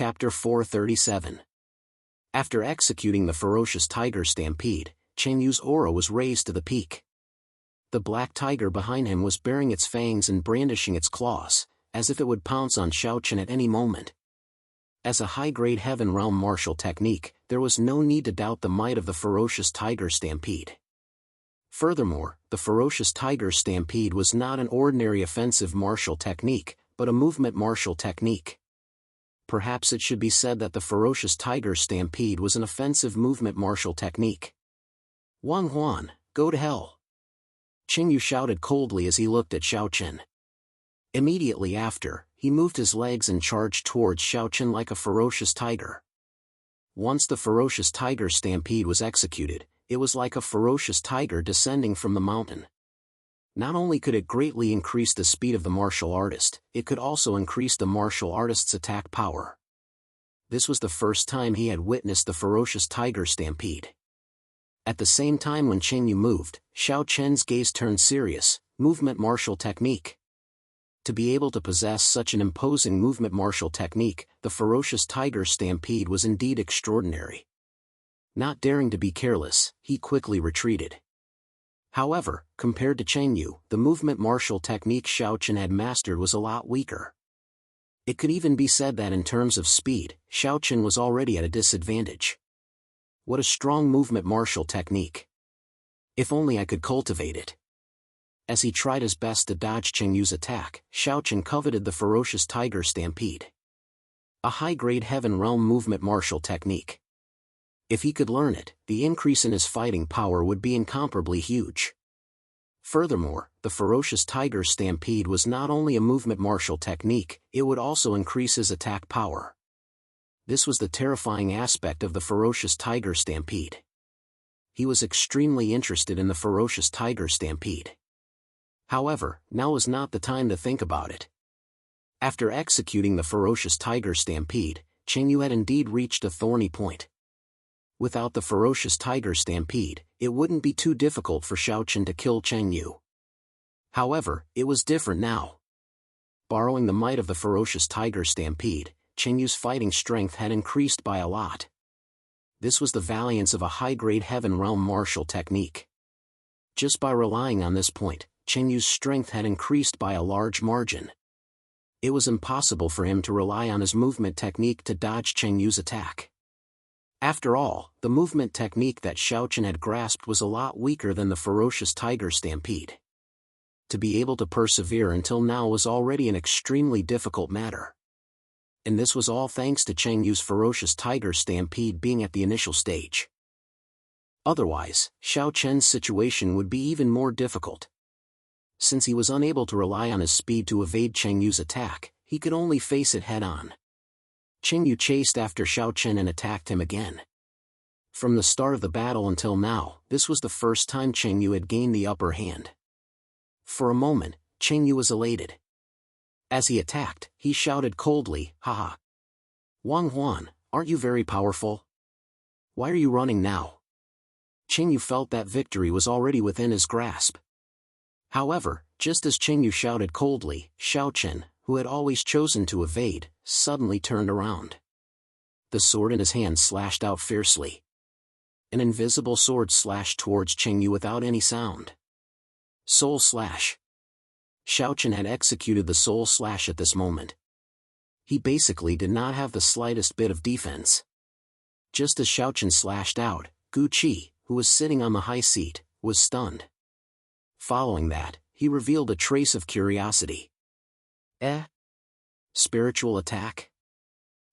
Chapter 437. After executing the ferocious tiger stampede, Chen Yu's aura was raised to the peak. The black tiger behind him was baring its fangs and brandishing its claws, as if it would pounce on Xiao Chen at any moment. As a high-grade Heaven Realm martial technique, there was no need to doubt the might of the ferocious tiger stampede. Furthermore, the ferocious tiger stampede was not an ordinary offensive martial technique, but a movement martial technique. Perhaps it should be said that the ferocious tiger stampede was an offensive movement martial technique. Wang Huan, go to hell! Qing Yu shouted coldly as he looked at Xiao Chen. Immediately after, he moved his legs and charged towards Xiao Chen like a ferocious tiger. Once the ferocious tiger stampede was executed, it was like a ferocious tiger descending from the mountain. Not only could it greatly increase the speed of the martial artist, it could also increase the martial artist's attack power. This was the first time he had witnessed the ferocious tiger stampede. At the same time when Qing Yu moved, Xiao Chen's gaze turned serious. Movement martial technique. To be able to possess such an imposing movement martial technique, the ferocious tiger stampede was indeed extraordinary. Not daring to be careless, he quickly retreated. However, compared to Chen Yu, the movement martial technique Xiao Chen had mastered was a lot weaker. It could even be said that in terms of speed, Xiao Chen was already at a disadvantage. What a strong movement martial technique! If only I could cultivate it. As he tried his best to dodge Chen Yu's attack, Xiao Chen coveted the ferocious tiger stampede. A high-grade Heaven Realm movement martial technique. If he could learn it, the increase in his fighting power would be incomparably huge. Furthermore, the ferocious tiger stampede was not only a movement martial technique, it would also increase his attack power. This was the terrifying aspect of the ferocious tiger stampede. He was extremely interested in the ferocious tiger stampede. However, now was not the time to think about it. After executing the ferocious tiger stampede, Chen Yu had indeed reached a thorny point. Without the ferocious tiger stampede, it wouldn't be too difficult for Xiao Chen to kill Chen Yu. However, it was different now. Borrowing the might of the ferocious tiger stampede, Chen Yu's fighting strength had increased by a lot. This was the valiance of a high-grade Heaven Realm martial technique. Just by relying on this point, Chen Yu's strength had increased by a large margin. It was impossible for him to rely on his movement technique to dodge Chen Yu's attack. After all, the movement technique that Xiao Chen had grasped was a lot weaker than the ferocious tiger stampede. To be able to persevere until now was already an extremely difficult matter. And this was all thanks to Chen Yu's ferocious tiger stampede being at the initial stage. Otherwise, Xiao Chen's situation would be even more difficult. Since he was unable to rely on his speed to evade Chen Yu's attack, he could only face it head-on. Chen Yu chased after Xiao Chen and attacked him again. From the start of the battle until now, this was the first time Chen Yu had gained the upper hand. For a moment, Chen Yu was elated. As he attacked, he shouted coldly, "Haha! Wang Huan, aren't you very powerful? Why are you running now?" Chen Yu felt that victory was already within his grasp. However, just as Chen Yu shouted coldly, Xiao Chen, who had always chosen to evade, suddenly turned around. The sword in his hand slashed out fiercely. An invisible sword slashed towards Chen Yu without any sound. Soul Slash. Xiao Chen had executed the Soul Slash at this moment. He basically did not have the slightest bit of defense. Just as Xiao Chen slashed out, Gu Qi, who was sitting on the high seat, was stunned. Following that, he revealed a trace of curiosity. Spiritual attack?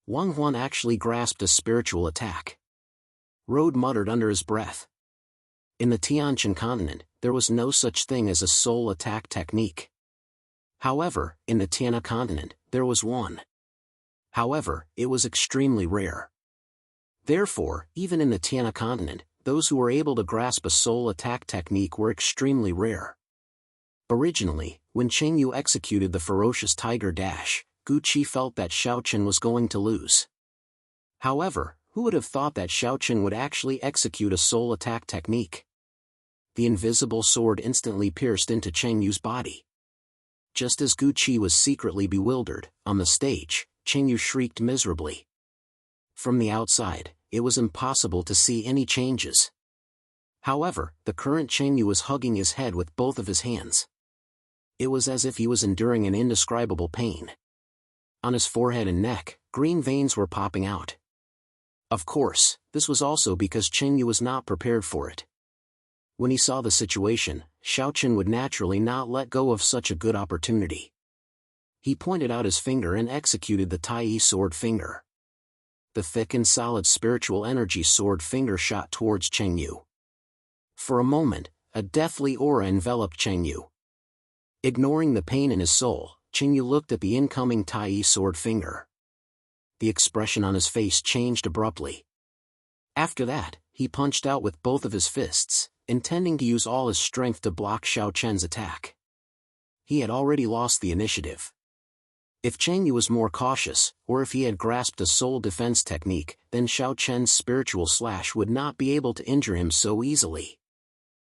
Wang Huan actually grasped a spiritual attack. Rode muttered under his breath. In the Tianqian continent, there was no such thing as a soul attack technique. However, in the Tiana continent, there was one. However, it was extremely rare. Therefore, even in the Tiana continent, those who were able to grasp a soul attack technique were extremely rare. Originally, when Chen Yu executed the ferocious tiger dash, Gu Qi felt that Xiao Chen was going to lose. However, who would have thought that Xiao Chen would actually execute a soul attack technique? The invisible sword instantly pierced into Chen Yu's body. Just as Gu Qi was secretly bewildered, on the stage, Chen Yu shrieked miserably. From the outside, it was impossible to see any changes. However, the current Chen Yu was hugging his head with both of his hands. It was as if he was enduring an indescribable pain. On his forehead and neck, green veins were popping out. Of course, this was also because Chen Yu was not prepared for it. When he saw the situation, Xiaochen would naturally not let go of such a good opportunity. He pointed out his finger and executed the Tai sword finger. The thick and solid spiritual energy sword finger shot towards Chen Yu. For a moment, a deathly aura enveloped Chen Yu. Ignoring the pain in his soul, Chen Yu looked at the incoming Tai sword finger. The expression on his face changed abruptly. After that, he punched out with both of his fists, intending to use all his strength to block Xiao Chen's attack. He had already lost the initiative. If Chen Yu was more cautious, or if he had grasped a soul defense technique, then Xiao Chen's spiritual slash would not be able to injure him so easily.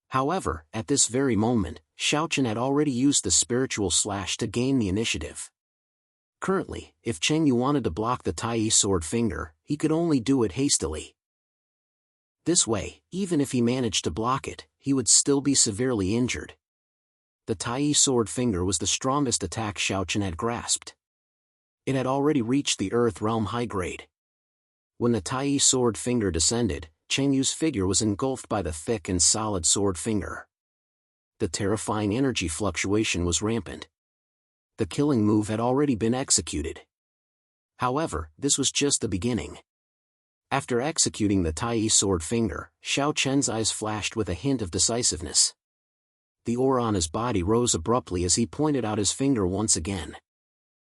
However, at this very moment, Xiao Chen had already used the spiritual slash to gain the initiative. Currently, if Chen Yu wanted to block the Tai sword finger, he could only do it hastily. This way, even if he managed to block it, he would still be severely injured. The Tai sword finger was the strongest attack Xiao Chen had grasped. It had already reached the Earth Realm high grade. When the Tai sword finger descended, Chen Yu's figure was engulfed by the thick and solid sword finger. The terrifying energy fluctuation was rampant. The killing move had already been executed. However, this was just the beginning. After executing the Tai sword finger, Xiao Chen's eyes flashed with a hint of decisiveness. The aura on his body rose abruptly as he pointed out his finger once again.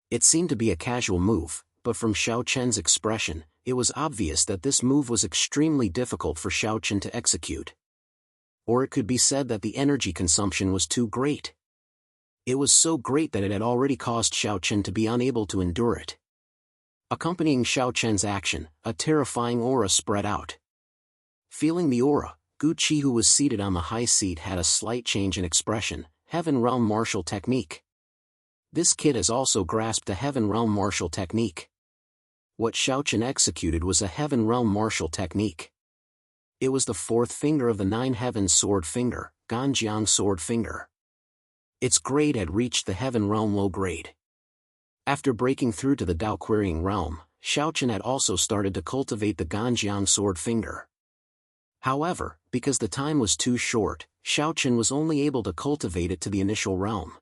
It seemed to be a casual move, but from Xiao Chen's expression, it was obvious that this move was extremely difficult for Xiao Chen to execute. Or it could be said that the energy consumption was too great. It was so great that it had already caused Xiao Chen to be unable to endure it. Accompanying Xiao Chen's action, a terrifying aura spread out. Feeling the aura, Gu Qi, who was seated on the high seat, had a slight change in expression. Heaven Realm Martial Technique. This kid has also grasped a Heaven Realm Martial Technique. What Xiao Chen executed was a Heaven Realm Martial Technique. It was the fourth finger of the Nine Heavens sword finger, Ganjiang sword finger. Its grade had reached the Heaven Realm low grade. After breaking through to the Dao Querying Realm, Xiao Chen had also started to cultivate the Ganjiang sword finger. However, because the time was too short, Xiao Chen was only able to cultivate it to the initial realm.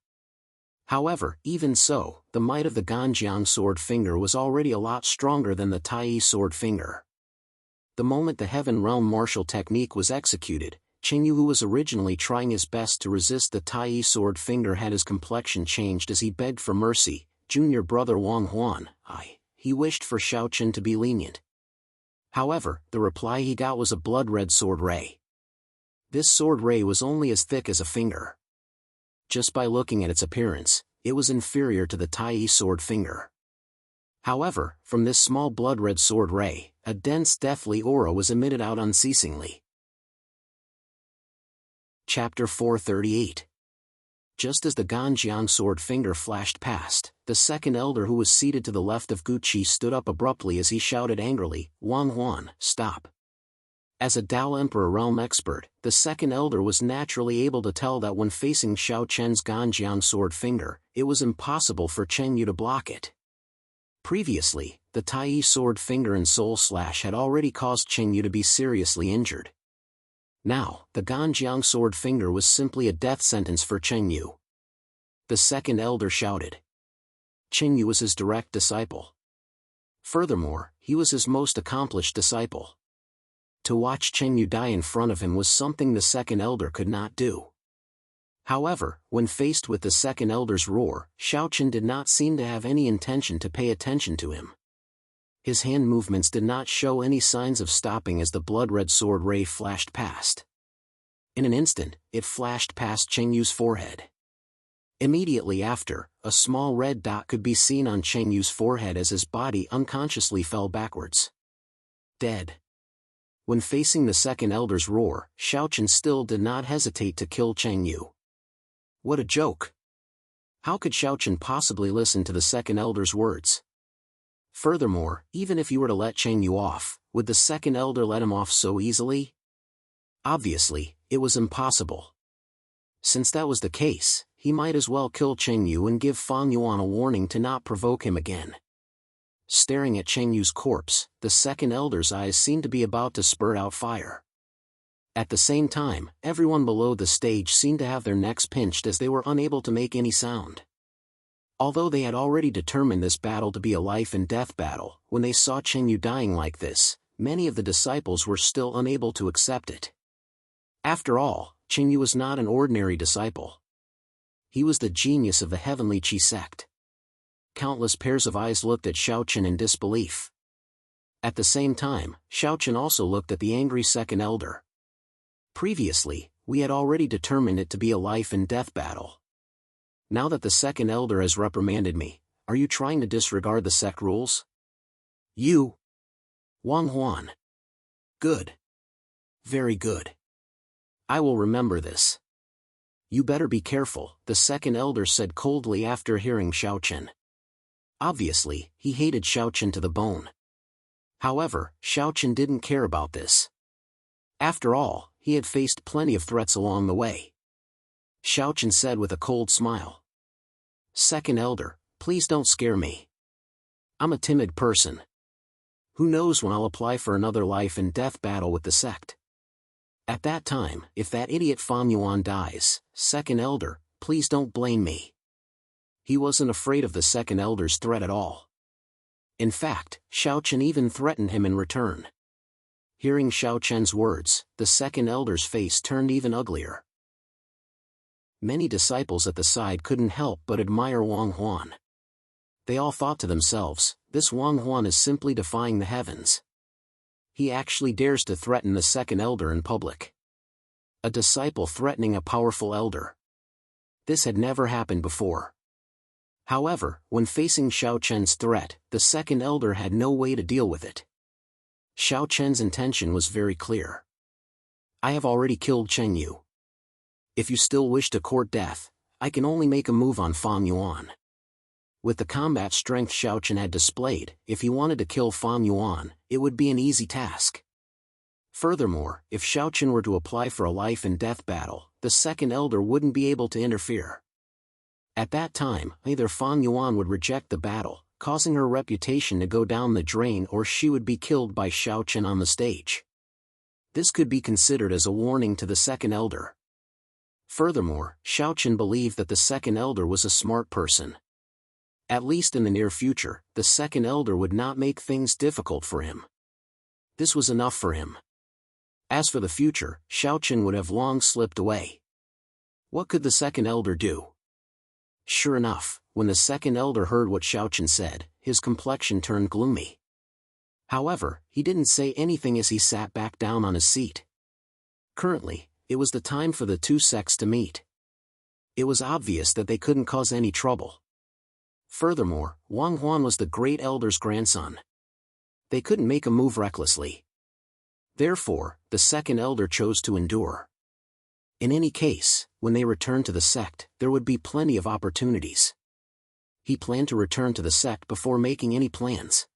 However, even so, the might of the Ganjiang sword finger was already a lot stronger than the Tai sword finger. The moment the Heaven Realm martial technique was executed, Chen Yu, who was originally trying his best to resist the Tai sword finger, had his complexion changed as he begged for mercy. Junior brother Wang Huan, he wished for Xiao Chen to be lenient. However, the reply he got was a blood-red sword ray. This sword ray was only as thick as a finger. Just by looking at its appearance, it was inferior to the Tai sword finger. However, from this small blood-red sword ray, a dense deathly aura was emitted out unceasingly. Chapter 438. Just as the Ganjiang sword finger flashed past, the second elder, who was seated to the left of Gu Qi, stood up abruptly as he shouted angrily, "Wang Huan, stop!" As a Dao Emperor realm expert, the second elder was naturally able to tell that when facing Xiao Chen's Ganjiang sword finger, it was impossible for Chen Yu to block it. Previously, the Tai sword finger and soul slash had already caused Chen Yu to be seriously injured. Now, the Ganjiang sword finger was simply a death sentence for Chen Yu. The second elder shouted. Chen Yu was his direct disciple. Furthermore, he was his most accomplished disciple. To watch Chen Yu die in front of him was something the second elder could not do. However, when faced with the second elder's roar, Xiao Chen did not seem to have any intention to pay attention to him. His hand movements did not show any signs of stopping as the blood-red sword ray flashed past. In an instant, it flashed past Chen Yu's forehead. Immediately after, a small red dot could be seen on Chen Yu's forehead as his body unconsciously fell backwards. Dead. When facing the second elder's roar, Xiao Chen still did not hesitate to kill Chen Yu. What a joke! How could Xiao Chen possibly listen to the second elder's words? Furthermore, even if you were to let Chen Yu off, would the second elder let him off so easily? Obviously, it was impossible. Since that was the case, he might as well kill Chen Yu and give Fang Yuan a warning to not provoke him again. Staring at Chen Yu's corpse, the second elder's eyes seemed to be about to spurt out fire. At the same time, everyone below the stage seemed to have their necks pinched as they were unable to make any sound. Although they had already determined this battle to be a life-and-death battle, when they saw Chen Yu dying like this, many of the disciples were still unable to accept it. After all, Chen Yu was not an ordinary disciple. He was the genius of the Heavenly Qi sect. Countless pairs of eyes looked at Xiaochen in disbelief. At the same time, Xiaochen also looked at the angry second elder. Previously, we had already determined it to be a life-and-death battle. Now that the second elder has reprimanded me, are you trying to disregard the sect rules? You? Wang Huan. Good. Very good. I will remember this. You better be careful, the second elder said coldly after hearing Xiaochen. Obviously, he hated Xiaochen to the bone. However, Xiaochen didn't care about this. After all, he had faced plenty of threats along the way. Xiaochen said with a cold smile. Second elder, please don't scare me. I'm a timid person. Who knows when I'll apply for another life-and-death battle with the sect. At that time, if that idiot Fang Yuan dies, second elder, please don't blame me. He wasn't afraid of the second elder's threat at all. In fact, Xiaochen even threatened him in return. Hearing Xiaochen's words, the second elder's face turned even uglier. Many disciples at the side couldn't help but admire Wang Huan. They all thought to themselves, this Wang Huan is simply defying the heavens. He actually dares to threaten the second elder in public. A disciple threatening a powerful elder. This had never happened before. However, when facing Xiaochen's threat, the second elder had no way to deal with it. Xiaochen's intention was very clear. I have already killed Chen Yu. If you still wish to court death, I can only make a move on Fang Yuan. With the combat strength Xiaochen had displayed, if he wanted to kill Fang Yuan, it would be an easy task. Furthermore, if Xiaochen were to apply for a life-and-death battle, the second elder wouldn't be able to interfere. At that time, either Fang Yuan would reject the battle, causing her reputation to go down the drain, or she would be killed by Xiaochen on the stage. This could be considered as a warning to the second elder. Furthermore, Xiaochen believed that the second elder was a smart person. At least in the near future, the second elder would not make things difficult for him. This was enough for him. As for the future, Xiaochen would have long slipped away. What could the second elder do? Sure enough, when the second elder heard what Xiaochen said, his complexion turned gloomy. However, he didn't say anything as he sat back down on his seat. Currently, it was the time for the two sects to meet. It was obvious that they couldn't cause any trouble. Furthermore, Wang Huan was the great elder's grandson. They couldn't make a move recklessly. Therefore, the second elder chose to endure. In any case, when they returned to the sect, there would be plenty of opportunities. He planned to return to the sect before making any plans.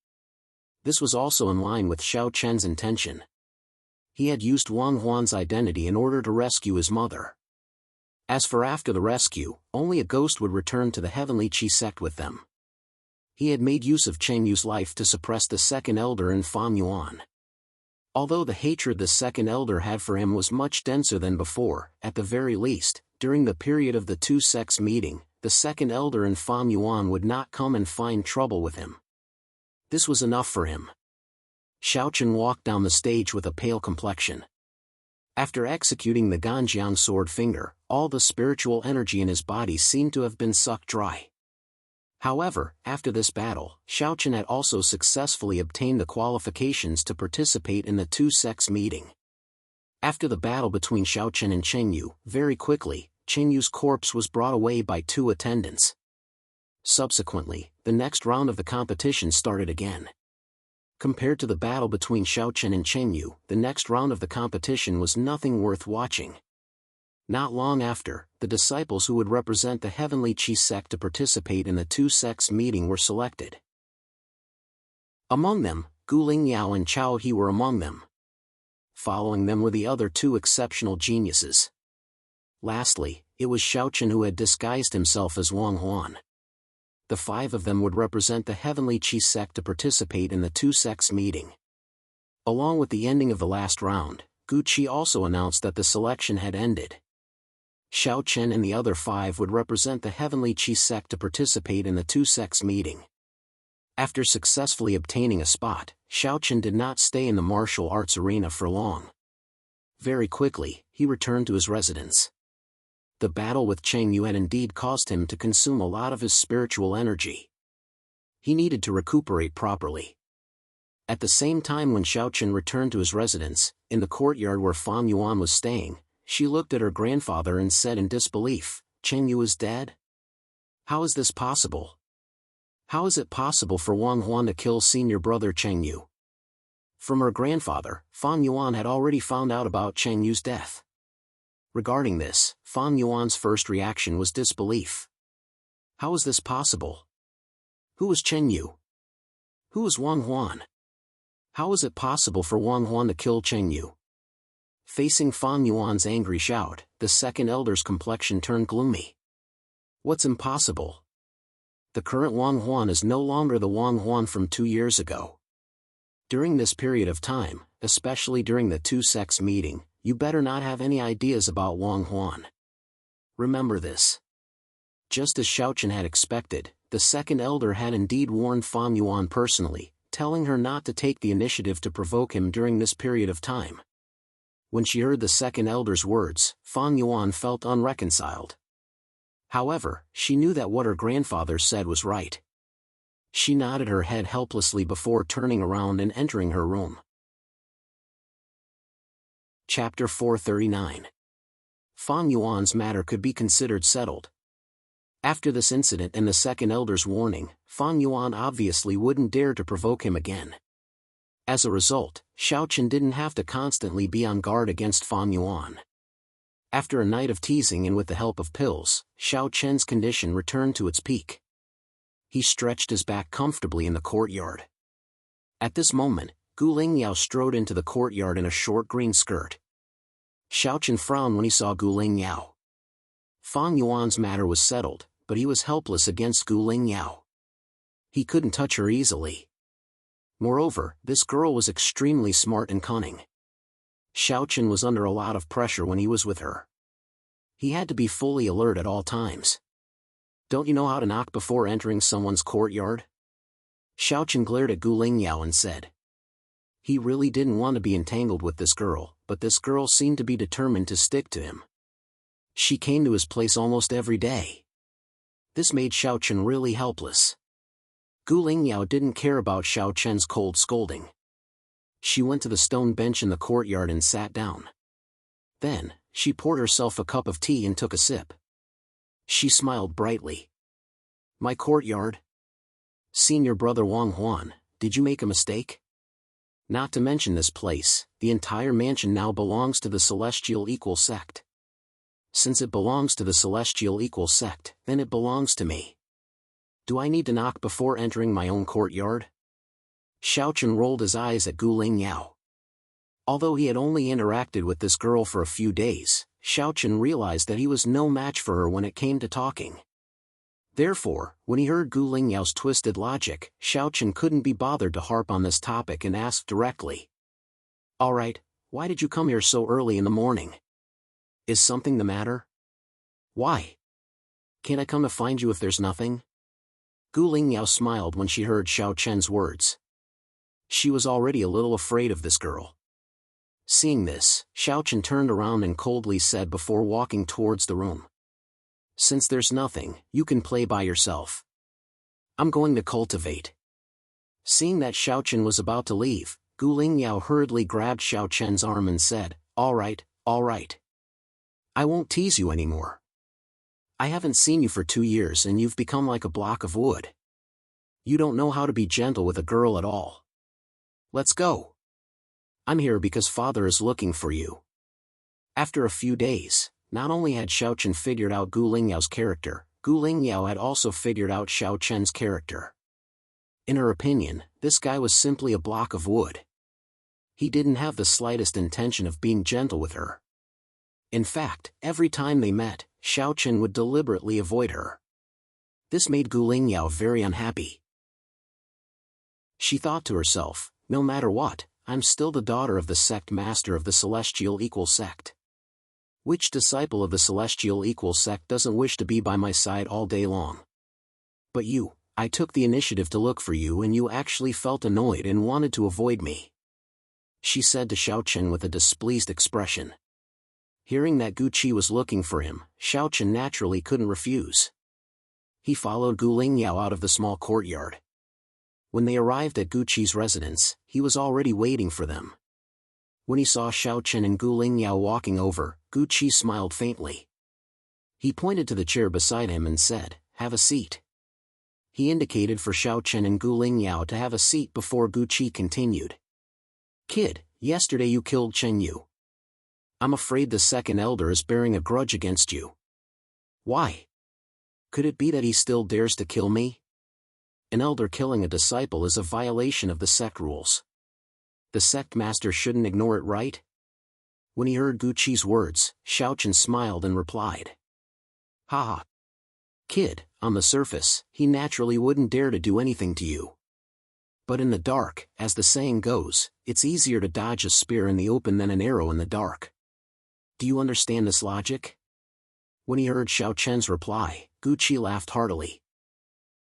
This was also in line with Xiaochen's intention. He had used Wang Huan's identity in order to rescue his mother. As for after the rescue, only a ghost would return to the Heavenly Qi sect with them. He had made use of Chen Yu's life to suppress the second elder and Fang Yuan. Although the hatred the second elder had for him was much denser than before, at the very least, during the period of the two sects meeting, the second elder and Fang Yuan would not come and find trouble with him. This was enough for him. Xiaochen walked down the stage with a pale complexion. After executing the Ganjiang sword finger, all the spiritual energy in his body seemed to have been sucked dry. However, after this battle, Xiaochen had also successfully obtained the qualifications to participate in the two sects meeting. After the battle between Xiaochen and Chen Yu, very quickly, Chen Yu's corpse was brought away by two attendants. Subsequently, the next round of the competition started again. Compared to the battle between Xiaochen and Chen Yu, the next round of the competition was nothing worth watching. Not long after, the disciples who would represent the Heavenly Qi sect to participate in the two sects meeting were selected. Among them, Gu Lingyao and Chao He were among them. Following them were the other two exceptional geniuses. Lastly, it was Xiaochen who had disguised himself as Wang Huan. The five of them would represent the Heavenly Qi sect to participate in the two sects meeting. Along with the ending of the last round, Gu Qi also announced that the selection had ended. Xiaochen and the other five would represent the Heavenly Qi sect to participate in the two sects meeting. After successfully obtaining a spot, Xiaochen did not stay in the martial arts arena for long. Very quickly, he returned to his residence. The battle with Cheng Yu had indeed caused him to consume a lot of his spiritual energy. He needed to recuperate properly. At the same time when Xiaochen returned to his residence, in the courtyard where Fan Yuan was staying, she looked at her grandfather and said in disbelief, "Cheng Yu is dead? How is this possible? How is it possible for Wang Huan to kill senior brother Cheng Yu?" From her grandfather, Fan Yuan had already found out about Cheng Yu's death. Regarding this, Fan Yuan's first reaction was disbelief. How is this possible? Who was Cheng Yu? Who was Wang Huan? How is it possible for Wang Huan to kill Cheng Yu? Facing Fan Yuan's angry shout, the second elder's complexion turned gloomy. What's impossible? The current Wang Huan is no longer the Wang Huan from 2 years ago. During this period of time, especially during the two sects meeting, you better not have any ideas about Wang Huan. Remember this. Just as Xiaochen had expected, the second elder had indeed warned Fan Yuan personally, telling her not to take the initiative to provoke him during this period of time. When she heard the second elder's words, Fan Yuan felt unreconciled. However, she knew that what her grandfather said was right. She nodded her head helplessly before turning around and entering her room. Chapter 439. Fan Yuan's matter could be considered settled. After this incident and the second elder's warning, Fan Yuan obviously wouldn't dare to provoke him again. As a result, Xiaochen didn't have to constantly be on guard against Fan Yuan. After a night of teasing and with the help of pills, Xiaochen's condition returned to its peak. He stretched his back comfortably in the courtyard. At this moment, Gu Lingyao strode into the courtyard in a short green skirt. Xiaochen frowned when he saw Gu Lingyao. Fan Yuan's matter was settled, but he was helpless against Gu Lingyao. He couldn't touch her easily. Moreover, this girl was extremely smart and cunning. Xiaochen was under a lot of pressure when he was with her. He had to be fully alert at all times. Don't you know how to knock before entering someone's courtyard? Xiaochen glared at Gu Lingyao and said. He really didn't want to be entangled with this girl, but this girl seemed to be determined to stick to him. She came to his place almost every day. This made Xiaochen really helpless. Gu Lingyao didn't care about Xiaochen's cold scolding. She went to the stone bench in the courtyard and sat down. Then, she poured herself a cup of tea and took a sip. She smiled brightly. My courtyard? Senior brother Wang Huan, did you make a mistake? Not to mention this place, the entire mansion now belongs to the Celestial Equal Sect. Since it belongs to the Celestial Equal Sect, then it belongs to me. Do I need to knock before entering my own courtyard? Xiaochen rolled his eyes at Gu Lingyao. Although he had only interacted with this girl for a few days, Xiaochen realized that he was no match for her when it came to talking. Therefore, when he heard Gu Lingyao's twisted logic, Xiaochen couldn't be bothered to harp on this topic and asked directly. Alright, why did you come here so early in the morning? Is something the matter? Why? Can't I come to find you if there's nothing? Gu Lingyao smiled when she heard Xiaochen's words. She was already a little afraid of this girl. Seeing this, Xiaochen turned around and coldly said before walking towards the room. Since there's nothing, you can play by yourself. I'm going to cultivate. Seeing that Xiaochen was about to leave, Gu Lingyao hurriedly grabbed Xiaochen's arm and said, Alright, alright. I won't tease you anymore. I haven't seen you for 2 years and you've become like a block of wood. You don't know how to be gentle with a girl at all. Let's go. I'm here because father is looking for you. After a few days, not only had Xiaochen figured out Gu Lingyao's character, Gu Lingyao had also figured out Xiaochen's character. In her opinion, this guy was simply a block of wood. He didn't have the slightest intention of being gentle with her. In fact, every time they met, Xiaochen would deliberately avoid her. This made Gu Lingyao very unhappy. She thought to herself, no matter what, I'm still the daughter of the sect master of the Celestial Equal Sect. Which disciple of the Celestial Equal Sect doesn't wish to be by my side all day long? But you, I took the initiative to look for you and you actually felt annoyed and wanted to avoid me, she said to Xiaochen with a displeased expression. Hearing that Gu Qi was looking for him, Xiaochen naturally couldn't refuse. He followed Gu Lingyao out of the small courtyard. When they arrived at Gu Qi's residence, he was already waiting for them. When he saw Xiaochen and Gu Lingyao walking over, Gu Qi smiled faintly. He pointed to the chair beside him and said, "Have a seat." He indicated for Xiaochen and Gu Lingyao to have a seat before Gu Qi continued. "Kid, yesterday you killed Chen Yu. I'm afraid the second elder is bearing a grudge against you." "Why? Could it be that he still dares to kill me?" "An elder killing a disciple is a violation of the sect rules. The sect master shouldn't ignore it, right?" When he heard Gu Qi's words, Xiaochen smiled and replied, "Haha. Kid, on the surface, he naturally wouldn't dare to do anything to you. But in the dark, as the saying goes, it's easier to dodge a spear in the open than an arrow in the dark. Do you understand this logic?" When he heard Xiaochen's reply, Gu Qi laughed heartily.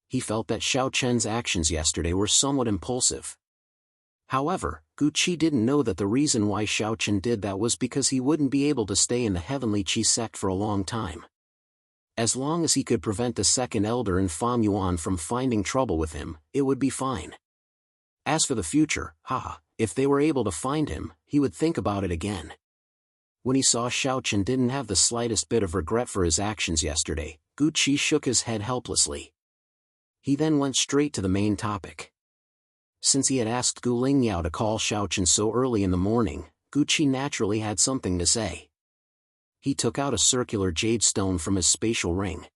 He felt that Xiaochen's actions yesterday were somewhat impulsive. However, Gu Qi didn't know that the reason why Xiaochen did that was because he wouldn't be able to stay in the Heavenly Qi sect for a long time. As long as he could prevent the second elder and Fam Yuan from finding trouble with him, it would be fine. As for the future, if they were able to find him, he would think about it again. When he saw Xiaochen didn't have the slightest bit of regret for his actions yesterday, Gu Qi shook his head helplessly. He then went straight to the main topic. Since he had asked Gu Lingyao to call Xiaochen so early in the morning, Gu Qi naturally had something to say. He took out a circular jade stone from his spatial ring.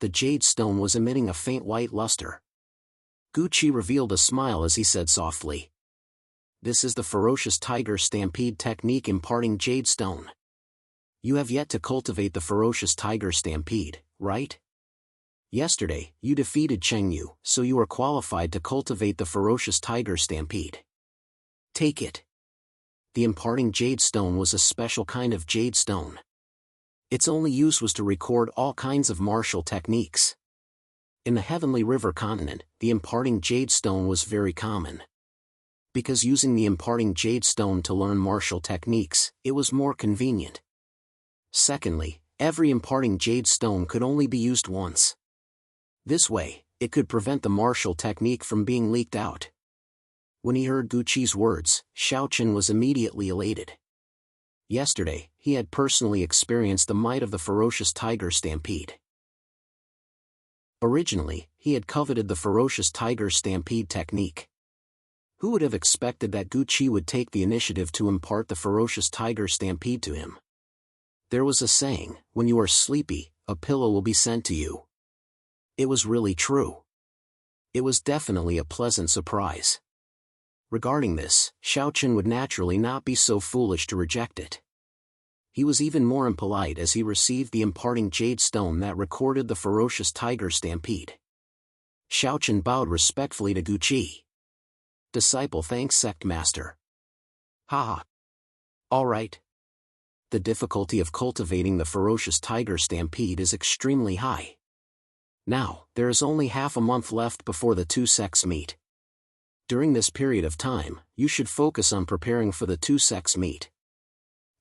The jade stone was emitting a faint white luster. Gu Qi revealed a smile as he said softly, "This is the ferocious tiger stampede technique imparting jade stone. You have yet to cultivate the ferocious tiger stampede, right? Yesterday, you defeated Cheng Yu, so you are qualified to cultivate the ferocious tiger stampede. Take it." The imparting jade stone was a special kind of jade stone. Its only use was to record all kinds of martial techniques. In the Heavenly River continent, the imparting jade stone was very common. Because using the imparting jade stone to learn martial techniques, it was more convenient. Secondly, every imparting jade stone could only be used once. This way, it could prevent the martial technique from being leaked out. When he heard Gu Qi's words, Xiaochen was immediately elated. Yesterday, he had personally experienced the might of the ferocious tiger stampede. Originally, he had coveted the ferocious tiger stampede technique. Who would have expected that Gu Qi would take the initiative to impart the ferocious tiger stampede to him? There was a saying, when you are sleepy, a pillow will be sent to you. It was really true. It was definitely a pleasant surprise. Regarding this, Xiaochen would naturally not be so foolish to reject it. He was even more impolite as he received the imparting jade stone that recorded the ferocious tiger stampede. Xiaochen bowed respectfully to Gu Qi. "Disciple thanks sect master." "Haha. All right. The difficulty of cultivating the ferocious tiger stampede is extremely high. Now, there is only half a month left before the two sects meet. During this period of time, you should focus on preparing for the two sects meet.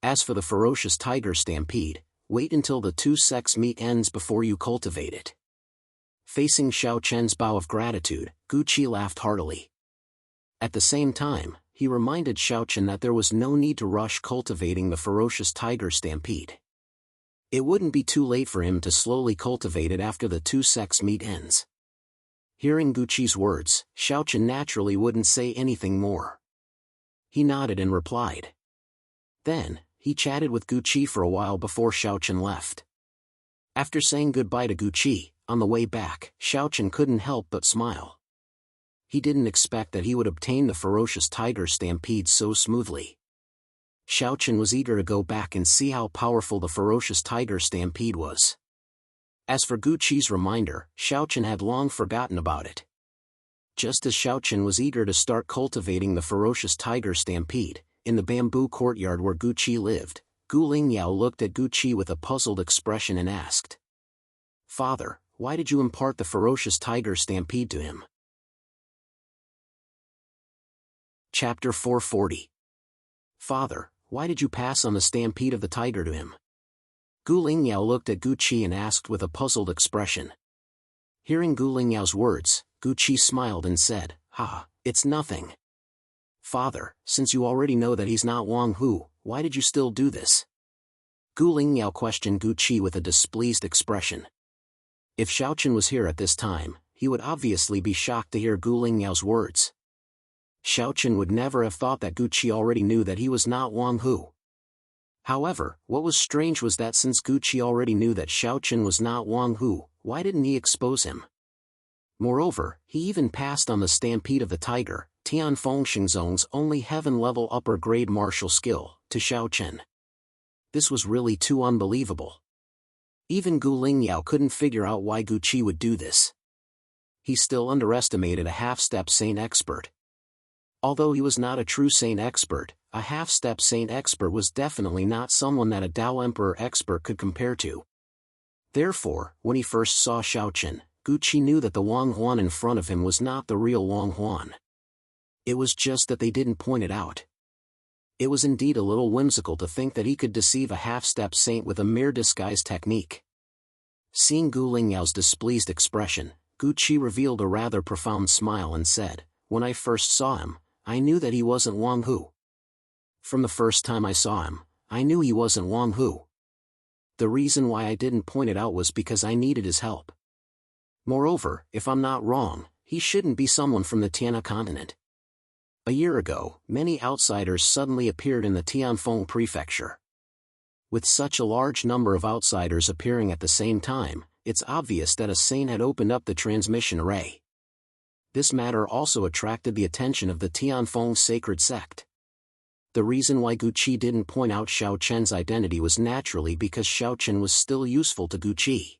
As for the ferocious tiger stampede, wait until the two sects meet ends before you cultivate it." Facing Xiaochen's bow of gratitude, Gu Qi laughed heartily. At the same time, he reminded Xiaochen that there was no need to rush cultivating the ferocious tiger stampede. It wouldn't be too late for him to slowly cultivate it after the two sects meet ends. Hearing Gu Qi's words, Xiaochen naturally wouldn't say anything more. He nodded and replied. Then, he chatted with Gu Qi for a while before Xiaochen left. After saying goodbye to Gu Qi, on the way back, Xiaochen couldn't help but smile. he didn't expect that he would obtain the ferocious tiger stampede so smoothly. Xiaochen was eager to go back and see how powerful the ferocious tiger stampede was. As for Gu Qi's reminder, Xiaochen had long forgotten about it. Just as Xiaochen was eager to start cultivating the ferocious tiger stampede, in the bamboo courtyard where Gu Qi lived, Gu Lingyao looked at Gu Qi with a puzzled expression and asked, "Father, why did you impart the ferocious tiger stampede to him?" Chapter 440. Father, why did you pass on the stampede of the tiger to him? Gu Lingyao looked at Gu Qi and asked with a puzzled expression. Hearing Gu Lingyao's words, Gu Qi smiled and said, it's nothing. Father, since you already know that he's not Wang Hu, why did you still do this? Gu Lingyao questioned Gu Qi with a displeased expression. If Xiaochen was here at this time, he would obviously be shocked to hear Gu Lingyao's words. Xiaochen would never have thought that Gu Qi already knew that he was not Wang Hu. However, what was strange was that since Gu Qi already knew that Xiaochen was not Wang Hu, why didn't he expose him? Moreover, he even passed on the stampede of the tiger, Tianfeng Xingzong's only heaven-level upper-grade martial skill, to Xiaochen. This was really too unbelievable. Even Gu Lingyao couldn't figure out why Gu Qi would do this. He still underestimated a half-step saint expert. Although he was not a true saint expert, a half-step saint expert was definitely not someone that a Dao Emperor expert could compare to. Therefore, when he first saw Xiaochen, Gu Qi knew that the Wang Huan in front of him was not the real Wang Huan. It was just that they didn't point it out. It was indeed a little whimsical to think that he could deceive a half-step saint with a mere disguise technique. Seeing Gu Lingyao's displeased expression, Gu Qi revealed a rather profound smile and said, "When I first saw him, I knew that he wasn't Wang Hu. From the first time I saw him, I knew he wasn't Wang Hu. The reason why I didn't point it out was because I needed his help. Moreover, if I'm not wrong, he shouldn't be someone from the Tiana continent." A year ago, many outsiders suddenly appeared in the Tianfeng prefecture. With such a large number of outsiders appearing at the same time, it's obvious that a saint had opened up the transmission array. This matter also attracted the attention of the Tianfeng sacred sect. The reason why Gu Qi didn't point out Xiaochen's identity was naturally because Xiaochen was still useful to Gu Qi.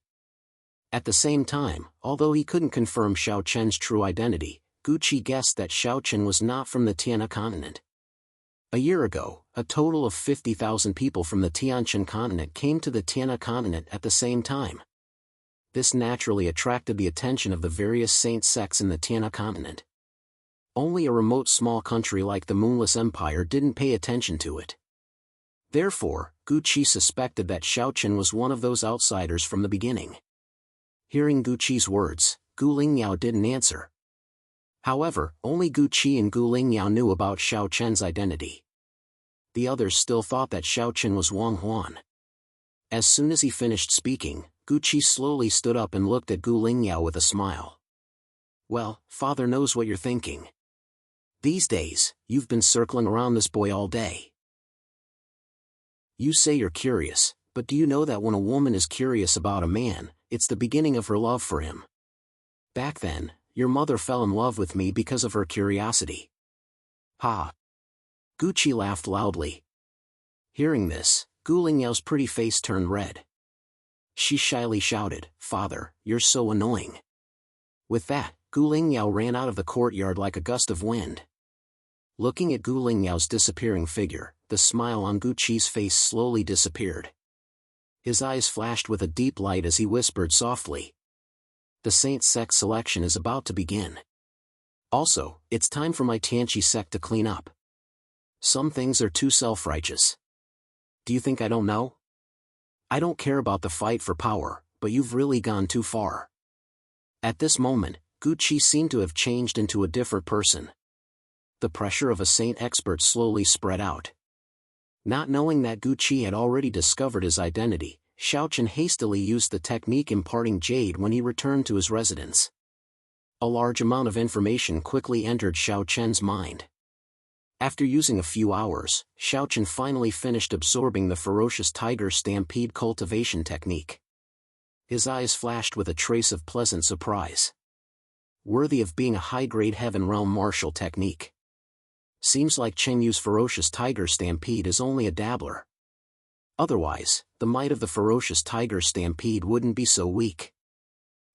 At the same time, although he couldn't confirm Xiaochen's true identity, Gu Qi guessed that Xiaochen was not from the Tiana continent. A year ago, a total of 50,000 people from the Tianqian continent came to the Tiana continent at the same time. This naturally attracted the attention of the various saint sects in the Tiana continent. Only a remote small country like the Moonless Empire didn't pay attention to it. Therefore, Gu Qi suspected that Xiaochen was one of those outsiders from the beginning. Hearing Gu Qi's words, Gu Lingyao didn't answer. However, only Gu Qi and Gu Lingyao knew about Xiaochen's identity. The others still thought that Xiaochen was Wang Huan. As soon as he finished speaking, Gu Qi slowly stood up and looked at Gu Lingyao with a smile. "Well, father knows what you're thinking. These days, you've been circling around this boy all day. You say you're curious, but do you know that when a woman is curious about a man, it's the beginning of her love for him? Back then, your mother fell in love with me because of her curiosity." Ha! Gu Qi laughed loudly. Hearing this, Gu Lingyao's pretty face turned red. She shyly shouted, "Father, you're so annoying." With that, Gu Lingyao ran out of the courtyard like a gust of wind. Looking at Gu Lingyao's disappearing figure, the smile on Gu Qi's face slowly disappeared. His eyes flashed with a deep light as he whispered softly, "The saint sect selection is about to begin. Also, it's time for my Tianqi sect to clean up. Some things are too self-righteous. Do you think I don't know? I don't care about the fight for power, but you've really gone too far." At this moment, Gu Qi seemed to have changed into a different person. The pressure of a saint expert slowly spread out. Not knowing that Gu Qi had already discovered his identity, Xiaochen hastily used the technique imparting jade when he returned to his residence. A large amount of information quickly entered Xiaochen's mind. After using a few hours, Xiaochen finally finished absorbing the ferocious tiger stampede cultivation technique. His eyes flashed with a trace of pleasant surprise. worthy of being a high-grade heaven realm martial technique. Seems like Chen Yu's ferocious tiger stampede is only a dabbler. Otherwise, the might of the ferocious tiger stampede wouldn't be so weak.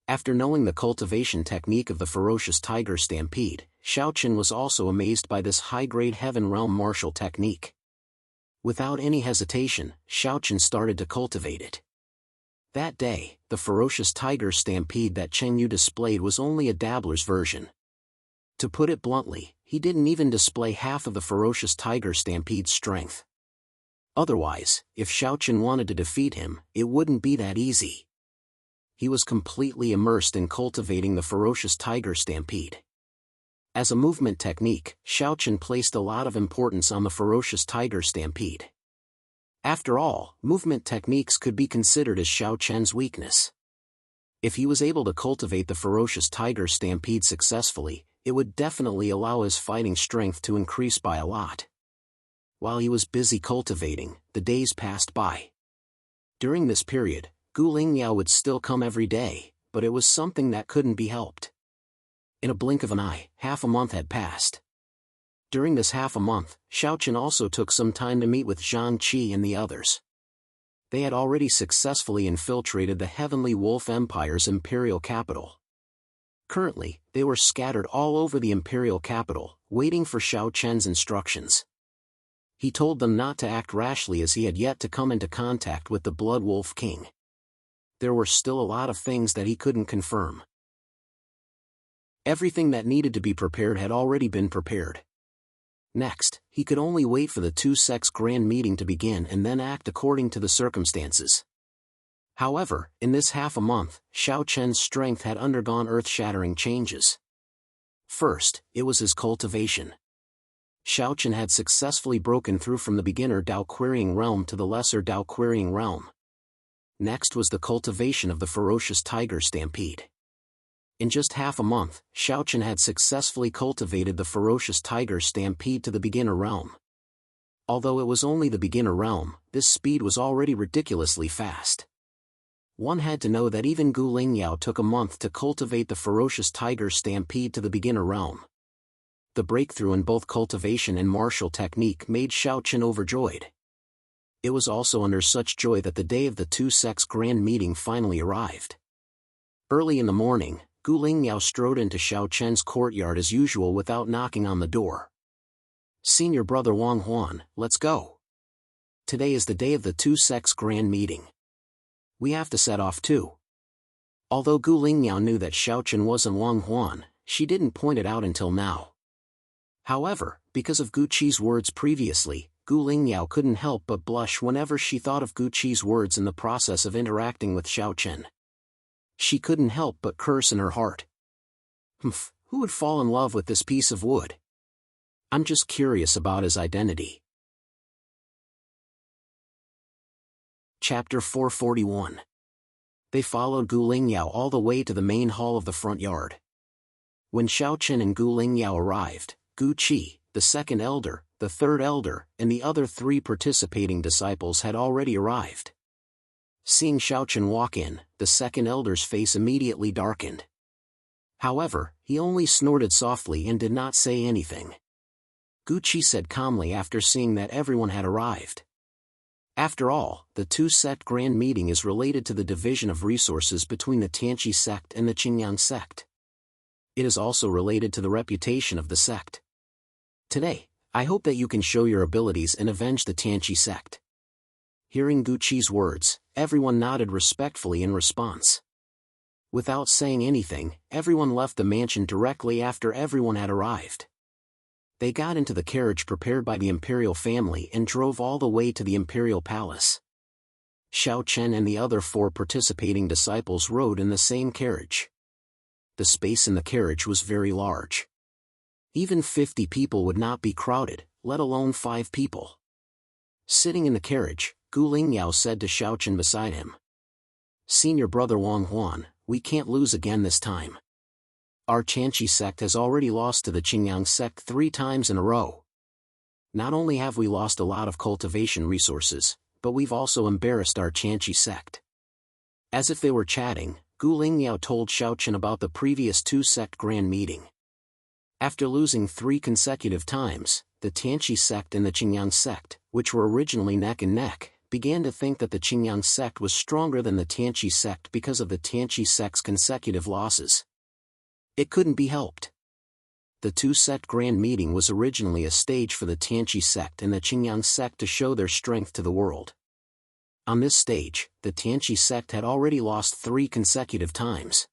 After knowing the cultivation technique of the ferocious tiger stampede, Xiaochen was also amazed by this high-grade heaven realm martial technique. Without any hesitation, Xiaochen started to cultivate it. That day, the ferocious tiger stampede that Chen Yu displayed was only a dabbler's version. To put it bluntly, he didn't even display half of the ferocious tiger stampede's strength. Otherwise, if Xiaochen wanted to defeat him, it wouldn't be that easy. He was completely immersed in cultivating the ferocious tiger stampede. As a movement technique, Xiaochen placed a lot of importance on the ferocious tiger stampede. After all, movement techniques could be considered as Xiaochen's weakness. If he was able to cultivate the ferocious tiger stampede successfully, it would definitely allow his fighting strength to increase by a lot. While he was busy cultivating, the days passed by. During this period, Gu Lingyao would still come every day, but it was something that couldn't be helped. In a blink of an eye, half a month had passed. During this half a month, Xiaochen also took some time to meet with Zhang Qi and the others. They had already successfully infiltrated the Heavenly Wolf Empire's imperial capital. Currently, they were scattered all over the imperial capital, waiting for Xiaochen's instructions. He told them not to act rashly as he had yet to come into contact with the Blood Wolf King. There were still a lot of things that he couldn't confirm. Everything that needed to be prepared had already been prepared. Next, he could only wait for the two sects' grand meeting to begin and then act according to the circumstances. However, in this half a month, Xiaochen's strength had undergone earth-shattering changes. First, it was his cultivation. Xiaochen had successfully broken through from the beginner Dao Querying Realm to the lesser Dao Querying Realm. Next was the cultivation of the ferocious tiger stampede. In just half a month, Xiaochen had successfully cultivated the ferocious tiger stampede to the beginner realm. Although it was only the beginner realm, this speed was already ridiculously fast. One had to know that even Gu Lingyao took a month to cultivate the ferocious tiger stampede to the beginner realm. The breakthrough in both cultivation and martial technique made Xiaochen overjoyed. It was also under such joy that the day of the two sects' grand meeting finally arrived. Early in the morning, Gu Lingyao strode into Xiaochen's courtyard as usual without knocking on the door. "Senior brother Wang Huan, let's go. Today is the day of the two sects' grand meeting. We have to set off too." Although Gu Lingyao knew that Xiaochen wasn't Wang Huan, she didn't point it out until now. However, because of Gu Qi's words previously, Gu Lingyao couldn't help but blush whenever she thought of Gu Qi's words in the process of interacting with Xiaochen. She couldn't help but curse in her heart. Who would fall in love with this piece of wood? I'm just curious about his identity. Chapter 441. They followed Gu Lingyao all the way to the main hall of the front yard. When Xiaochen and Gu Lingyao arrived, Gu Qi, the second elder, the third elder, and the other three participating disciples had already arrived. Seeing Xiaochen walk in, the second elder's face immediately darkened. However, he only snorted softly and did not say anything. Gu Qi said calmly after seeing that everyone had arrived. After all, the two-sect grand meeting is related to the division of resources between the Tianqi sect and the Qingyang sect. It is also related to the reputation of the sect. Today, I hope that you can show your abilities and avenge the Tianqi sect. Hearing Gu Qi's words, everyone nodded respectfully in response. Without saying anything, everyone left the mansion directly after everyone had arrived. They got into the carriage prepared by the imperial family and drove all the way to the imperial palace. Xiaochen and the other four participating disciples rode in the same carriage. The space in the carriage was very large. Even 50 people would not be crowded, let alone 5 people. Sitting in the carriage, Gu Lingyao said to Xiaochen beside him, "Senior brother Wang Huan, we can't lose again this time. Our Tianqi sect has already lost to the Qingyang sect 3 times in a row. Not only have we lost a lot of cultivation resources, but we've also embarrassed our Tianqi sect." As if they were chatting, Gu Lingyao told Xiaochen about the previous two-sect grand meeting. After losing 3 consecutive times, the Tianqi sect and the Qingyang sect, which were originally neck and neck, began to think that the Qingyang sect was stronger than the Tianqi sect because of the Tianqi sect's consecutive losses. It couldn't be helped. The two-sect grand meeting was originally a stage for the Tianqi sect and the Qingyang sect to show their strength to the world. On this stage, the Tianqi sect had already lost 3 consecutive times.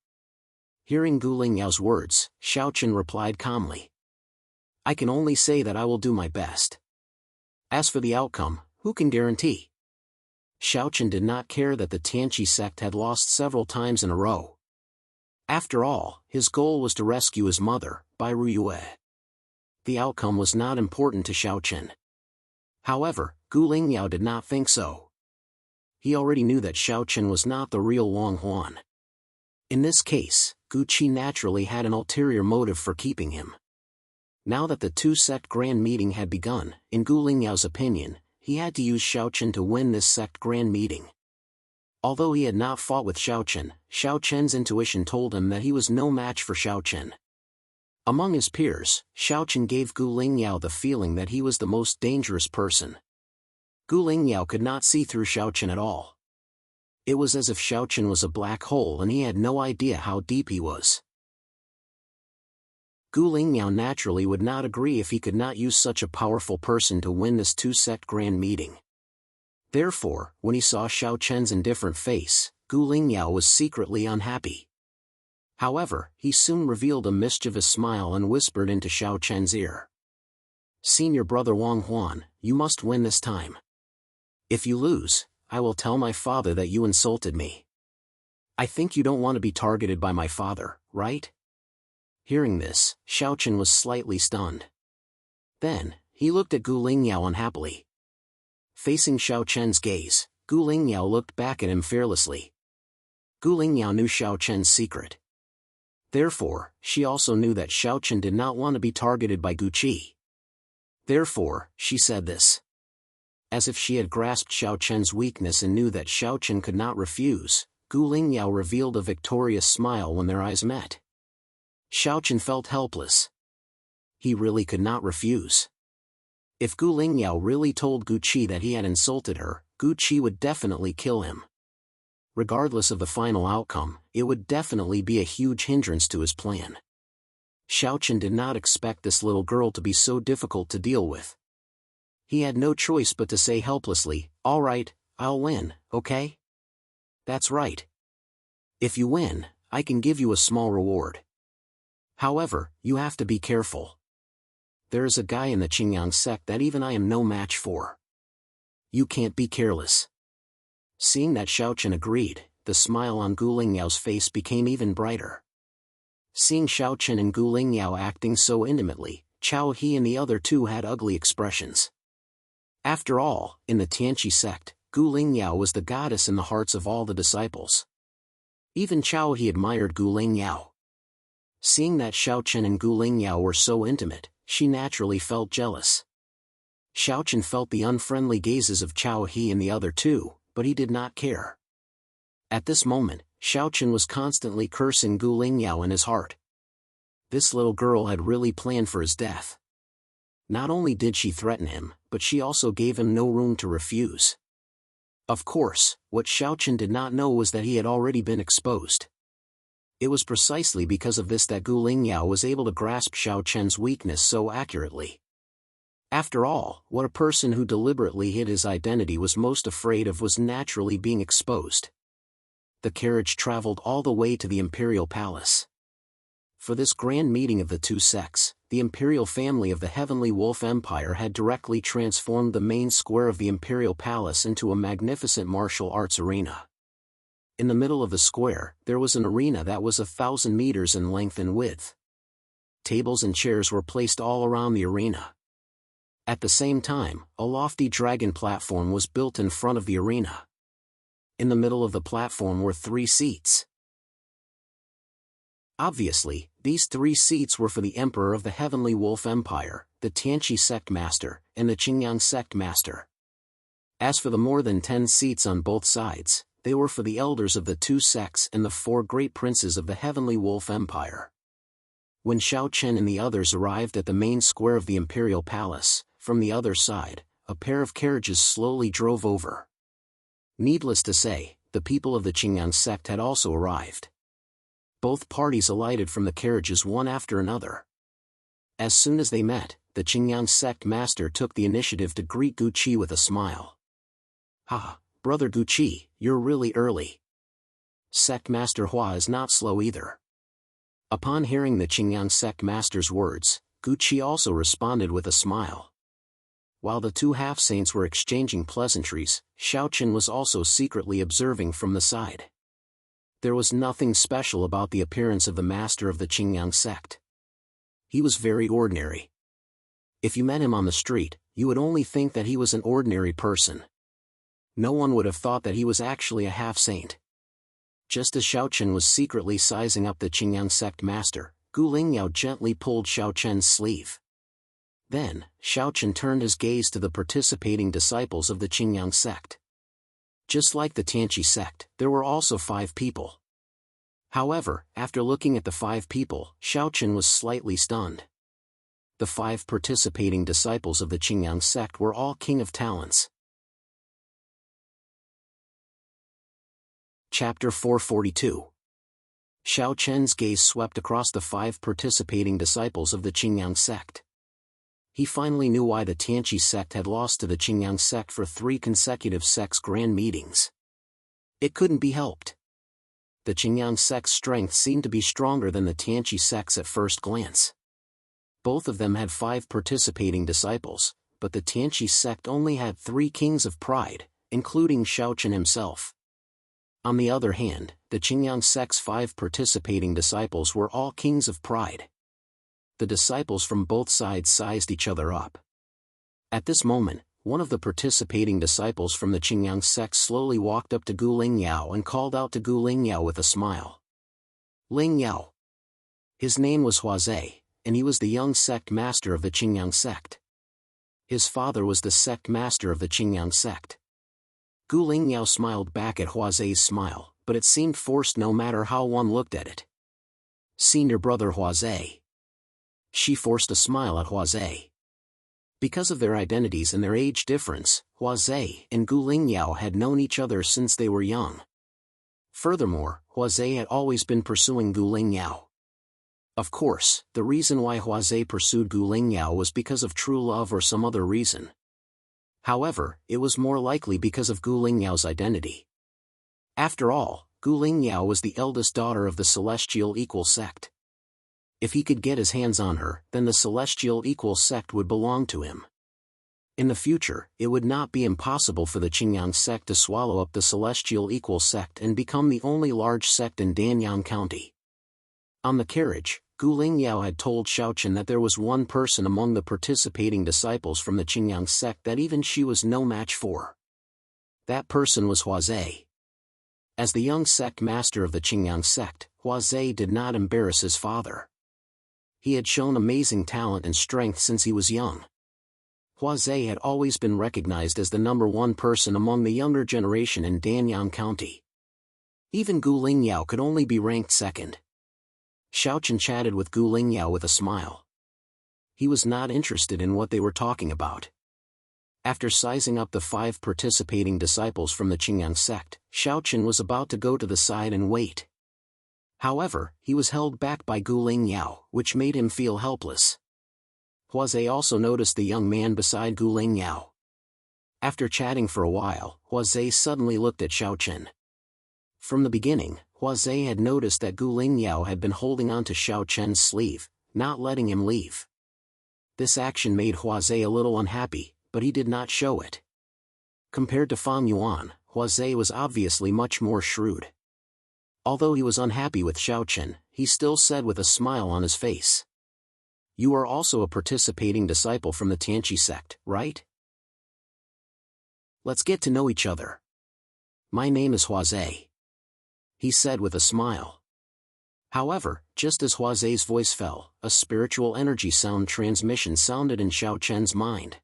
Hearing Gu Lingyao's words, Xiaochen replied calmly. I can only say that I will do my best. As for the outcome, who can guarantee? Xiaochen did not care that the Tianqi sect had lost several times in a row. After all, his goal was to rescue his mother, Bai Ruyue. The outcome was not important to Xiaochen. However, Gu Lingyao did not think so. He already knew that Xiaochen was not the real Wang Huan. In this case, Gu Qi naturally had an ulterior motive for keeping him. Now that the two-sect grand meeting had begun, in Gu Lingyao's opinion, he had to use Xiaochen to win this sect grand meeting. Although he had not fought with Xiaochen's intuition told him that he was no match for Xiaochen. Among his peers, Xiaochen gave Gu Lingyao the feeling that he was the most dangerous person. Gu Lingyao could not see through Xiaochen at all. It was as if Xiaochen was a black hole and he had no idea how deep he was. Gu Lingyao naturally would not agree if he could not use such a powerful person to win this two-sect grand meeting. Therefore, when he saw Xiaochen's indifferent face, Gu Lingyao was secretly unhappy. However, he soon revealed a mischievous smile and whispered into Xiaochen's ear. Senior brother Wang Huan, you must win this time. If you lose, I will tell my father that you insulted me. I think you don't want to be targeted by my father, right? Hearing this, Xiaochen was slightly stunned. Then, he looked at Gu Lingyao unhappily. Facing Xiaochen's gaze, Gu Lingyao looked back at him fearlessly. Gu Lingyao knew Xiaochen's secret. Therefore, she also knew that Xiaochen did not want to be targeted by Gu Qi. Therefore, she said this. As if she had grasped Xiaochen's weakness and knew that Xiaochen could not refuse, Gu Lingyao revealed a victorious smile when their eyes met. Xiaochen felt helpless. He really could not refuse. If Gu Lingyao really told Gu Qi that he had insulted her, Gu Qi would definitely kill him. Regardless of the final outcome, it would definitely be a huge hindrance to his plan. Xiaochen did not expect this little girl to be so difficult to deal with. He had no choice but to say helplessly, all right, I'll win, okay? That's right. If you win, I can give you a small reward. However, you have to be careful. There is a guy in the Qingyang sect that even I am no match for. You can't be careless. Seeing that Xiaochen agreed, the smile on Gu Lingyao's face became even brighter. Seeing Xiaochen and Gu Lingyao acting so intimately, Chao He and the other two had ugly expressions. After all, in the Tianqi sect, Gu Lingyao was the goddess in the hearts of all the disciples. Even Chao He admired Gu Lingyao. Seeing that Xiaochen and Gu Lingyao were so intimate, she naturally felt jealous. Xiaochen felt the unfriendly gazes of Chao He and the other two, but he did not care. At this moment, Xiaochen was constantly cursing Gu Lingyao in his heart. This little girl had really planned for his death. Not only did she threaten him, but she also gave him no room to refuse. Of course, what Xiaochen did not know was that he had already been exposed. It was precisely because of this that Gu Lingyao was able to grasp Xiaochen's weakness so accurately. After all, what a person who deliberately hid his identity was most afraid of was naturally being exposed. The carriage traveled all the way to the imperial palace. For this grand meeting of the two sects, the imperial family of the Heavenly Wolf Empire had directly transformed the main square of the imperial palace into a magnificent martial arts arena. In the middle of the square, there was an arena that was 1,000 meters in length and width. Tables and chairs were placed all around the arena. At the same time, a lofty dragon platform was built in front of the arena. In the middle of the platform were 3 seats. Obviously, these 3 seats were for the Emperor of the Heavenly Wolf Empire, the Tianqi Sect Master, and the Qingyang Sect Master. As for the more than 10 seats on both sides, They were for the elders of the two sects and the four great princes of the Heavenly Wolf Empire. When Xiao Chen and the others arrived at the main square of the Imperial Palace, from the other side, a pair of carriages slowly drove over. Needless to say, the people of the Qingyang sect had also arrived. Both parties alighted from the carriages one after another. As soon as they met, the Qingyang sect master took the initiative to greet Gu Qi with a smile. "Ha, brother Gu Qi, you're really early." Sect master Hua is not slow either. Upon hearing the Qingyang sect master's words, Gu Qi also responded with a smile. While the two half-saints were exchanging pleasantries, Xiao Chen was also secretly observing from the side. There was nothing special about the appearance of the master of the Qingyang sect. He was very ordinary. If you met him on the street, you would only think that he was an ordinary person. No one would have thought that he was actually a half-saint. Just as Xiao Chen was secretly sizing up the Qingyang sect master, Gu Lingyao gently pulled Xiao Chen's sleeve. Then, Xiao Chen turned his gaze to the participating disciples of the Qingyang sect. Just like the Tianqi sect, there were also 5 people. However, after looking at the 5 people, Xiao Chen was slightly stunned. The 5 participating disciples of the Qingyang sect were all King of Talents. Chapter 442. Xiao Chen's gaze swept across the 5 participating disciples of the Qingyang sect. He finally knew why the Tianqi sect had lost to the Qingyang sect for 3 consecutive sects grand meetings. It couldn't be helped. The Qingyang sect's strength seemed to be stronger than the Tianqi sect's at first glance. Both of them had 5 participating disciples, but the Tianqi sect only had 3 kings of pride, including Xiao Chen himself. On the other hand, the Qingyang sect's 5 participating disciples were all kings of pride. The disciples from both sides sized each other up. At this moment, one of the participating disciples from the Qingyang sect slowly walked up to Gu Lingyao and called out to Gu Lingyao with a smile. "Lingyao." His name was Huazhe, and he was the young sect master of the Qingyang sect. His father was the sect master of the Qingyang sect. Gu Lingyao smiled back at Huazhe's smile, but it seemed forced no matter how one looked at it. "Senior brother Huazhe." She forced a smile at Huazhe. Because of their identities and their age difference, Huazhe and Gu Lingyao had known each other since they were young. Furthermore, Huazhe had always been pursuing Gu Lingyao. Of course, the reason why Huazhe pursued Gu Lingyao was because of true love or some other reason. However, it was more likely because of Gu Lingyao's identity. After all, Gu Lingyao was the eldest daughter of the Celestial Equal sect. If he could get his hands on her, then the Celestial Equal sect would belong to him. In the future, it would not be impossible for the Qingyang sect to swallow up the Celestial Equal sect and become the only large sect in Danyang County. On the carriage, Gu Lingyao had told Xiao Chen that there was one person among the participating disciples from the Qingyang sect that even she was no match for. That person was Huazhe. As the young sect master of the Qingyang sect, Huazhe did not embarrass his father. He had shown amazing talent and strength since he was young. Huazhe had always been recognized as the #1 person among the younger generation in Danyang County. Even Gu Lingyao could only be ranked second. Xiao Chen chatted with Gu Lingyao with a smile. He was not interested in what they were talking about. After sizing up the 5 participating disciples from the Qingyang sect, Xiao Chen was about to go to the side and wait. However, he was held back by Gu Lingyao, which made him feel helpless. Huazhe also noticed the young man beside Gu Lingyao. After chatting for a while, Huazhe suddenly looked at Xiao Chen. From the beginning, Huazhe had noticed that Gu Lingyao had been holding on to Xiao Chen's sleeve, not letting him leave. This action made Huazhe a little unhappy, but he did not show it. Compared to Fang Yuan, Huazhe was obviously much more shrewd. Although he was unhappy with Xiao Chen, he still said with a smile on his face, "You are also a participating disciple from the Tianqi sect, right? Let's get to know each other. My name is Huazhe," he said with a smile. However, just as Huazhe's voice fell, a spiritual energy sound transmission sounded in Xiao Chen's mind.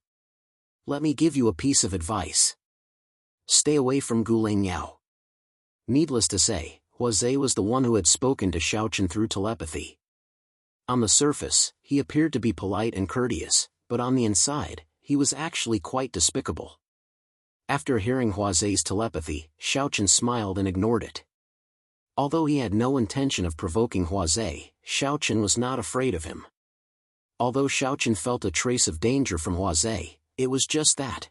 "Let me give you a piece of advice. Stay away from Gu Lingyao. Needless to say, Huazhe was the one who had spoken to Xiaochen through telepathy. On the surface, he appeared to be polite and courteous, but on the inside, he was actually quite despicable. After hearing Huazhe's telepathy, Xiaochen smiled and ignored it. Although he had no intention of provoking Huazhe, Xiaochen was not afraid of him. Although Xiaochen felt a trace of danger from Huazhe, it was just that.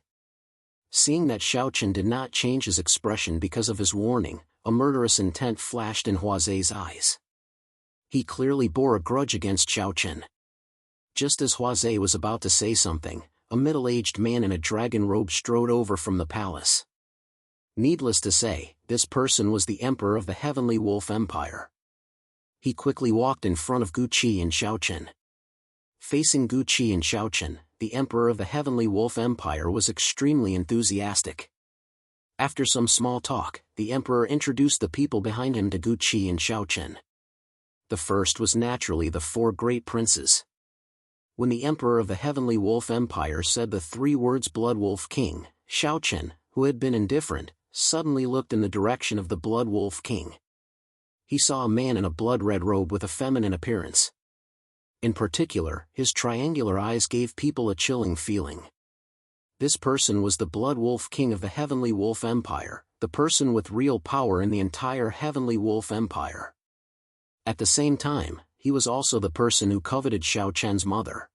Seeing that Xiaochen did not change his expression because of his warning, a murderous intent flashed in Huazhe's eyes. He clearly bore a grudge against Xiaochen. Just as Huazhe was about to say something, a middle-aged man in a dragon robe strode over from the palace. Needless to say, this person was the Emperor of the Heavenly Wolf Empire. He quickly walked in front of Gu Qi and Xiaochen. Facing Gu Qi and Xiaochen, the Emperor of the Heavenly Wolf Empire was extremely enthusiastic. After some small talk, the Emperor introduced the people behind him to Gu Qi and Xiaochen. The first was naturally the four great princes. When the Emperor of the Heavenly Wolf Empire said the three words Blood Wolf King, Xiaochen, who had been indifferent, suddenly looked in the direction of the Blood Wolf King. He saw a man in a blood-red robe with a feminine appearance. In particular, his triangular eyes gave people a chilling feeling. This person was the Blood Wolf King of the Heavenly Wolf Empire, the person with real power in the entire Heavenly Wolf Empire. At the same time, he was also the person who coveted Xiaochen's mother.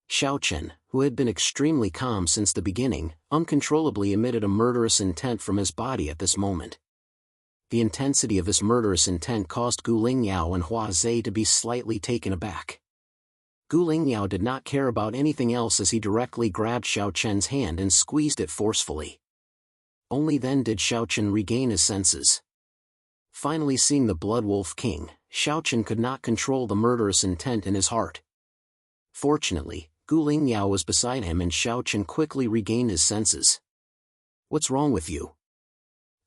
Xiaochen, who had been extremely calm since the beginning, uncontrollably emitted a murderous intent from his body at this moment. The intensity of this murderous intent caused Gu Lingyao and Huazhe to be slightly taken aback. Gu Lingyao did not care about anything else as he directly grabbed Xiaochen's hand and squeezed it forcefully. Only then did Xiaochen regain his senses. Finally seeing the Blood Wolf King, Xiaochen could not control the murderous intent in his heart. Fortunately, Gu Lingyao was beside him and Xiaochen quickly regained his senses. "What's wrong with you?"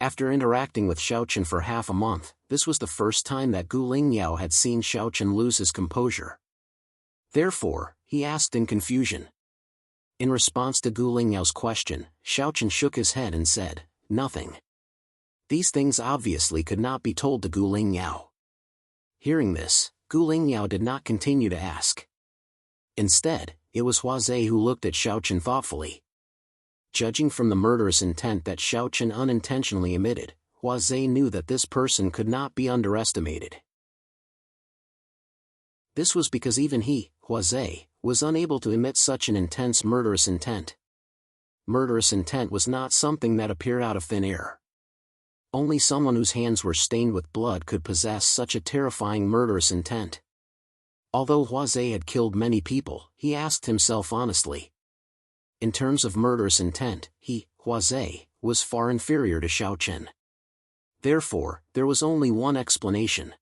After interacting with Xiaochen for half a month, this was the first time that Gu Lingyao had seen Xiaochen lose his composure. Therefore, he asked in confusion. In response to Gu Lingyao's question, Xiaochen shook his head and said, "Nothing." These things obviously could not be told to Gu Lingyao. Hearing this, Gu Lingyao did not continue to ask. Instead, it was Huazhe who looked at Xiaochen thoughtfully. Judging from the murderous intent that Xiaochen unintentionally emitted, Huazhe knew that this person could not be underestimated. This was because even he, Huazhe, was unable to emit such an intense murderous intent. Murderous intent was not something that appeared out of thin air. Only someone whose hands were stained with blood could possess such a terrifying murderous intent. Although Huazhe had killed many people, he asked himself honestly. In terms of murderous intent, he, Huazhe, was far inferior to Xiaochen. Therefore, there was only one explanation.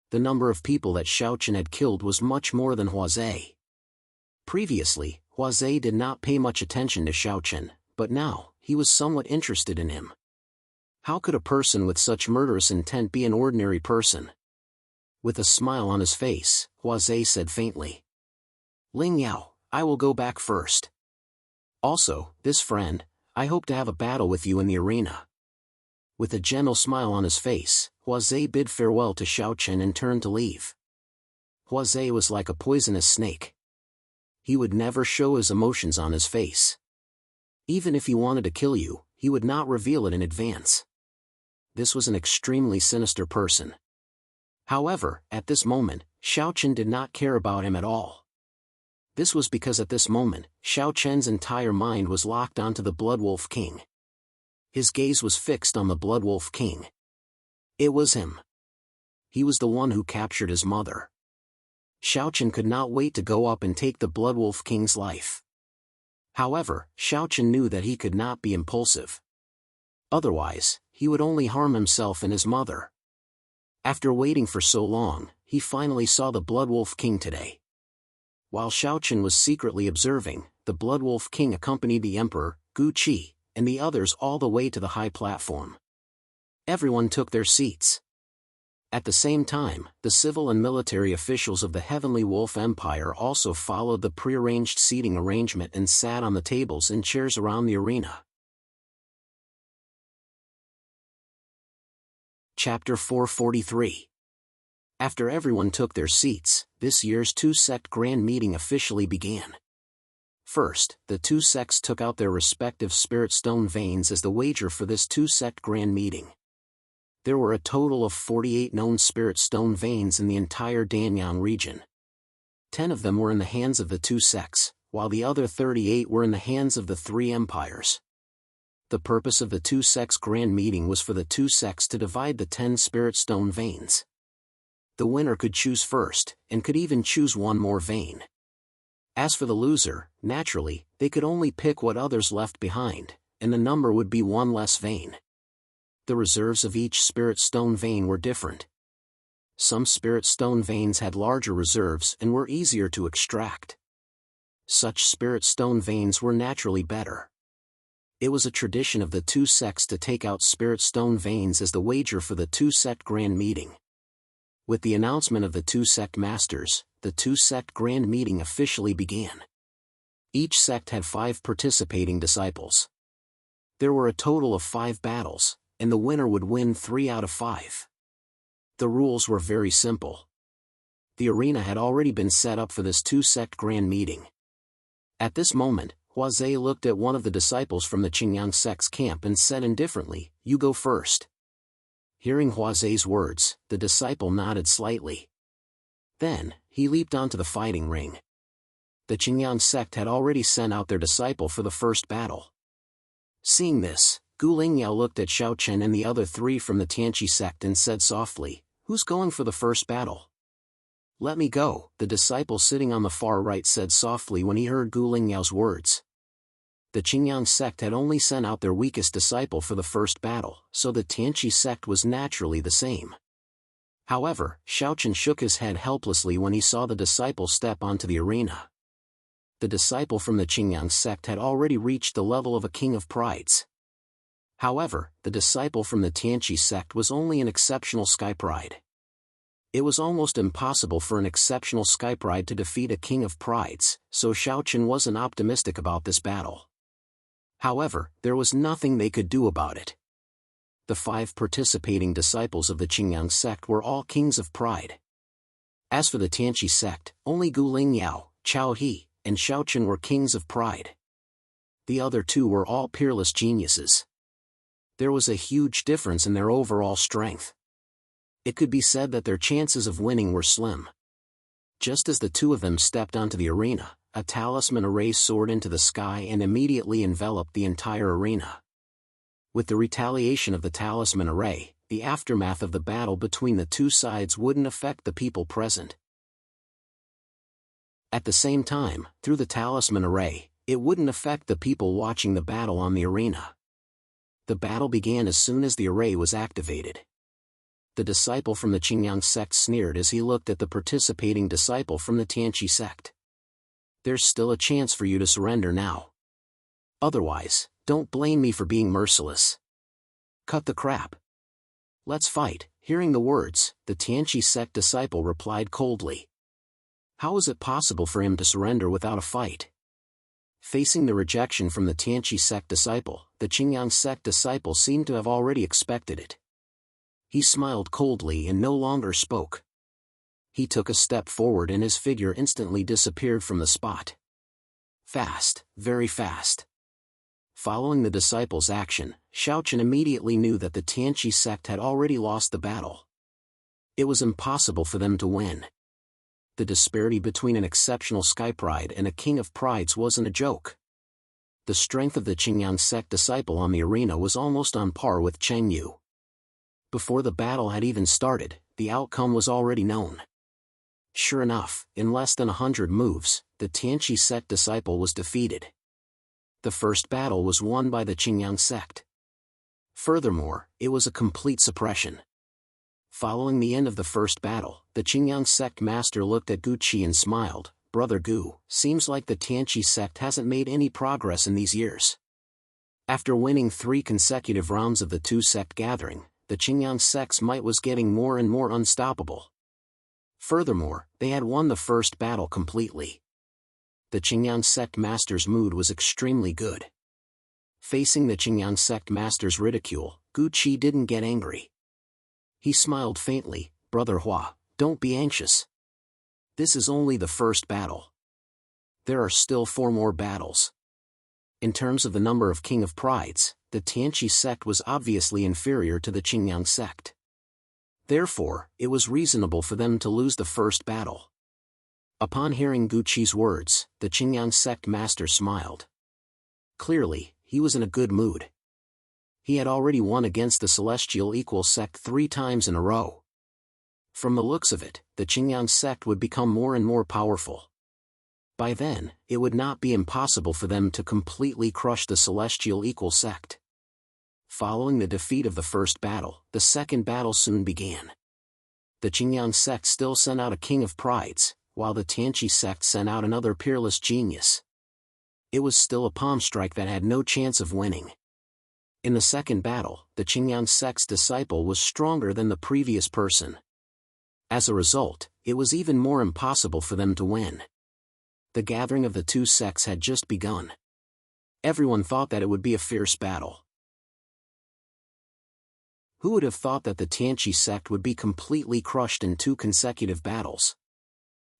The number of people that Xiaochen had killed was much more than Huazhe. Previously, Huazhe did not pay much attention to Xiaochen, but now, he was somewhat interested in him. How could a person with such murderous intent be an ordinary person? With a smile on his face, Huazhe said faintly, "Lingyao, I will go back first. Also, this friend, I hope to have a battle with you in the arena." With a gentle smile on his face, Huazhe bid farewell to Xiaochen and turned to leave. Huazhe was like a poisonous snake. He would never show his emotions on his face. Even if he wanted to kill you, he would not reveal it in advance. This was an extremely sinister person. However, at this moment, Xiaochen did not care about him at all. This was because at this moment, Xiaochen's entire mind was locked onto the Blood Wolf King. His gaze was fixed on the Blood Wolf King. It was him. He was the one who captured his mother. Xiaochen could not wait to go up and take the Blood Wolf King's life. However, Xiaochen knew that he could not be impulsive. Otherwise, he would only harm himself and his mother. After waiting for so long, he finally saw the Blood Wolf King today. While Xiaochen was secretly observing, the Blood Wolf King accompanied the Emperor, Gu Qi, and the others all the way to the high platform. Everyone took their seats. At the same time, the civil and military officials of the Heavenly Wolf Empire also followed the prearranged seating arrangement and sat on the tables and chairs around the arena. Chapter 443. After everyone took their seats, this year's two-sect grand meeting officially began. First, the two sects took out their respective spirit stone veins as the wager for this two-sect grand meeting. There were a total of 48 known spirit stone veins in the entire Danyang region. 10 of them were in the hands of the two sects, while the other 38 were in the hands of the three empires. The purpose of the two sects grand meeting was for the two sects to divide the 10 spirit stone veins. The winner could choose first, and could even choose one more vein. As for the loser, naturally, they could only pick what others left behind, and the number would be one less vein. The reserves of each spirit stone vein were different. Some spirit stone veins had larger reserves and were easier to extract. Such spirit stone veins were naturally better. It was a tradition of the two sects to take out spirit stone veins as the wager for the two-sect grand meeting. With the announcement of the two-sect masters, the two-sect grand meeting officially began. Each sect had 5 participating disciples. There were a total of 5 battles, and the winner would win 3 out of 5. The rules were very simple. The arena had already been set up for this two-sect grand meeting. At this moment, Huazhe looked at one of the disciples from the Qingyang sect's camp and said indifferently, "You go first." Hearing Huazhe's words, the disciple nodded slightly. Then, he leaped onto the fighting ring. The Qingyang sect had already sent out their disciple for the first battle. Seeing this, Gu Lingyao looked at Xiaochen and the other 3 from the Tianqi sect and said softly, "Who's going for the first battle?" "Let me go," the disciple sitting on the far right said softly when he heard Gu Lingyao's words. The Qingyang sect had only sent out their weakest disciple for the first battle, so the Tianqi sect was naturally the same. However, Xiaochen shook his head helplessly when he saw the disciple step onto the arena. The disciple from the Qingyang sect had already reached the level of a king of prides. However, the disciple from the Tianqi sect was only an exceptional sky pride. It was almost impossible for an exceptional sky pride to defeat a king of prides, so Xiaochen wasn't optimistic about this battle. However, there was nothing they could do about it. The 5 participating disciples of the Qingyang sect were all kings of pride. As for the Tianqi sect, only Gu Lingyao, Chao He, and Xiaochen were kings of pride. The other 2 were all peerless geniuses. There was a huge difference in their overall strength. It could be said that their chances of winning were slim. Just as the 2 of them stepped onto the arena, a talisman array soared into the sky and immediately enveloped the entire arena. With the retaliation of the talisman array, the aftermath of the battle between the 2 sides wouldn't affect the people present. At the same time, through the talisman array, it wouldn't affect the people watching the battle on the arena. The battle began as soon as the array was activated. The disciple from the Qingyang sect sneered as he looked at the participating disciple from the Tianqi sect. "There's still a chance for you to surrender now. Otherwise, don't blame me for being merciless. Cut the crap. Let's fight." Hearing the words, the Tianqi sect disciple replied coldly. How was it possible for him to surrender without a fight? Facing the rejection from the Tianqi sect disciple, the Qingyang sect disciple seemed to have already expected it. He smiled coldly and no longer spoke. He took a step forward and his figure instantly disappeared from the spot. Fast, very fast. Following the disciple's action, Xiaochen immediately knew that the Tianqi sect had already lost the battle. It was impossible for them to win. The disparity between an exceptional sky pride and a king of prides wasn't a joke. The strength of the Qingyang sect disciple on the arena was almost on par with Cheng Yu. Before the battle had even started, the outcome was already known. Sure enough, in less than 100 moves, the Tianqi sect disciple was defeated. The first battle was won by the Qingyang sect. Furthermore, it was a complete suppression. Following the end of the first battle, the Qingyang sect master looked at Gu Qi and smiled. "Brother Gu, seems like the Tianqi sect hasn't made any progress in these years." After winning 3 consecutive rounds of the two-sect gathering, the Qingyang sect's might was getting more and more unstoppable. Furthermore, they had won the first battle completely. The Qingyang sect master's mood was extremely good. Facing the Qingyang sect master's ridicule, Gu Qi didn't get angry. He smiled faintly. "Brother Hua, don't be anxious. This is only the first battle. There are still 4 more battles." In terms of the number of King of Prides, the Tianqi sect was obviously inferior to the Qingyang sect. Therefore, it was reasonable for them to lose the first battle. Upon hearing Gu Qi's words, the Qingyang sect master smiled. Clearly, he was in a good mood. He had already won against the celestial equal sect 3 times in a row. From the looks of it, the Qingyang sect would become more and more powerful. By then, it would not be impossible for them to completely crush the celestial equal sect. Following the defeat of the first battle, the second battle soon began. The Qingyang sect still sent out a King of Prides, while the Tianqi sect sent out another peerless genius. It was still a palm strike that had no chance of winning. In the second battle, the Qingyang sect's disciple was stronger than the previous person. As a result, it was even more impossible for them to win. The gathering of the 2 sects had just begun. Everyone thought that it would be a fierce battle. Who would have thought that the Tianqi sect would be completely crushed in 2 consecutive battles?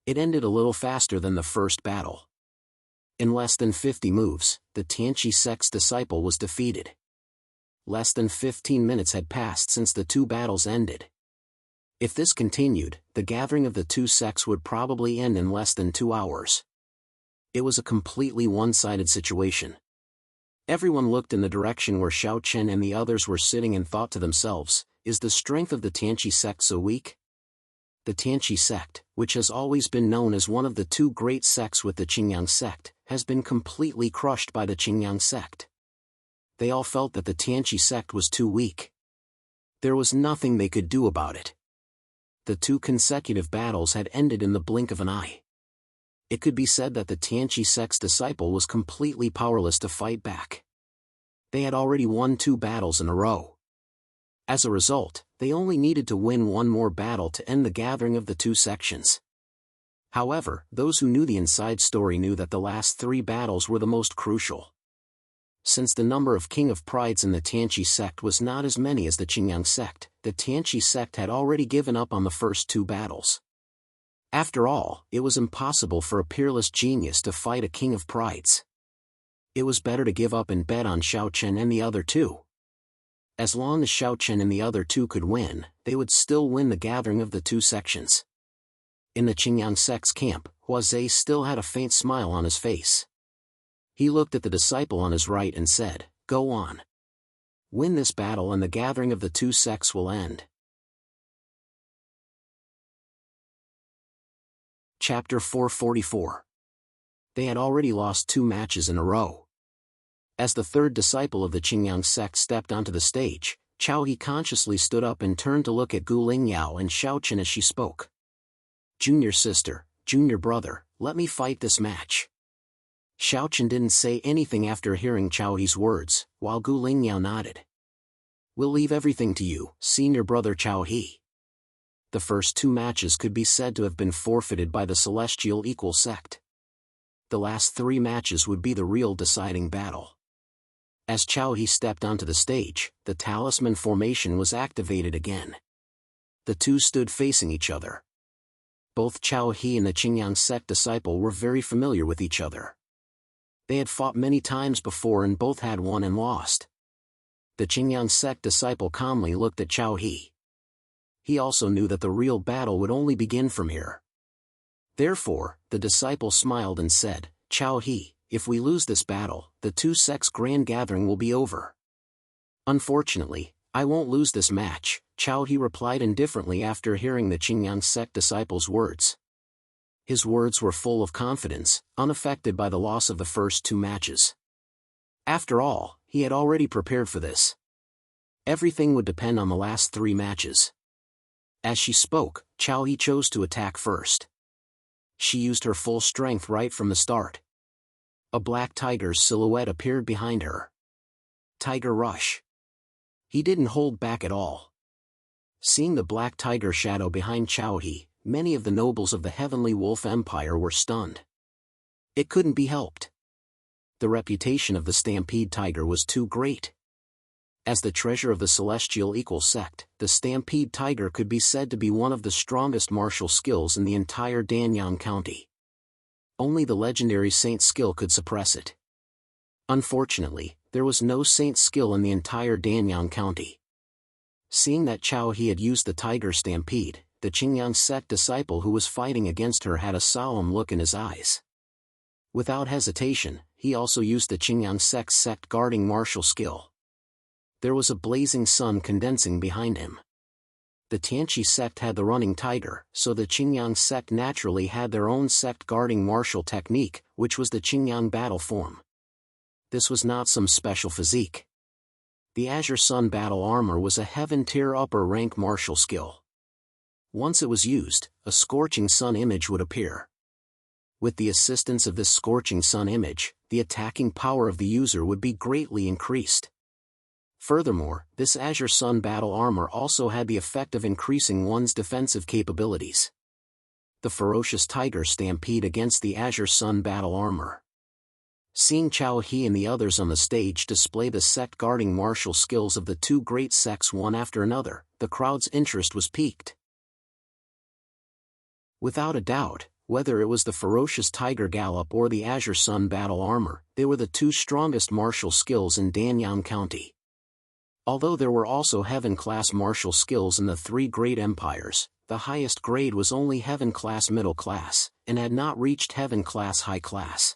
It ended a little faster than the first battle. In less than 50 moves, the Tianqi sect's disciple was defeated. Less than 15 minutes had passed since the 2 battles ended. If this continued, the gathering of the 2 sects would probably end in less than 2 hours. It was a completely one-sided situation. Everyone looked in the direction where Xiao Chen and the others were sitting and thought to themselves, is the strength of the Tianqi sect so weak? The Tianqi sect, which has always been known as one of the 2 great sects with the Qingyang sect, has been completely crushed by the Qingyang sect. They all felt that the Tianqi sect was too weak. There was nothing they could do about it. The 2 consecutive battles had ended in the blink of an eye. It could be said that the Tianqi sect's disciple was completely powerless to fight back. They had already won 2 battles in a row. As a result, they only needed to win 1 more battle to end the gathering of the 2 sections. However, those who knew the inside story knew that the last 3 battles were the most crucial. Since the number of King of Prides in the Tianqi sect was not as many as the Qingyang sect, the Tianqi sect had already given up on the first 2 battles. After all, it was impossible for a peerless genius to fight a King of Prides. It was better to give up and bet on Xiao Chen and the other 2. As long as Xiao Chen and the other 2 could win, they would still win the gathering of the 2 sections. In the Qingyang sect's camp, Hua Zhe still had a faint smile on his face. He looked at the disciple on his right and said, "Go on. Win this battle and the gathering of the 2 sects will end." Chapter 444. They had already lost 2 matches in a row. As the 3rd disciple of the Qingyang sect stepped onto the stage, Qiao He consciously stood up and turned to look at Gu Lingyao and Xiao Chen as she spoke. "Junior sister, junior brother, let me fight this match." Xiao Chen didn't say anything after hearing Qiao He's words, while Gu Lingyao nodded. "We'll leave everything to you, senior brother Qiao He." The first 2 matches could be said to have been forfeited by the celestial equal sect. The last 3 matches would be the real deciding battle. As Qiao He stepped onto the stage, the talisman formation was activated again. The 2 stood facing each other. Both Qiao He and the Qingyang sect disciple were very familiar with each other. They had fought many times before and both had won and lost. The Qingyang sect disciple calmly looked at Qiao He. He also knew that the real battle would only begin from here. Therefore, the disciple smiled and said, "Qiao He, if we lose this battle, the 2 sects' grand gathering will be over." "Unfortunately, I won't lose this match," Qiao He replied indifferently after hearing the Qingyang sect disciple's words. His words were full of confidence, unaffected by the loss of the first 2 matches. After all, he had already prepared for this. Everything would depend on the last 3 matches. As she spoke, Qiao He chose to attack first. She used her full strength right from the start. A black tiger's silhouette appeared behind her. Tiger Rush. He didn't hold back at all. Seeing the black tiger shadow behind Qiao He, many of the nobles of the Heavenly Wolf Empire were stunned. It couldn't be helped. The reputation of the Stampede Tiger was too great. As the treasure of the celestial equal sect, the Stampede Tiger could be said to be one of the strongest martial skills in the entire Danyang County. Only the legendary Saint's skill could suppress it. Unfortunately, there was no Saint's skill in the entire Danyang County. Seeing that Chao He had used the Tiger Stampede, the Qingyang sect disciple who was fighting against her had a solemn look in his eyes. Without hesitation, he also used the Qingyang sect guarding martial skill. There was a blazing sun condensing behind him. The Tianqi sect had the running tiger, so the Qingyang sect naturally had their own sect guarding martial technique, which was the Qingyang battle form. This was not some special physique. The Azure Sun battle armor was a heaven-tier upper-rank martial skill. Once it was used, a scorching sun image would appear. With the assistance of this scorching sun image, the attacking power of the user would be greatly increased. Furthermore, this Azure Sun battle armor also had the effect of increasing one's defensive capabilities. The ferocious tiger stampede against the Azure Sun battle armor. Seeing Chao He and the others on the stage display the sect guarding martial skills of the two great sects one after another, the crowd's interest was piqued. Without a doubt, whether it was the ferocious tiger gallop or the Azure Sun battle armor, they were the two strongest martial skills in Danyang County. Although there were also heaven-class martial skills in the three great empires, the highest grade was only heaven-class middle class, and had not reached heaven-class high class.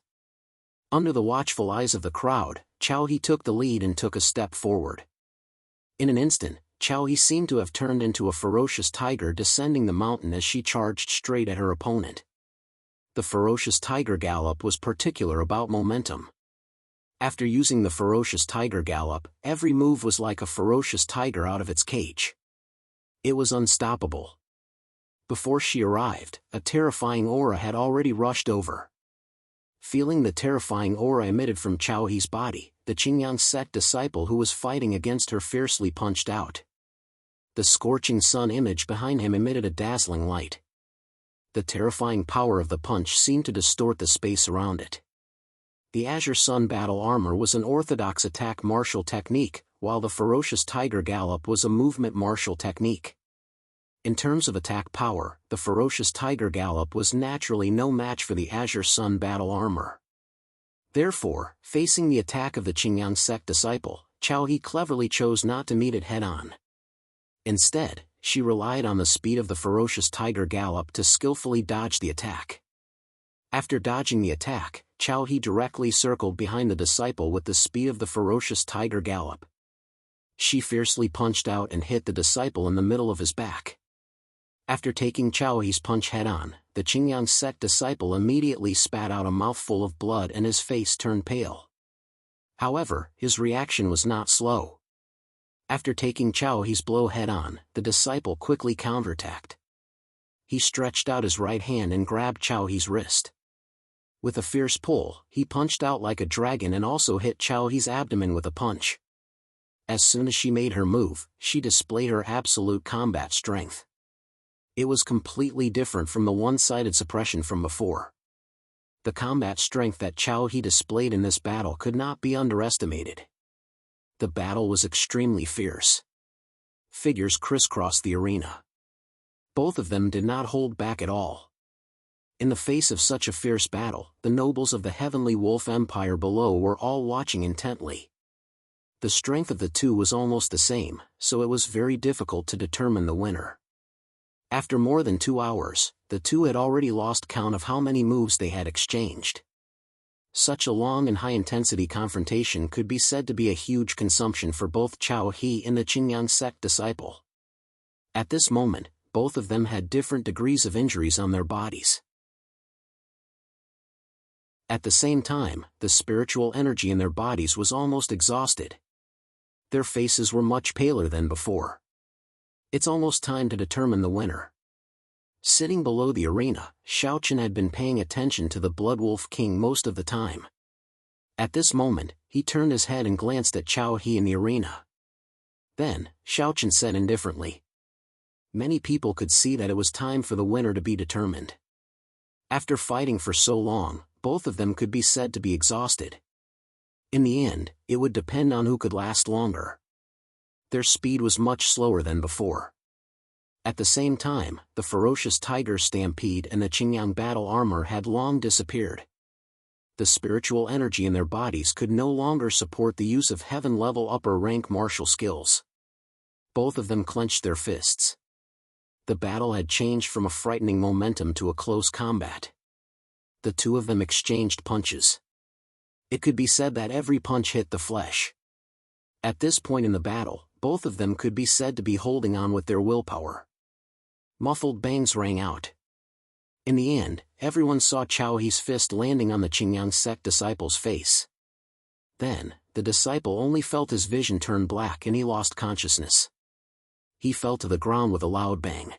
Under the watchful eyes of the crowd, Chao He took the lead and took a step forward. In an instant, Chao He seemed to have turned into a ferocious tiger descending the mountain as she charged straight at her opponent. The ferocious tiger gallop was particular about momentum. After using the ferocious tiger gallop, every move was like a ferocious tiger out of its cage. It was unstoppable. Before she arrived, a terrifying aura had already rushed over. Feeling the terrifying aura emitted from Chao He's body, the Qingyang sect disciple who was fighting against her fiercely punched out. The scorching sun image behind him emitted a dazzling light. The terrifying power of the punch seemed to distort the space around it. The Azure Sun battle armor was an orthodox attack martial technique, while the ferocious tiger gallop was a movement martial technique. In terms of attack power, the ferocious tiger gallop was naturally no match for the Azure Sun battle armor. Therefore, facing the attack of the Qingyang sect disciple, Chao He cleverly chose not to meet it head-on. Instead, she relied on the speed of the ferocious tiger gallop to skillfully dodge the attack. After dodging the attack, Chao He directly circled behind the disciple with the speed of the ferocious tiger gallop. She fiercely punched out and hit the disciple in the middle of his back. After taking Chao He's punch head-on, the Qingyang sect disciple immediately spat out a mouthful of blood and his face turned pale. However, his reaction was not slow. After taking Chao He's blow head-on, the disciple quickly counterattacked. He stretched out his right hand and grabbed Chao He's wrist. With a fierce pull, he punched out like a dragon and also hit Chao He's abdomen with a punch. As soon as she made her move, she displayed her absolute combat strength. It was completely different from the one-sided suppression from before. The combat strength that Chao He displayed in this battle could not be underestimated. The battle was extremely fierce. Figures crisscrossed the arena. Both of them did not hold back at all. In the face of such a fierce battle, the nobles of the Heavenly Wolf Empire below were all watching intently. The strength of the two was almost the same, so it was very difficult to determine the winner. After more than 2 hours, the two had already lost count of how many moves they had exchanged. Such a long and high-intensity confrontation could be said to be a huge consumption for both Chao He and the Qingyang sect disciple. At this moment, both of them had different degrees of injuries on their bodies. At the same time, the spiritual energy in their bodies was almost exhausted. Their faces were much paler than before. It's almost time to determine the winner. Sitting below the arena, Xiaochen had been paying attention to the Blood Wolf King most of the time. At this moment, he turned his head and glanced at Chao He in the arena. Then, Xiaochen said indifferently. Many people could see that it was time for the winner to be determined. After fighting for so long, both of them could be said to be exhausted. In the end, it would depend on who could last longer. Their speed was much slower than before. At the same time, the ferocious tiger stampede and the Qingyang battle armor had long disappeared. The spiritual energy in their bodies could no longer support the use of heaven-level upper-rank martial skills. Both of them clenched their fists. The battle had changed from a frightening momentum to a close combat. The two of them exchanged punches. It could be said that every punch hit the flesh. At this point in the battle, both of them could be said to be holding on with their willpower. Muffled bangs rang out. In the end, everyone saw Chao He's fist landing on the Qingyang sect disciple's face. Then, the disciple only felt his vision turn black and he lost consciousness. He fell to the ground with a loud bang.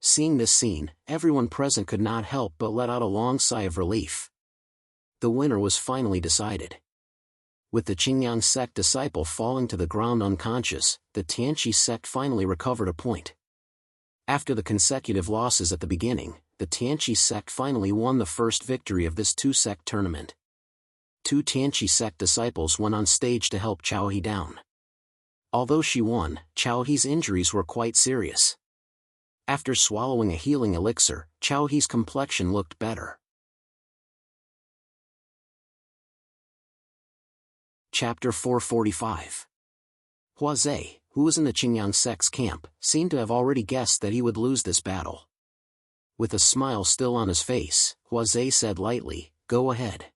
Seeing this scene, everyone present could not help but let out a long sigh of relief. The winner was finally decided. With the Qingyang sect disciple falling to the ground unconscious, the Tianqi sect finally recovered a point. After the consecutive losses at the beginning, the Tianqi sect finally won the first victory of this two-sect tournament. Two Tianqi sect disciples went on stage to help Chao He down. Although she won, Chao He's injuries were quite serious. After swallowing a healing elixir, Chao He's complexion looked better. Chapter 445. Huazhe, who was in the Qingyang sect's camp, seemed to have already guessed that he would lose this battle. With a smile still on his face, Huazhe said lightly, "Go ahead."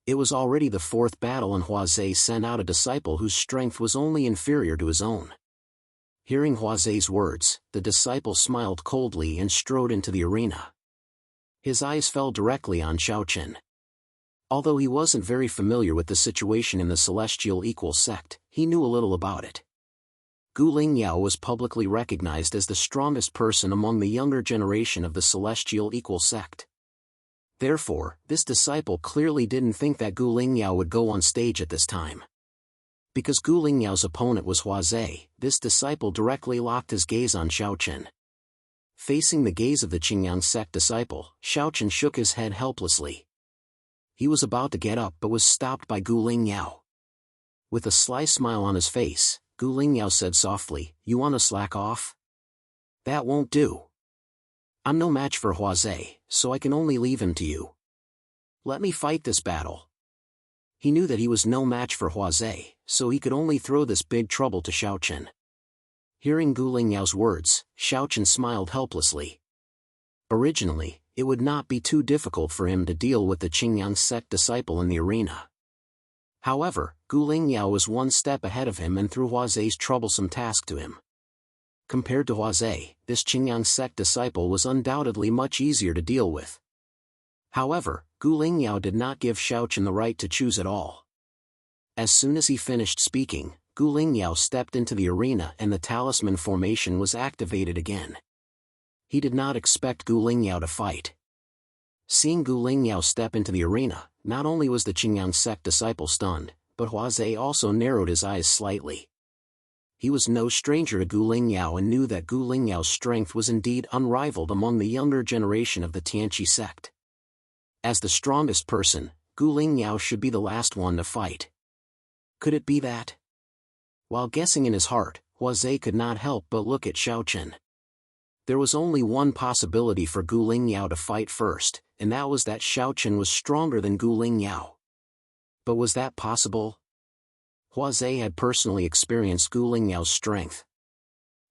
It was already the fourth battle and Huazhe sent out a disciple whose strength was only inferior to his own. Hearing Huazhe's words, the disciple smiled coldly and strode into the arena. His eyes fell directly on Xiaochen. Although he wasn't very familiar with the situation in the Celestial Equal sect, he knew a little about it. Gu Lingyao was publicly recognized as the strongest person among the younger generation of the Celestial Equal sect. Therefore, this disciple clearly didn't think that Gu Lingyao would go on stage at this time. Because Gu Lingyao's opponent was Huazhe, this disciple directly locked his gaze on Xiaochen. Facing the gaze of the Qingyang sect disciple, Xiaochen shook his head helplessly. He was about to get up but was stopped by Gu Lingyao. With a sly smile on his face, Gu Lingyao said softly, "You want to slack off? That won't do. I'm no match for Huazhe, so I can only leave him to you. Let me fight this battle." He knew that he was no match for Huazhe, so he could only throw this big trouble to Xiaochen. Hearing Gu Lingyao's words, Xiaochen smiled helplessly. Originally, it would not be too difficult for him to deal with the Qingyang sect disciple in the arena. However, Gu Lingyao was one step ahead of him and threw Huazhe's troublesome task to him. Compared to Huazhe, this Qingyang sect disciple was undoubtedly much easier to deal with. However, Gu Lingyao did not give Xiaochen the right to choose at all. As soon as he finished speaking, Gu Lingyao stepped into the arena and the talisman formation was activated again. He did not expect Gu Lingyao to fight. Seeing Gu Lingyao step into the arena, not only was the Qingyang sect disciple stunned, but Huazhe also narrowed his eyes slightly. He was no stranger to Gu Lingyao and knew that Gu Lingyao's strength was indeed unrivaled among the younger generation of the Tianqi sect. As the strongest person, Gu Lingyao should be the last one to fight. Could it be that? While guessing in his heart, Huazhe could not help but look at Xiaochen. There was only one possibility for Gu Lingyao to fight first, and that was that Xiaochen was stronger than Gu Lingyao. But was that possible? Huazhe had personally experienced Gu Lingyao's strength.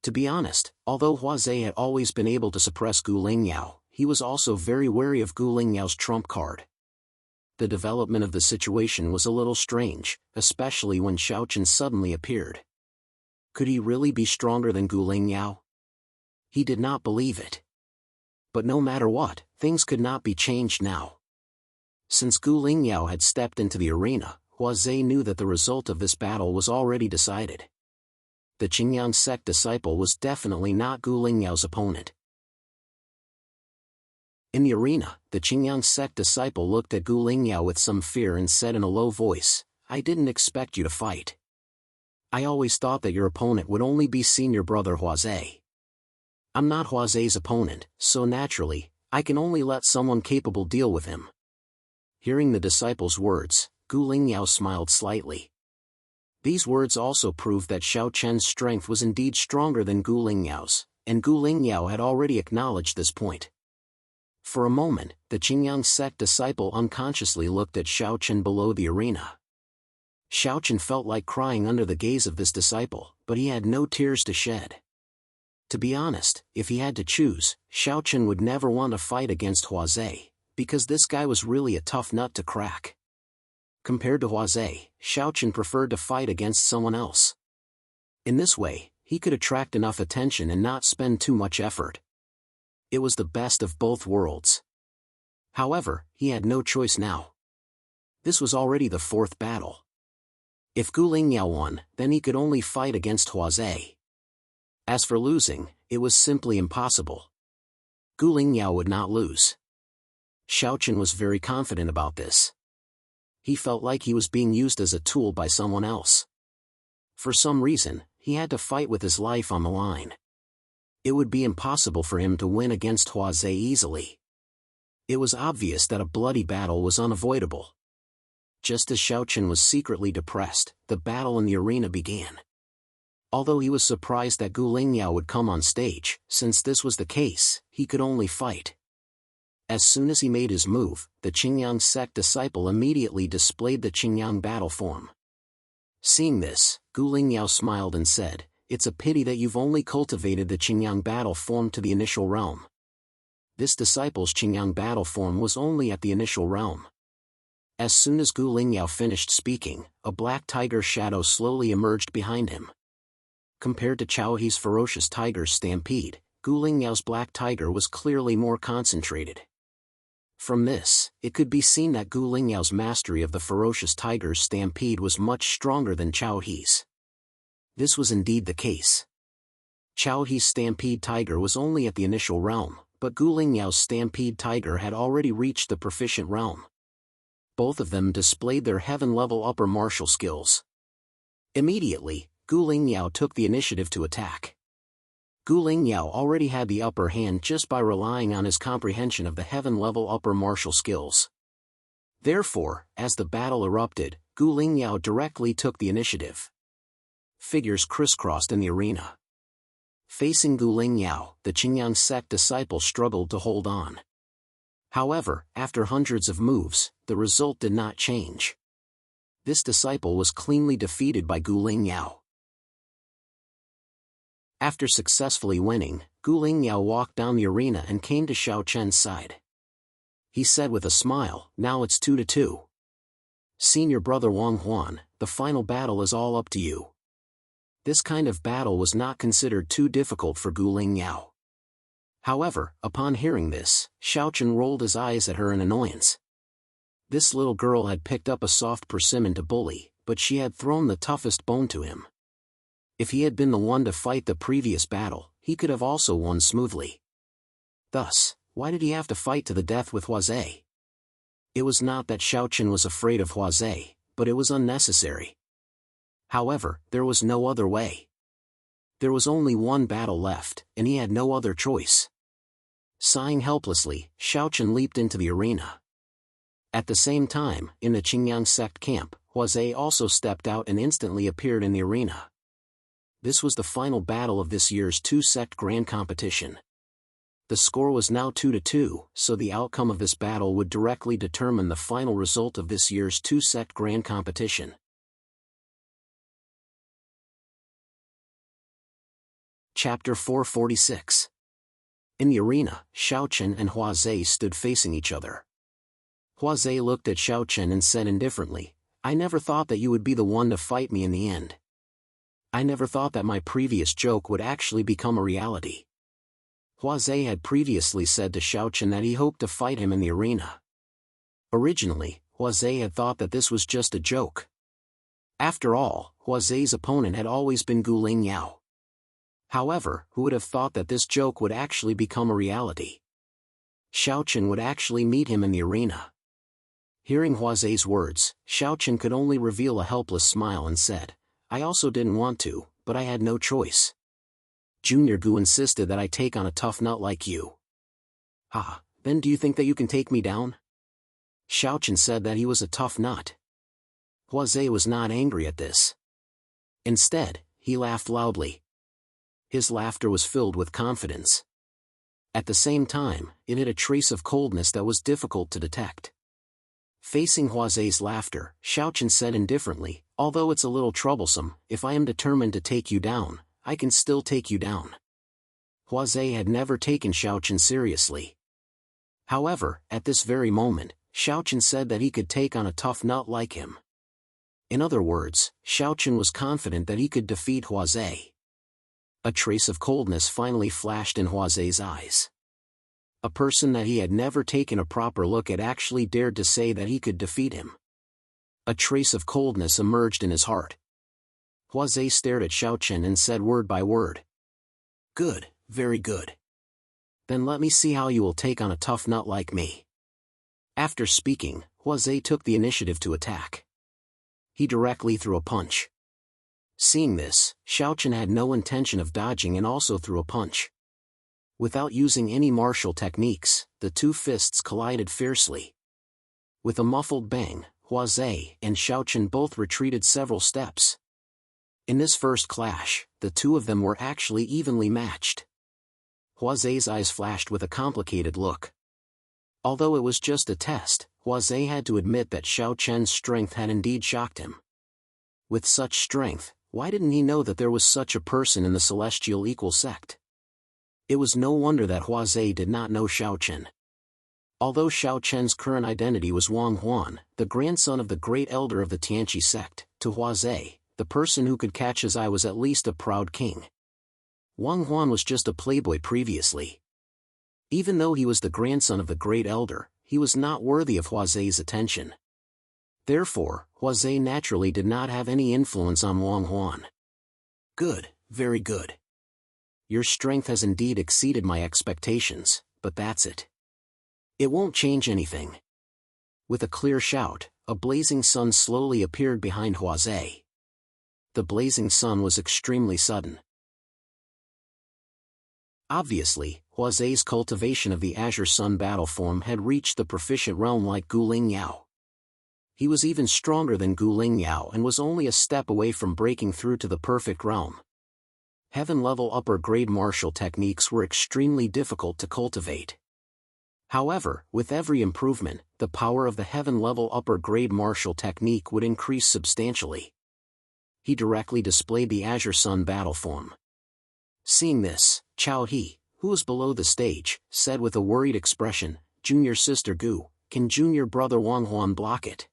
To be honest, although Huazhe had always been able to suppress Gu Lingyao, he was also very wary of Gu Lingyao's trump card. The development of the situation was a little strange, especially when Xiaochen suddenly appeared. Could he really be stronger than Gu Lingyao? He did not believe it. But no matter what, things could not be changed now. Since Gu Lingyao had stepped into the arena, Huazhe knew that the result of this battle was already decided. The Qingyang sect disciple was definitely not Gu Lingyao's opponent. In the arena, the Qingyang sect disciple looked at Gu Lingyao with some fear and said in a low voice, "I didn't expect you to fight. I always thought that your opponent would only be senior brother Huazhe. I'm not Huazhe's opponent, so naturally, I can only let someone capable deal with him." Hearing the disciple's words, Gu Lingyao smiled slightly. These words also proved that Xiao Chen's strength was indeed stronger than Gu Lingyao, and Gu Lingyao had already acknowledged this point. For a moment, the Qingyang sect disciple unconsciously looked at Xiao Chen below the arena. Xiao Chen felt like crying under the gaze of this disciple, but he had no tears to shed. To be honest, if he had to choose, Xiao Chen would never want to fight against Huazhe, because this guy was really a tough nut to crack. Compared to Huazhe, Xiao Chen preferred to fight against someone else. In this way, he could attract enough attention and not spend too much effort. It was the best of both worlds. However, he had no choice now. This was already the fourth battle. If Gu Lingyao won, then he could only fight against Huazhe. As for losing, it was simply impossible. Gu Lingyao would not lose. Xiao Chen was very confident about this. He felt like he was being used as a tool by someone else. For some reason, he had to fight with his life on the line. It would be impossible for him to win against Huazhe easily. It was obvious that a bloody battle was unavoidable. Just as Xiao Chen was secretly depressed, the battle in the arena began. Although he was surprised that Gu Lingyao would come on stage, since this was the case, he could only fight. As soon as he made his move, the Qingyang sect disciple immediately displayed the Qingyang battle form. Seeing this, Gu Lingyao smiled and said, "It's a pity that you've only cultivated the Qingyang battle form to the initial realm." This disciple's Qingyang battle form was only at the initial realm. As soon as Gu Lingyao finished speaking, a black tiger shadow slowly emerged behind him. Compared to Chao He's ferocious tiger's stampede, Gu Lingyao's black tiger was clearly more concentrated. From this, it could be seen that Gu Lingyao's mastery of the ferocious tiger's stampede was much stronger than Chao He's. This was indeed the case. Chao He's stampede tiger was only at the initial realm, but Gu Lingyao's stampede tiger had already reached the proficient realm. Both of them displayed their heaven-level upper martial skills. Immediately, Gu Lingyao took the initiative to attack. Gu Lingyao already had the upper hand just by relying on his comprehension of the heaven-level upper martial skills. Therefore, as the battle erupted, Gu Lingyao directly took the initiative. Figures crisscrossed in the arena. Facing Gu Lingyao, the Qingyang sect disciple struggled to hold on. However, after hundreds of moves, the result did not change. This disciple was cleanly defeated by Gu Lingyao. After successfully winning, Gu Lingyao walked down the arena and came to Xiao Chen's side. He said with a smile, "Now it's 2-2. Senior brother Wang Huan, the final battle is all up to you." This kind of battle was not considered too difficult for Gu Lingyao. However, upon hearing this, Xiao Chen rolled his eyes at her in annoyance. This little girl had picked up a soft persimmon to bully, but she had thrown the toughest bone to him. If he had been the one to fight the previous battle, he could have also won smoothly. Thus, why did he have to fight to the death with Huazhe? It was not that Xiao Chen was afraid of Huazhe, but it was unnecessary. However, there was no other way. There was only one battle left, and he had no other choice. Sighing helplessly, Xiao Chen leaped into the arena. At the same time, in the Qingyang sect camp, Huazhe also stepped out and instantly appeared in the arena. This was the final battle of this year's two-sect grand competition. The score was now 2-2, so the outcome of this battle would directly determine the final result of this year's two-sect grand competition. Chapter 446. In the arena, Xiao Chen and Huazhe stood facing each other. Huazhe looked at Xiao Chen and said indifferently, "I never thought that you would be the one to fight me in the end. I never thought that my previous joke would actually become a reality." Huazhe had previously said to Xiao Chen that he hoped to fight him in the arena. Originally, Huazhe had thought that this was just a joke. After all, Huazhe's opponent had always been Gu Lingyao. However, who would have thought that this joke would actually become a reality? Xiao Chen would actually meet him in the arena. Hearing Huazhe's words, Xiao Chen could only reveal a helpless smile and said, "I also didn't want to, but I had no choice. Junior Gu insisted that I take on a tough nut like you." "Ah, then do you think that you can take me down?" Xiao Chen said that he was a tough nut. Huazhe was not angry at this. Instead, he laughed loudly. His laughter was filled with confidence. At the same time, it had a trace of coldness that was difficult to detect. Facing Huazei's laughter, Xiaochen said indifferently, "Although it's a little troublesome, if I am determined to take you down, I can still take you down." Huazei had never taken Xiaochen seriously. However, at this very moment, Xiaochen said that he could take on a tough nut like him. In other words, Xiaochen was confident that he could defeat Huazei. A trace of coldness finally flashed in Huazei's eyes. A person that he had never taken a proper look at actually dared to say that he could defeat him. A trace of coldness emerged in his heart. Huazei stared at Xiaochen and said word by word, "Good, very good. Then let me see how you will take on a tough nut like me." After speaking, Huazei took the initiative to attack. He directly threw a punch. Seeing this, Xiaochen had no intention of dodging and also threw a punch. Without using any martial techniques, the two fists collided fiercely. With a muffled bang, Huazei and Xiaochen both retreated several steps. In this first clash, the two of them were actually evenly matched. Huazei's eyes flashed with a complicated look. Although it was just a test, Huazei had to admit that Xiaochen's strength had indeed shocked him. With such strength, why didn't he know that there was such a person in the celestial equal sect? It was no wonder that Huazei did not know Xiaochen. Although Xiaochen's current identity was Wang Huan, the grandson of the great elder of the Tianqi sect, to Huazei, the person who could catch his eye was at least a proud king. Wang Huan was just a playboy previously. Even though he was the grandson of the great elder, he was not worthy of Huazei's attention. Therefore, Huazei naturally did not have any influence on Wang Huan. "Good, very good. Your strength has indeed exceeded my expectations, but that's it. It won't change anything." With a clear shout, a blazing sun slowly appeared behind Huazei. The blazing sun was extremely sudden. Obviously, Huazei's cultivation of the Azure Sun battle form had reached the proficient realm like Guling Yao. He was even stronger than Guling Yao and was only a step away from breaking through to the perfect realm. Heaven-level upper-grade martial techniques were extremely difficult to cultivate. However, with every improvement, the power of the heaven-level upper-grade martial technique would increase substantially. He directly displayed the Azure Sun battle form. Seeing this, Chao He, who was below the stage, said with a worried expression, "Junior sister Gu, can junior brother Wang Huan block it?"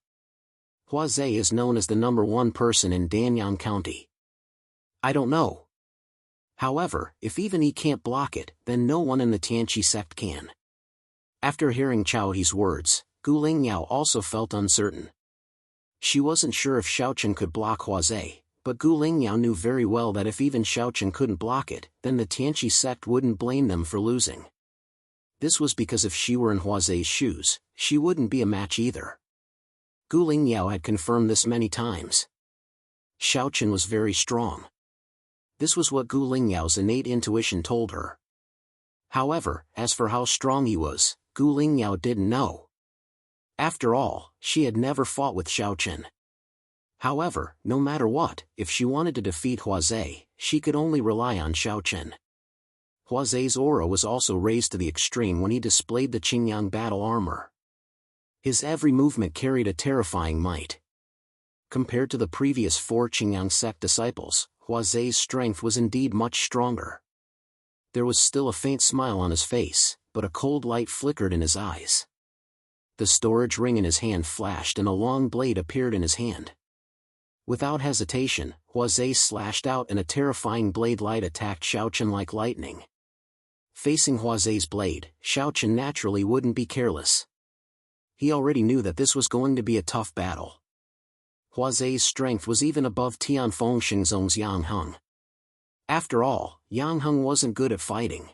Huazei is known as the #1 person in Danyang County. "I don't know. However, if even he can't block it, then no one in the Tianqi sect can." After hearing Chao He's words, Guling Yao also felt uncertain. She wasn't sure if Xiaochen could block Huazei, but Guling Yao knew very well that if even Xiaochen couldn't block it, then the Tianqi sect wouldn't blame them for losing. This was because if she were in Huazei's shoes, she wouldn't be a match either. Guling Yao had confirmed this many times. Xiaochen was very strong. This was what Guling Yao's innate intuition told her. However, as for how strong he was, Guling Yao didn't know. After all, she had never fought with Xiaochen. However, no matter what, if she wanted to defeat Huazei, she could only rely on Xiaochen. Huazei's aura was also raised to the extreme when he displayed the Qingyang battle armor. His every movement carried a terrifying might. Compared to the previous 4 Qingyang sect disciples, Huazei's strength was indeed much stronger. There was still a faint smile on his face, but a cold light flickered in his eyes. The storage ring in his hand flashed and a long blade appeared in his hand. Without hesitation, Huazei slashed out and a terrifying blade light attacked Xiaochen like lightning. Facing Huazei's blade, Xiaochen naturally wouldn't be careless. He already knew that this was going to be a tough battle. Huazei's strength was even above Tianfeng Xingzong's Yang Heng. After all, Yang Heng wasn't good at fighting.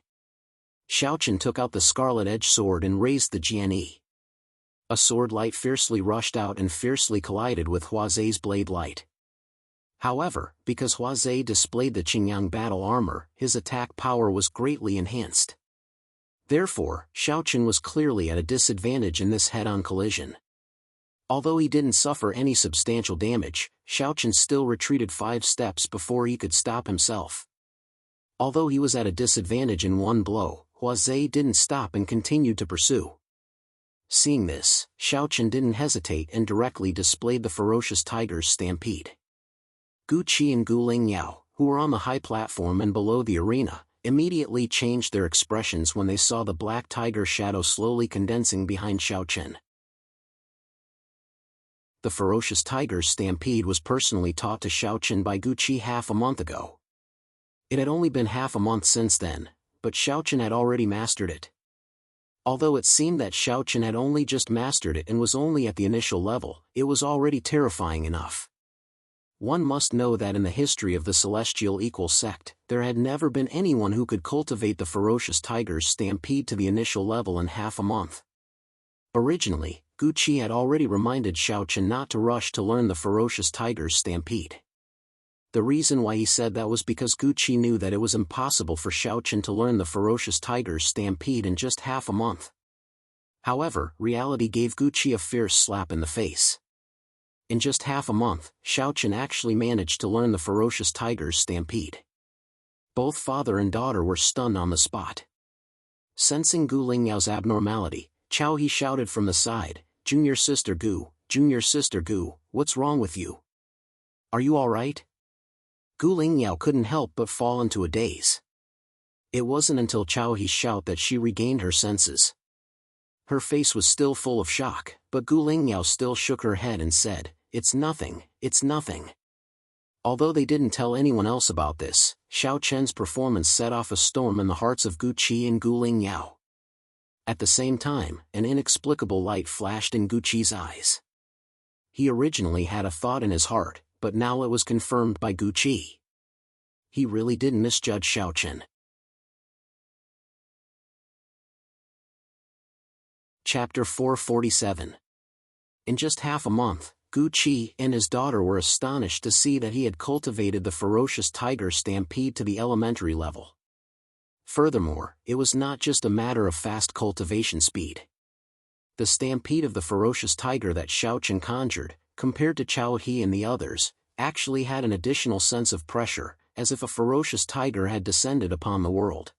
Xiaochen took out the scarlet-edged sword and raised the Jianyi. A sword light fiercely rushed out and fiercely collided with Huazei's blade light. However, because Huazei displayed the Qingyang battle armor, his attack power was greatly enhanced. Therefore, Xiaochen was clearly at a disadvantage in this head-on collision. Although he didn't suffer any substantial damage, Xiaochen still retreated 5 steps before he could stop himself. Although he was at a disadvantage in one blow, Huazhe didn't stop and continued to pursue. Seeing this, Xiaochen didn't hesitate and directly displayed the ferocious tiger's stampede. Gu Qi and Gu Lingyao, who were on the high platform and below the arena, immediately changed their expressions when they saw the black tiger shadow slowly condensing behind Xiaochen. The ferocious tiger's stampede was personally taught to Xiaochen by Gu Qi half a month ago. It had only been half a month since then, but Xiaochen had already mastered it. Although it seemed that Xiaochen had only just mastered it and was only at the initial level, it was already terrifying enough. One must know that in the history of the Celestial Equal Sect, there had never been anyone who could cultivate the ferocious tiger's stampede to the initial level in half a month. Originally, Gu Qi had already reminded Xiaochen not to rush to learn the ferocious tiger's stampede. The reason why he said that was because Gu Qi knew that it was impossible for Xiaochen to learn the ferocious tiger's stampede in just half a month. However, reality gave Gu Qi a fierce slap in the face. In just half a month, Xiaochen actually managed to learn the ferocious tiger's stampede. Both father and daughter were stunned on the spot. Sensing Gu Lingyao's abnormality, Chao He shouted from the side, Junior Sister Gu, what's wrong with you? Are you alright? Gu Lingyao couldn't help but fall into a daze. It wasn't until Chao He's shout that she regained her senses. Her face was still full of shock, but Gu Lingyao still shook her head and said, it's nothing. Although they didn't tell anyone else about this, Xiaochen's performance set off a storm in the hearts of Gu Qi and Gu Lingyao. At the same time, an inexplicable light flashed in Gu Qi's eyes. He originally had a thought in his heart, but now it was confirmed by Gu Qi. He really did misjudge Xiaochen. Chapter 447. In just half a month, Gu Qi and his daughter were astonished to see that he had cultivated the ferocious tiger stampede to the elementary level. Furthermore, it was not just a matter of fast cultivation speed. The stampede of the ferocious tiger that Xiaochen conjured, compared to Chao He and the others, actually had an additional sense of pressure, as if a ferocious tiger had descended upon the world.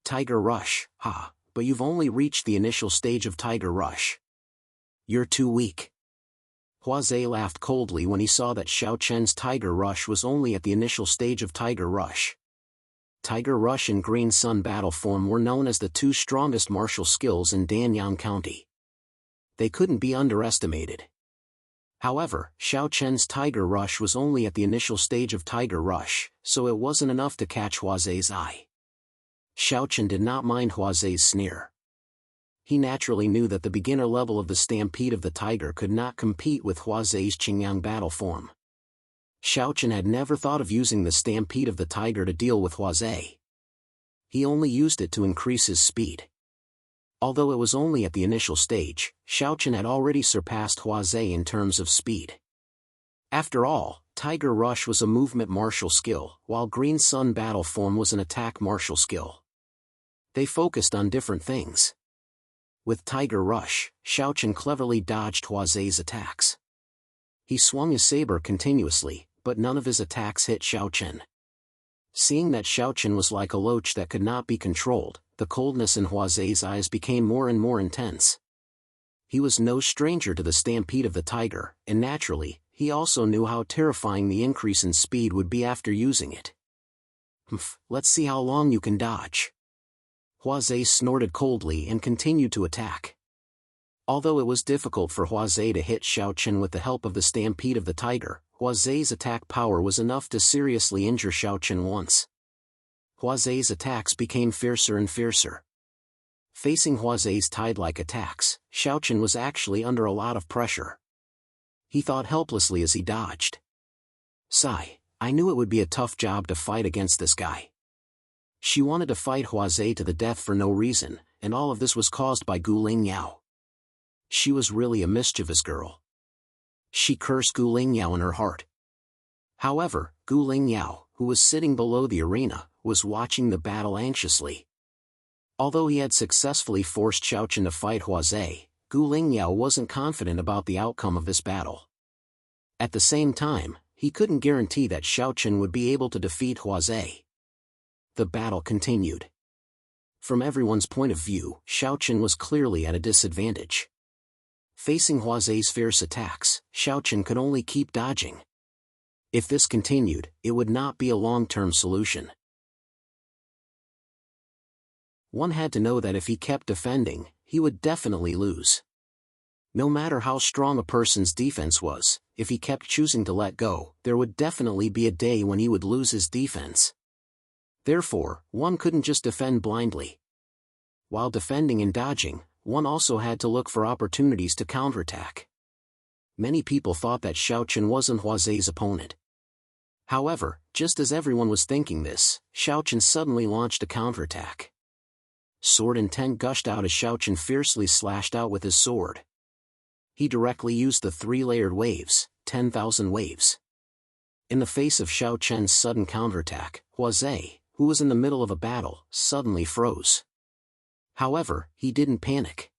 Tiger Rush, but you've only reached the initial stage of Tiger Rush. You're too weak. Huazhe laughed coldly when he saw that Xiaochen's Tiger Rush was only at the initial stage of Tiger Rush. Tiger Rush and Green Sun battle form were known as the 2 strongest martial skills in Danyang County. They couldn't be underestimated. However, Xiaochen's Tiger Rush was only at the initial stage of Tiger Rush, so it wasn't enough to catch Huazhe's eye. Xiaochen did not mind Huazhe's sneer. He naturally knew that the beginner level of the Stampede of the Tiger could not compete with Huazhe's Qingyang battle form. Xiaochen had never thought of using the Stampede of the Tiger to deal with Huazhe. He only used it to increase his speed. Although it was only at the initial stage, Xiaochen had already surpassed Huazhe in terms of speed. After all, Tiger Rush was a movement martial skill, while Green Sun battle form was an attack martial skill. They focused on different things. With Tiger Rush, Xiaochen cleverly dodged Huazhe's attacks. He swung his saber continuously, but none of his attacks hit Xiaochen. Seeing that Xiaochen was like a loach that could not be controlled, the coldness in Huazhe's eyes became more and more intense. He was no stranger to the Stampede of the Tiger, and naturally, he also knew how terrifying the increase in speed would be after using it. Let's see how long you can dodge. Huazhe snorted coldly and continued to attack. Although it was difficult for Huazhe to hit Xiaochen with the help of the Stampede of the Tiger, Huazhe's attack power was enough to seriously injure Xiaochen once. Huazhe's attacks became fiercer and fiercer. Facing Huazhe's tide-like attacks, Xiaochen was actually under a lot of pressure. He thought helplessly as he dodged. Sigh, I knew it would be a tough job to fight against this guy. She wanted to fight Huazhe to the death for no reason, and all of this was caused by Gu Lingyao. She was really a mischievous girl. She cursed Gu Lingyao in her heart. However, Gu Lingyao, who was sitting below the arena, was watching the battle anxiously. Although he had successfully forced Xiaochen to fight Huazhe, Gu Lingyao wasn't confident about the outcome of this battle. At the same time, he couldn't guarantee that Xiao Chen would be able to defeat Huazhe. The battle continued. From everyone's point of view, Xiao Chen was clearly at a disadvantage. Facing Huazhe's fierce attacks, Xiao Chen could only keep dodging. If this continued, it would not be a long-term solution. One had to know that if he kept defending, he would definitely lose. No matter how strong a person's defense was, if he kept choosing to let go, there would definitely be a day when he would lose his defense. Therefore, one couldn't just defend blindly. While defending and dodging, one also had to look for opportunities to counterattack. Many people thought that Xiao Chen wasn't Huazhe's opponent. However, just as everyone was thinking this, Xiao Chen suddenly launched a counterattack. Sword intent gushed out as Xiao Chen fiercely slashed out with his sword. He directly used the 3-layered waves, 10,000 waves. In the face of Xiao Chen's sudden counterattack, Huazhe, who was in the middle of a battle, suddenly froze. However, he didn't panic.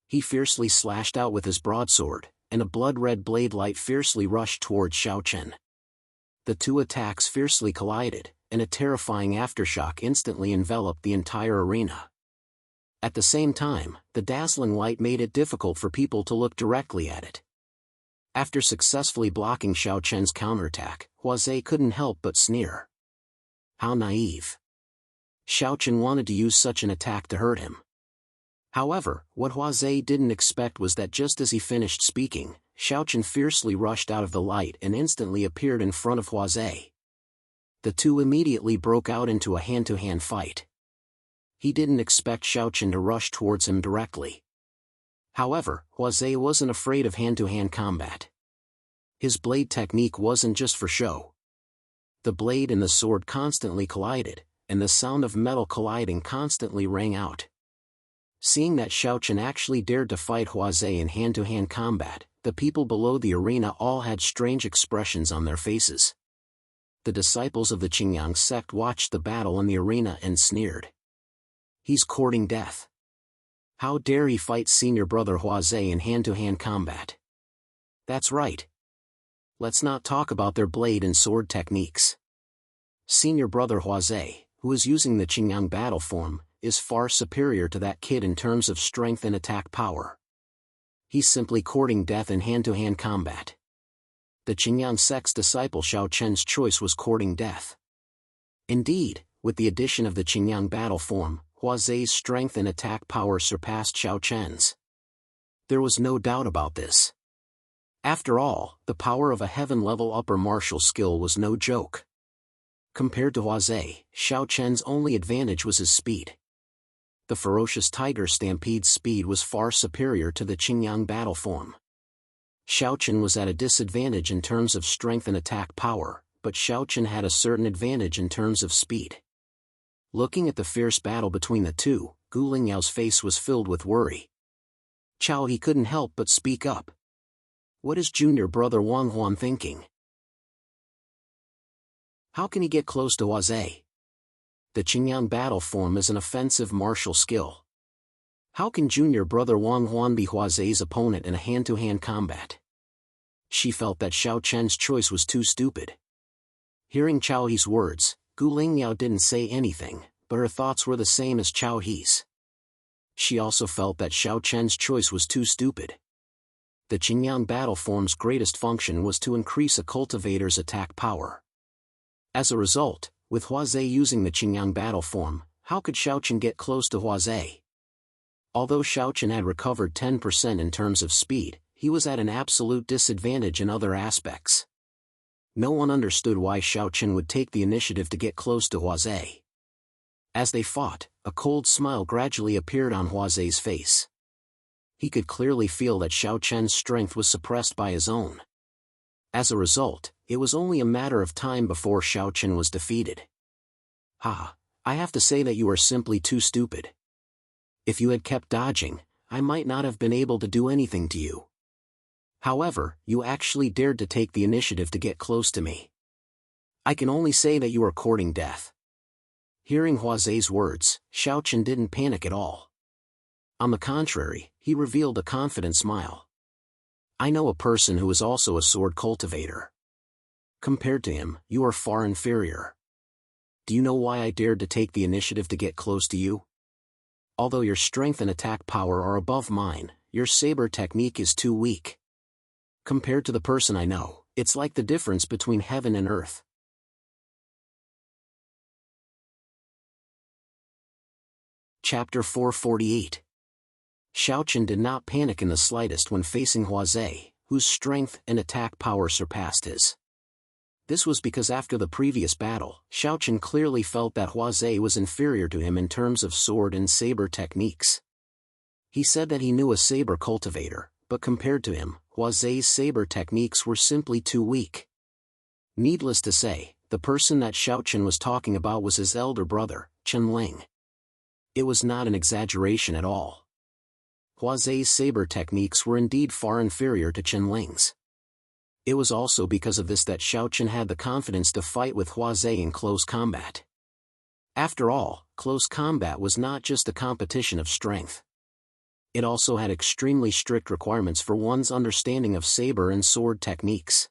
He fiercely slashed out with his broadsword, and a blood-red blade light fiercely rushed towards Xiao Chen. The two attacks fiercely collided, and a terrifying aftershock instantly enveloped the entire arena. At the same time, the dazzling light made it difficult for people to look directly at it. After successfully blocking Xiao Chen's counterattack, Huazhe couldn't help but sneer. How naive. Xiao Chen wanted to use such an attack to hurt him. However, what Huazhe didn't expect was that just as he finished speaking, Xiao Chen fiercely rushed out of the light and instantly appeared in front of Huazhe. The two immediately broke out into a hand-to-hand fight. He didn't expect Xiao Chen to rush towards him directly. However, Huazhe wasn't afraid of hand-to-hand combat. His blade technique wasn't just for show. The blade and the sword constantly collided, and the sound of metal colliding constantly rang out. Seeing that Xiao Chen actually dared to fight Huazhe in hand-to-hand combat, the people below the arena all had strange expressions on their faces. The disciples of the Qingyang sect watched the battle in the arena and sneered. He's courting death. How dare he fight senior brother Huazhe in hand-to-hand combat? That's right. Let's not talk about their blade and sword techniques. Senior brother Huazhe, who is using the Qingyang battle form, is far superior to that kid in terms of strength and attack power. He's simply courting death in hand-to-hand combat. The Qingyang sect's disciple Xiao Chen's choice was courting death. Indeed, with the addition of the Qingyang battle form, Huazhe's strength and attack power surpassed Xiao Chen's. There was no doubt about this. After all, the power of a heaven-level upper martial skill was no joke. Compared to Huazhe, Xiao Chen's only advantage was his speed. The ferocious tiger stampede's speed was far superior to the Qingyang battle form. Xiao Chen was at a disadvantage in terms of strength and attack power, but Xiao Chen had a certain advantage in terms of speed. Looking at the fierce battle between the two, Gu Lingyao's face was filled with worry. He couldn't help but speak up. What is junior brother Wang Huan thinking? How can he get close to Huazhe? The Qingyang battle form is an offensive martial skill. How can junior brother Wang Huan be Huazhe's opponent in a hand-to-hand combat? She felt that Xiao Chen's choice was too stupid. Hearing Chao He's words, Gu Lingyao didn't say anything, but her thoughts were the same as Chao He's. She also felt that Xiao Chen's choice was too stupid. The Qingyang battle form's greatest function was to increase a cultivator's attack power. As a result, with Huazhe using the Qingyang battle form, how could Xiao Chen get close to Huazhe? Although Xiao Chen had recovered 10% in terms of speed, he was at an absolute disadvantage in other aspects. No one understood why Xiao Chen would take the initiative to get close to Huazhe. As they fought, a cold smile gradually appeared on Huazhe's face. He could clearly feel that Xiao Chen's strength was suppressed by his own. As a result, it was only a matter of time before Xiao Chen was defeated. I have to say that you are simply too stupid. If you had kept dodging, I might not have been able to do anything to you. However, you actually dared to take the initiative to get close to me. I can only say that you are courting death. Hearing Huazhe's words, Xiao Chen didn't panic at all. On the contrary, he revealed a confident smile. I know a person who is also a sword cultivator. Compared to him, you are far inferior. Do you know why I dared to take the initiative to get close to you? Although your strength and attack power are above mine, your saber technique is too weak. Compared to the person I know, it's like the difference between heaven and earth. Chapter 448. Xiaochen did not panic in the slightest when facing Huazhe, whose strength and attack power surpassed his. This was because after the previous battle, Xiaochen clearly felt that Huazhe was inferior to him in terms of sword and saber techniques. He said that he knew a saber cultivator, but compared to him, Huazhe's saber techniques were simply too weak. Needless to say, the person that Xiaochen was talking about was his elder brother, Qianling. It was not an exaggeration at all. Huazhe's saber techniques were indeed far inferior to Qianling's. It was also because of this that Xiaochen had the confidence to fight with Huazhe in close combat. After all, close combat was not just a competition of strength. It also had extremely strict requirements for one's understanding of saber and sword techniques.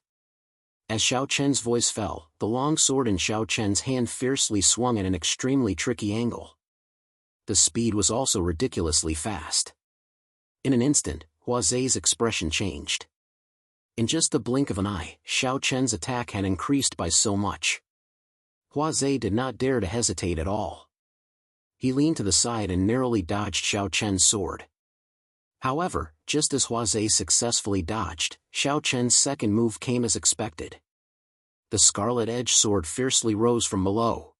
As Xiaochen's voice fell, the long sword in Xiaochen's hand fiercely swung at an extremely tricky angle. The speed was also ridiculously fast. In an instant, Huazhe's expression changed. In just the blink of an eye, Xiaochen's attack had increased by so much. Huazhe did not dare to hesitate at all. He leaned to the side and narrowly dodged Xiaochen's sword. However, just as Huazhe successfully dodged, Xiaochen's second move came as expected. The scarlet-edged sword fiercely rose from below.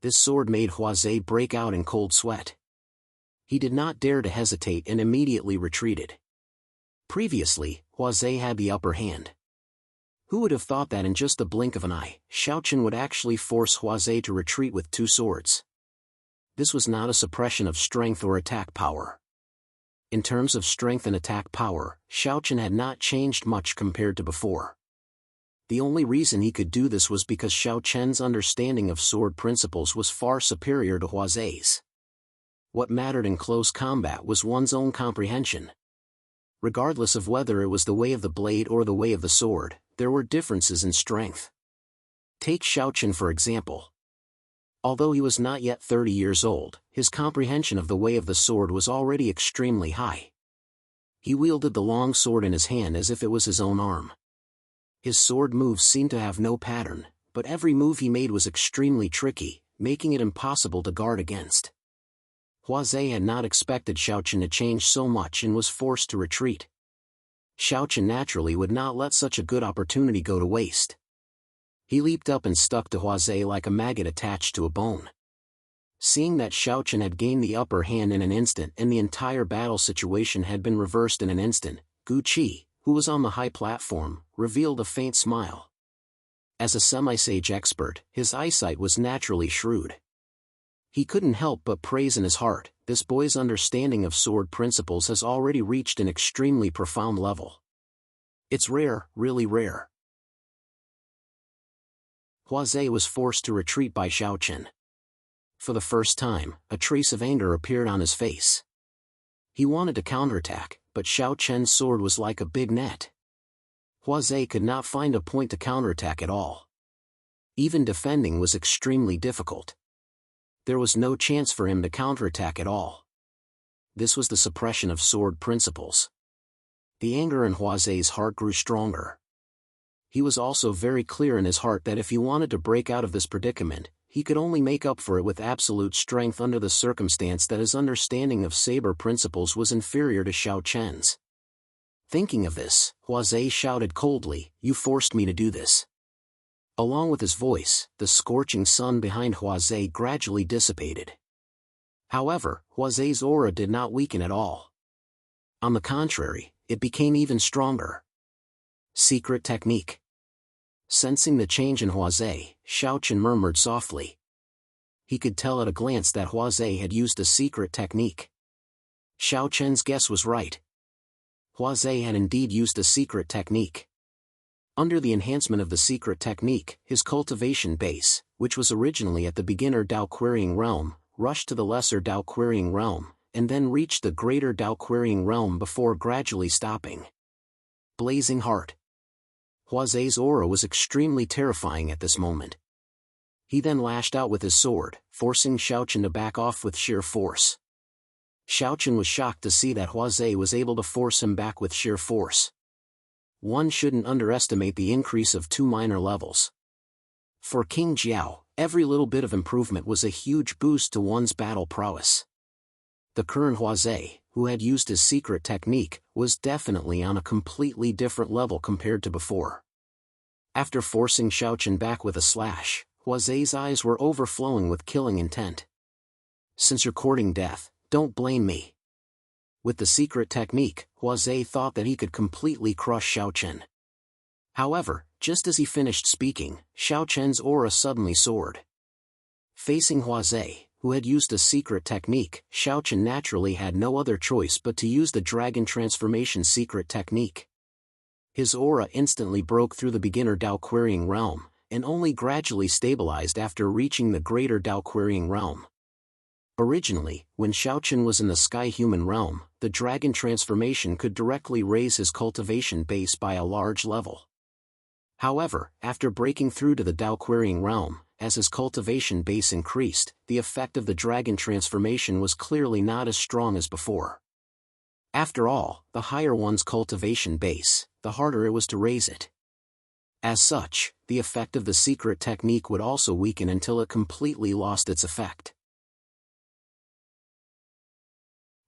This sword made Huazhe break out in cold sweat. He did not dare to hesitate and immediately retreated. Previously, Huazhe had the upper hand. Who would have thought that in just the blink of an eye, Xiaochen would actually force Huazhe to retreat with two swords? This was not a suppression of strength or attack power. In terms of strength and attack power, Xiaochen had not changed much compared to before. The only reason he could do this was because Xiaochen's understanding of sword principles was far superior to Huazhe's. What mattered in close combat was one's own comprehension. Regardless of whether it was the way of the blade or the way of the sword, there were differences in strength. Take Xiaochen for example. Although he was not yet 30 years old, his comprehension of the way of the sword was already extremely high. He wielded the long sword in his hand as if it was his own arm. His sword moves seemed to have no pattern, but every move he made was extremely tricky, making it impossible to guard against. Huazhe had not expected Xiaochen to change so much and was forced to retreat. Xiaochen naturally would not let such a good opportunity go to waste. He leaped up and stuck to Huazhe like a maggot attached to a bone. Seeing that Xiaochen had gained the upper hand in an instant and the entire battle situation had been reversed in an instant, Gu Qi, who was on the high platform, revealed a faint smile. As a semi-sage expert, his eyesight was naturally shrewd. He couldn't help but praise in his heart, this boy's understanding of sword principles has already reached an extremely profound level. It's rare, really rare. Huazhe was forced to retreat by Xiaochen. For the first time, a trace of anger appeared on his face. He wanted to counterattack, but Xiaochen's sword was like a big net. Huazhe could not find a point to counterattack at all. Even defending was extremely difficult. There was no chance for him to counterattack at all. This was the suppression of sword principles. The anger in Huazhe's heart grew stronger. He was also very clear in his heart that if he wanted to break out of this predicament, he could only make up for it with absolute strength under the circumstance that his understanding of saber principles was inferior to Xiaochen's. Thinking of this, Huazhe shouted coldly, "You forced me to do this." Along with his voice, the scorching sun behind Huazhe gradually dissipated. However, Huazhe's aura did not weaken at all. On the contrary, it became even stronger. Secret technique. Sensing the change in Huazhe, Xiaochen murmured softly. He could tell at a glance that Huazhe had used a secret technique. Xiaochen's guess was right. Huazhe had indeed used a secret technique. Under the enhancement of the secret technique, his cultivation base, which was originally at the beginner Dao querying realm, rushed to the lesser Dao querying realm, and then reached the greater Tao querying realm before gradually stopping. Blazing Heart. Huazei's aura was extremely terrifying at this moment. He then lashed out with his sword, forcing Xiaochen to back off with sheer force. Xiaochen was shocked to see that Huazei was able to force him back with sheer force. One shouldn't underestimate the increase of 2 minor levels. For King Jiao, every little bit of improvement was a huge boost to one's battle prowess. The current Huazei, who had used his secret technique, was definitely on a completely different level compared to before. After forcing Xiaochen back with a slash, Huazei's eyes were overflowing with killing intent. Since you're courting death, don't blame me. With the secret technique, Huazei thought that he could completely crush Xiaochen. However, just as he finished speaking, Xiaochen's aura suddenly soared. Facing Huazei, who had used a secret technique, Xiaochen naturally had no other choice but to use the dragon transformation secret technique. His aura instantly broke through the beginner Tao querying realm, and only gradually stabilized after reaching the greater Tao querying realm. Originally, when Xiaochen was in the sky human realm, the dragon transformation could directly raise his cultivation base by a large level. However, after breaking through to the Tao querying realm, as his cultivation base increased, the effect of the dragon transformation was clearly not as strong as before. After all, the higher one's cultivation base, the harder it was to raise it. As such, the effect of the secret technique would also weaken until it completely lost its effect.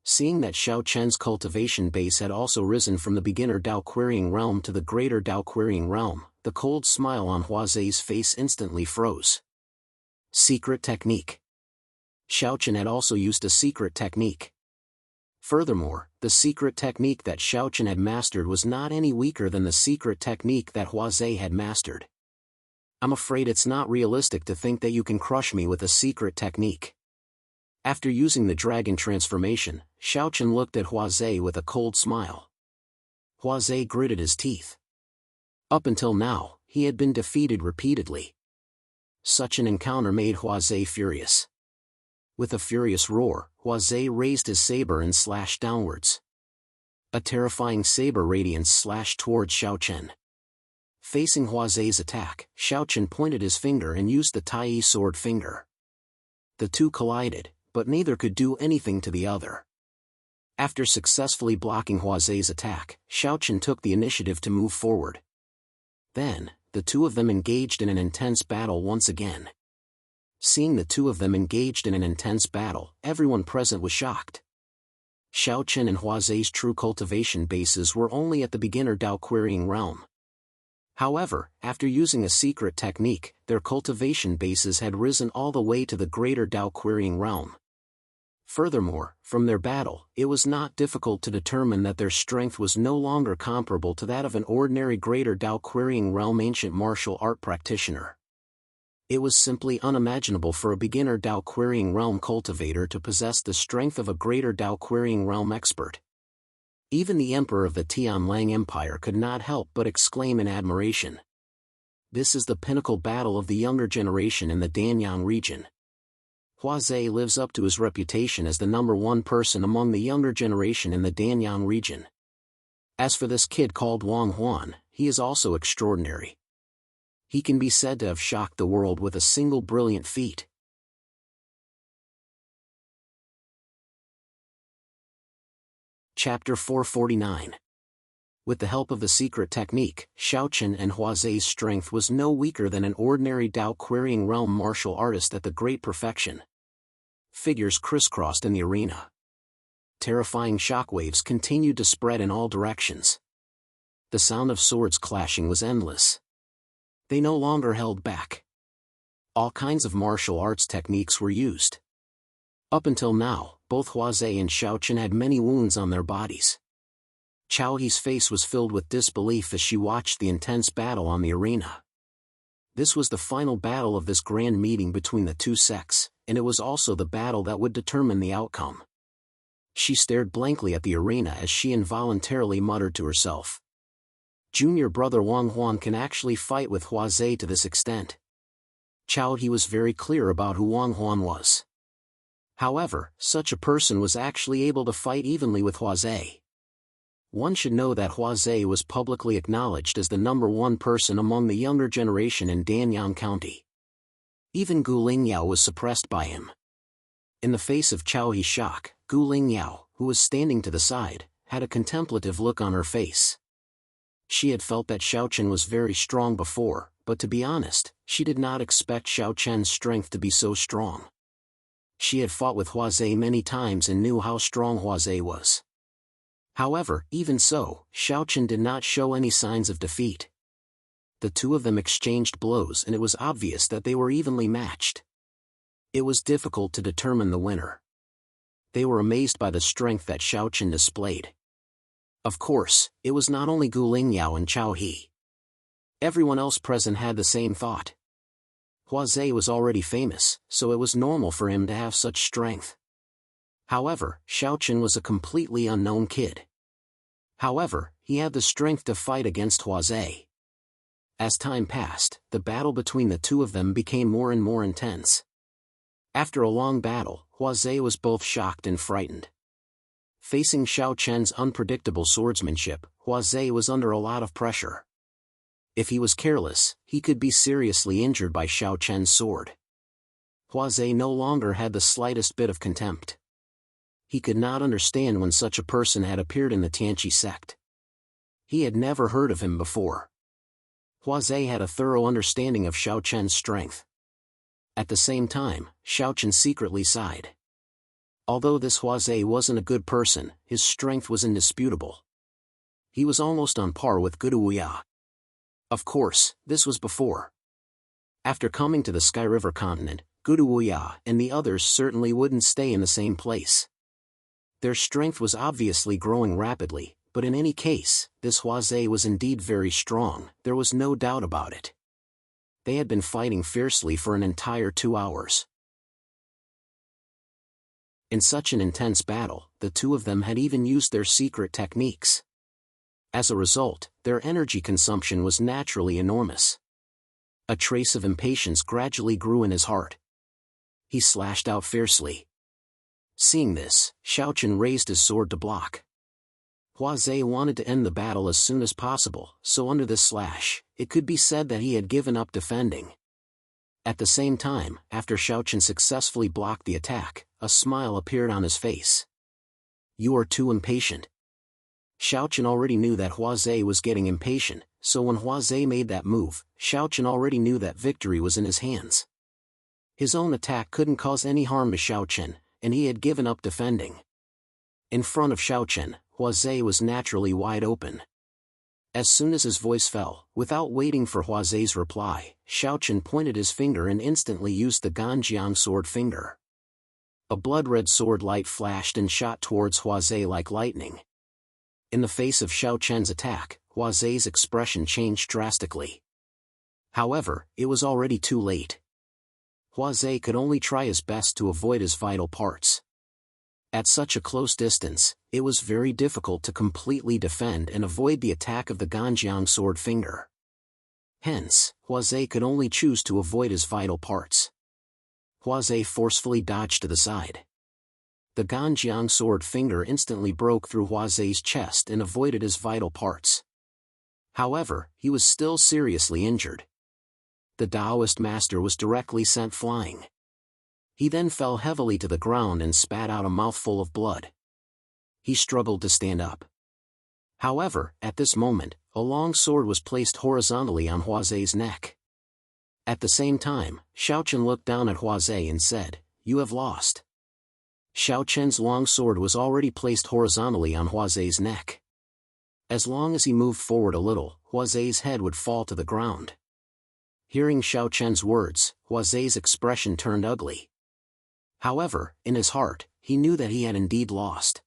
Seeing that Xiaochen's cultivation base had also risen from the beginner Tao querying realm to the greater Tao querying realm, the cold smile on Huazei's face instantly froze. Secret technique. Xiaochen had also used a secret technique. Furthermore, the secret technique that Xiaochen had mastered was not any weaker than the secret technique that Huazei had mastered. I'm afraid it's not realistic to think that you can crush me with a secret technique. After using the dragon transformation, Xiaochen looked at Huazei with a cold smile. Huazei gritted his teeth. Up until now, he had been defeated repeatedly. Such an encounter made Huazei furious. With a furious roar, Huazei raised his saber and slashed downwards. A terrifying saber radiance slashed towards Xiaochen. Facing Huazei's attack, Xiaochen pointed his finger and used the Tai sword finger. The two collided, but neither could do anything to the other. After successfully blocking Huazei's attack, Xiaochen took the initiative to move forward. Then, the two of them engaged in an intense battle once again. Seeing the two of them engaged in an intense battle, everyone present was shocked. Xiaochen and Huazei's true cultivation bases were only at the beginner Tao querying realm. However, after using a secret technique, their cultivation bases had risen all the way to the greater Tao querying realm. Furthermore, from their battle, it was not difficult to determine that their strength was no longer comparable to that of an ordinary greater Tao querying realm ancient martial art practitioner. It was simply unimaginable for a beginner Tao querying realm cultivator to possess the strength of a greater Tao querying realm expert. Even the emperor of the Tianlang Empire could not help but exclaim in admiration. This is the pinnacle battle of the younger generation in the Danyang region. Huazei lives up to his reputation as the #1 person among the younger generation in the Danyang region. As for this kid called Wang Huan, he is also extraordinary. He can be said to have shocked the world with a single brilliant feat. Chapter 449. With the help of the secret technique, Xiaochen and Huazei's strength was no weaker than an ordinary Tao querying realm martial artist at the great perfection. Figures crisscrossed in the arena. Terrifying shockwaves continued to spread in all directions. The sound of swords clashing was endless. They no longer held back. All kinds of martial arts techniques were used. Up until now, both Huazei and Xiaochen had many wounds on their bodies. Chao Yi's face was filled with disbelief as she watched the intense battle on the arena. This was the final battle of this grand meeting between the two sects, and it was also the battle that would determine the outcome. She stared blankly at the arena as she involuntarily muttered to herself. Junior brother Wang Huan can actually fight with Huazei to this extent. Chao Yi was very clear about who Wang Huan was. However, such a person was actually able to fight evenly with Huazhe. One should know that Huazhe was publicly acknowledged as the #1 person among the younger generation in Danyang County. Even Gu Lingyao was suppressed by him. In the face of Chao He's shock, Gu Lingyao, who was standing to the side, had a contemplative look on her face. She had felt that Xiao Chen was very strong before, but to be honest, she did not expect Xiao Chen's strength to be so strong. She had fought with Huazhe many times and knew how strong Huazhe was. However, even so, Xiao Chen did not show any signs of defeat. The two of them exchanged blows and it was obvious that they were evenly matched. It was difficult to determine the winner. They were amazed by the strength that Xiao Chen displayed. Of course, it was not only Gu Lingyao and Chao He. Everyone else present had the same thought. Huazhe was already famous, so it was normal for him to have such strength. However, Xiao Chen was a completely unknown kid. However, he had the strength to fight against Huazhe. As time passed, the battle between the two of them became more and more intense. After a long battle, Huazhe was both shocked and frightened. Facing Xiao Chen's unpredictable swordsmanship, Huazhe was under a lot of pressure. If he was careless, he could be seriously injured by Xiao Chen's sword. Huazhe no longer had the slightest bit of contempt. He could not understand when such a person had appeared in the Tianqi sect. He had never heard of him before. Huazhe had a thorough understanding of Xiao Chen's strength. At the same time, Xiao Chen secretly sighed. Although this Huazhe wasn't a good person, his strength was indisputable. He was almost on par with Guduya. Of course, this was before. After coming to the Sky River continent, Guduya and the others certainly wouldn't stay in the same place. Their strength was obviously growing rapidly, but in any case, this Huazhe was indeed very strong, there was no doubt about it. They had been fighting fiercely for an entire 2 hours. In such an intense battle, the two of them had even used their secret techniques. As a result, their energy consumption was naturally enormous. A trace of impatience gradually grew in his heart. He slashed out fiercely. Seeing this, Xiao Chen raised his sword to block. Huazhe wanted to end the battle as soon as possible, so under this slash, it could be said that he had given up defending. At the same time, after Xiao Chen successfully blocked the attack, a smile appeared on his face. "You are too impatient." Xiao Chen already knew that Huazhe was getting impatient, so when Huazhe made that move, Xiao Chen already knew that victory was in his hands. His own attack couldn't cause any harm to Xiao Chen, and he had given up defending. In front of Xiao Chen, Huazhe was naturally wide open. As soon as his voice fell, without waiting for Huazhe's reply, Xiao Chen pointed his finger and instantly used the Ganjiang sword finger. A blood-red sword light flashed and shot towards Huazhe like lightning. In the face of Xiao Chen's attack, Huazhe's expression changed drastically. However, it was already too late. Huazhe could only try his best to avoid his vital parts. At such a close distance, it was very difficult to completely defend and avoid the attack of the Ganjiang sword finger. Hence, Huazhe could only choose to avoid his vital parts. Huazhe forcefully dodged to the side. The Ganjiang sword finger instantly broke through Huazhe's chest and avoided his vital parts. However, he was still seriously injured. The Taoist master was directly sent flying. He then fell heavily to the ground and spat out a mouthful of blood. He struggled to stand up. However, at this moment, a long sword was placed horizontally on Huazhe's neck. At the same time, Xiao Chen looked down at Huazhe and said, "You have lost." Xiao Chen's long sword was already placed horizontally on Huazhe's neck. As long as he moved forward a little, Huazhe's head would fall to the ground. Hearing Xiao Chen's words, Huazhe's expression turned ugly. However, in his heart, he knew that he had indeed lost.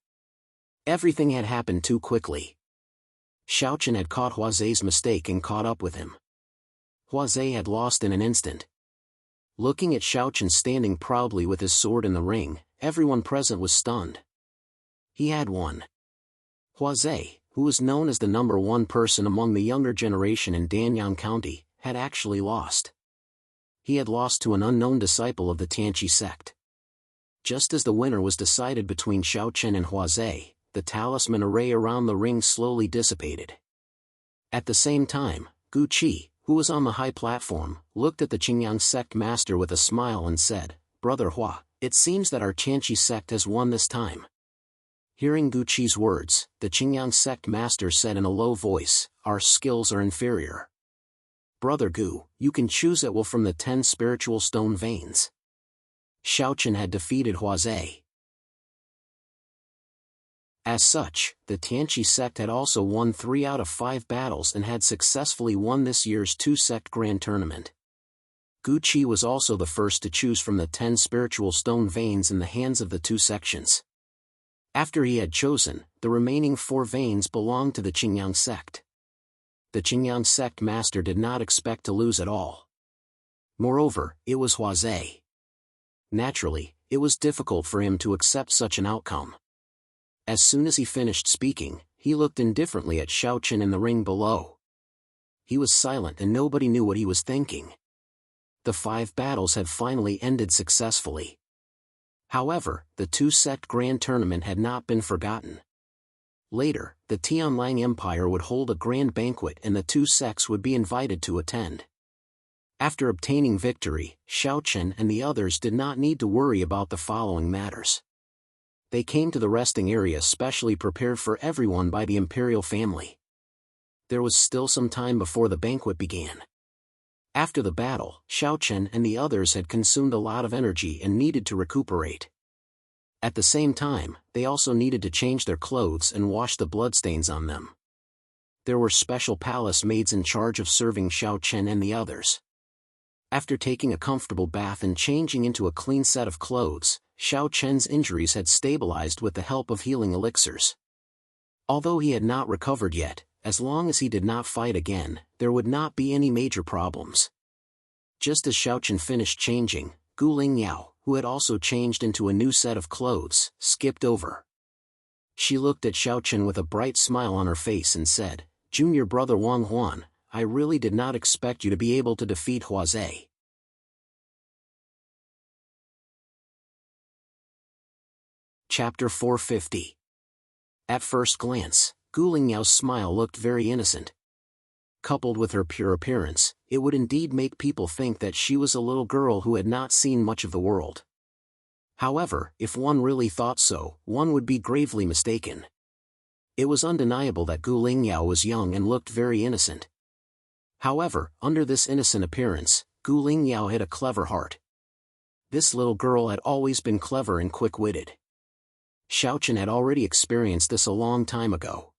Everything had happened too quickly. Xiao Chen had caught Huazhe's mistake and caught up with him. Huazhe had lost in an instant. Looking at Xiao Chen standing proudly with his sword in the ring, everyone present was stunned. He had won. Huazhe, who was known as the #1 person among the younger generation in Danyang County, had actually lost. He had lost to an unknown disciple of the Tianqi sect. Just as the winner was decided between Xiao Chen and Hua Zhe, the talisman array around the ring slowly dissipated. At the same time, Gu Qi, who was on the high platform, looked at the Qingyang sect master with a smile and said, "Brother Hua, it seems that our Tianqi sect has won this time." Hearing Gu Qi's words, the Qingyang sect master said in a low voice, "Our skills are inferior. Brother Gu, you can choose at will from the 10 spiritual stone veins." Xiao Chen had defeated Hua Zhe. As such, the Tianqi sect had also won 3 out of 5 battles and had successfully won this year's 2-sect grand tournament. Gu Qi was also the first to choose from the 10 spiritual stone veins in the hands of the 2 sections. After he had chosen, the remaining 4 veins belonged to the Qingyang sect. The Qingyang sect master did not expect to lose at all. Moreover, it was Hua Zhe. Naturally, it was difficult for him to accept such an outcome. As soon as he finished speaking, he looked indifferently at Xiao Chen in the ring below. He was silent and nobody knew what he was thinking. The 5 battles had finally ended successfully. However, the 2-sect grand tournament had not been forgotten. Later, the Tianlang Empire would hold a grand banquet and the 2 sects would be invited to attend. After obtaining victory, Xiao Chen and the others did not need to worry about the following matters. They came to the resting area specially prepared for everyone by the imperial family. There was still some time before the banquet began. After the battle, Xiao Chen and the others had consumed a lot of energy and needed to recuperate. At the same time, they also needed to change their clothes and wash the bloodstains on them. There were special palace maids in charge of serving Xiao Chen and the others. After taking a comfortable bath and changing into a clean set of clothes, Xiao Chen's injuries had stabilized with the help of healing elixirs. Although he had not recovered yet, as long as he did not fight again, there would not be any major problems. Just as Xiao Chen finished changing, Gu Lingyao, who had also changed into a new set of clothes, skipped over. She looked at Xiao Chen with a bright smile on her face and said, "Junior brother Wang Huan, I really did not expect you to be able to defeat Hua Zhe." Chapter 450. At first glance, Gu Lingyao's smile looked very innocent. Coupled with her pure appearance, it would indeed make people think that she was a little girl who had not seen much of the world. However, if one really thought so, one would be gravely mistaken. It was undeniable that Gu Lingyao was young and looked very innocent. However, under this innocent appearance, Gu Lingyao had a clever heart. This little girl had always been clever and quick-witted. Xiao Chen had already experienced this a long time ago.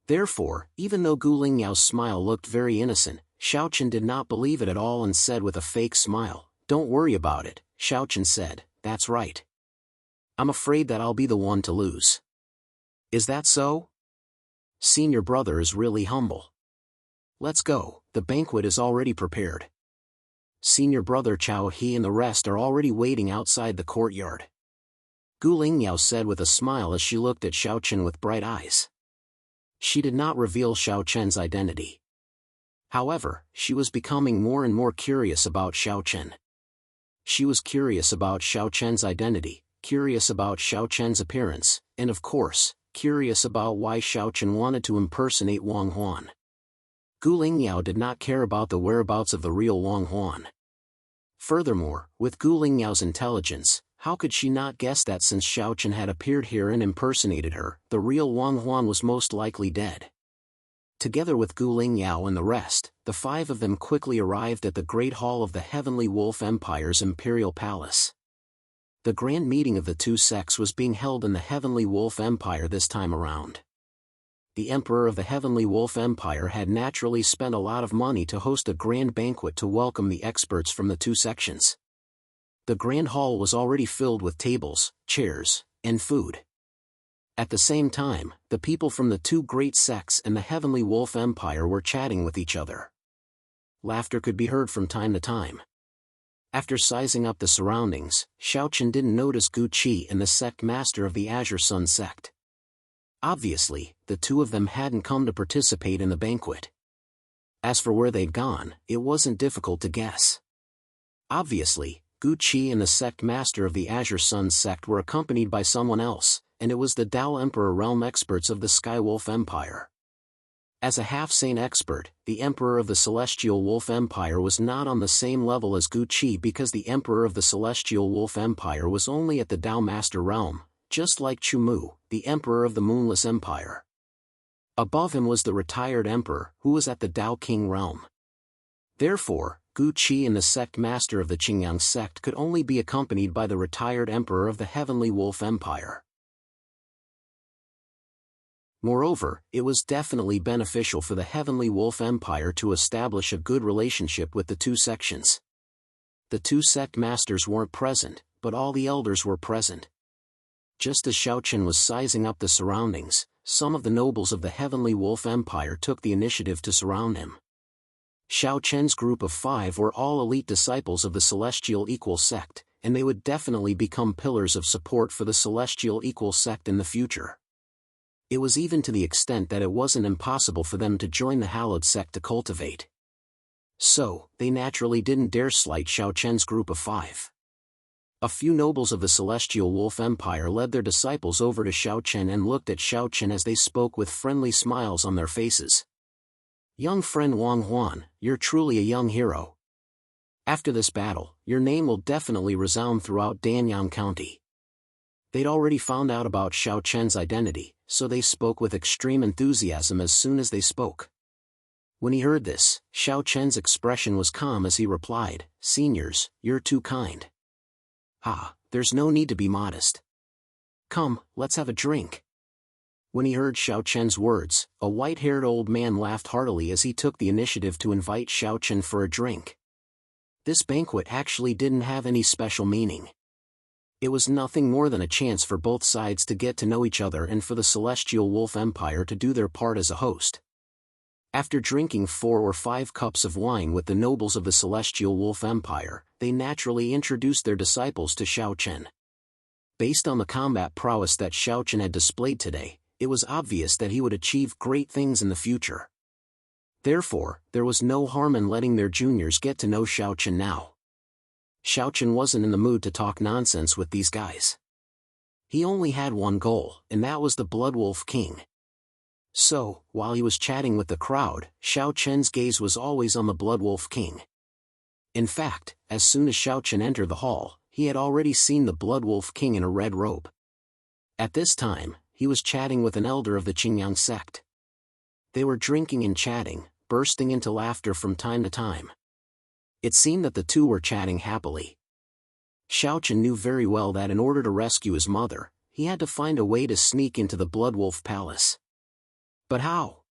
Therefore, even though Gu Lingyao's smile looked very innocent, Xiao Chen did not believe it at all and said with a fake smile, "Don't worry about it." Xiao Chen said, "That's right. I'm afraid that I'll be the one to lose." "Is that so? Senior brother is really humble. Let's go, the banquet is already prepared. Senior brother Chao He and the rest are already waiting outside the courtyard." Gu Lingyao said with a smile as she looked at Xiao Chen with bright eyes. She did not reveal Xiao Chen's identity. However, she was becoming more and more curious about Xiao Chen. She was curious about Xiao Chen's identity, curious about Xiao Chen's appearance, and of course, curious about why Xiao Chen wanted to impersonate Wang Huan. Gu Lingyao did not care about the whereabouts of the real Wang Huan. Furthermore, with Gu Lingyao's intelligence, how could she not guess that since Xiao Chen had appeared here and impersonated her, the real Wang Huan was most likely dead? Together with Gu Lingyao and the rest, the 5 of them quickly arrived at the Great Hall of the Heavenly Wolf Empire's Imperial Palace. The grand meeting of the 2 sects was being held in the Heavenly Wolf Empire this time around. The Emperor of the Heavenly Wolf Empire had naturally spent a lot of money to host a grand banquet to welcome the experts from the 2 sections. The grand hall was already filled with tables, chairs, and food. At the same time, the people from the 2 great sects and the Heavenly Wolf Empire were chatting with each other. Laughter could be heard from time to time. After sizing up the surroundings, Xiao Chen didn't notice Gu Qi and the sect master of the Azure Sun sect. Obviously, the 2 of them hadn't come to participate in the banquet. As for where they'd gone, it wasn't difficult to guess. Obviously, Gu Qi and the sect master of the Azure Sun sect were accompanied by someone else, and it was the Tao Emperor realm experts of the Skywolf Empire. As a half-sane expert, the Emperor of the Celestial Wolf Empire was not on the same level as Gu Qi because the Emperor of the Celestial Wolf Empire was only at the Tao Master realm, just like Chu Mu, the Emperor of the Moonless Empire. Above him was the retired Emperor, who was at the Tao King realm. Therefore, Gu Qi and the sect master of the Qingyang sect could only be accompanied by the retired Emperor of the Heavenly Wolf Empire. Moreover, it was definitely beneficial for the Heavenly Wolf Empire to establish a good relationship with the two sections. The two sect masters weren't present, but all the elders were present. Just as Xiao Chen was sizing up the surroundings, some of the nobles of the Heavenly Wolf Empire took the initiative to surround him. Xiao Chen's group of 5 were all elite disciples of the Celestial Equal Sect, and they would definitely become pillars of support for the Celestial Equal Sect in the future. It was even to the extent that it wasn't impossible for them to join the Hallowed Sect to cultivate. So, they naturally didn't dare slight Xiao Chen's group of 5. A few nobles of the Celestial Wolf Empire led their disciples over to Xiao Chen and looked at Xiao Chen as they spoke with friendly smiles on their faces. "Young friend Wang Huan, you're truly a young hero. After this battle, your name will definitely resound throughout Danyang County." They'd already found out about Xiao Chen's identity, so they spoke with extreme enthusiasm as soon as they spoke. When he heard this, Xiao Chen's expression was calm as he replied, "Seniors, you're too kind. There's no need to be modest. Come, let's have a drink." When he heard Xiao Chen's words, a white-haired old man laughed heartily as he took the initiative to invite Xiao Chen for a drink. This banquet actually didn't have any special meaning. It was nothing more than a chance for both sides to get to know each other and for the Celestial Wolf Empire to do their part as a host. After drinking 4 or 5 cups of wine with the nobles of the Celestial Wolf Empire, they naturally introduced their disciples to Xiao Chen. Based on the combat prowess that Xiao Chen had displayed today, it was obvious that he would achieve great things in the future. Therefore, there was no harm in letting their juniors get to know Xiao Chen now. Xiao Chen wasn't in the mood to talk nonsense with these guys. He only had one goal, and that was the Blood Wolf King. So, while he was chatting with the crowd, Xiao Chen's gaze was always on the Blood Wolf King. In fact, as soon as Xiao Chen entered the hall, he had already seen the Blood Wolf King in a red robe. At this time, he was chatting with an elder of the Qingyang sect. They were drinking and chatting, bursting into laughter from time to time. It seemed that the two were chatting happily. Xiao Chen knew very well that in order to rescue his mother, he had to find a way to sneak into the Blood Wolf Palace. But how?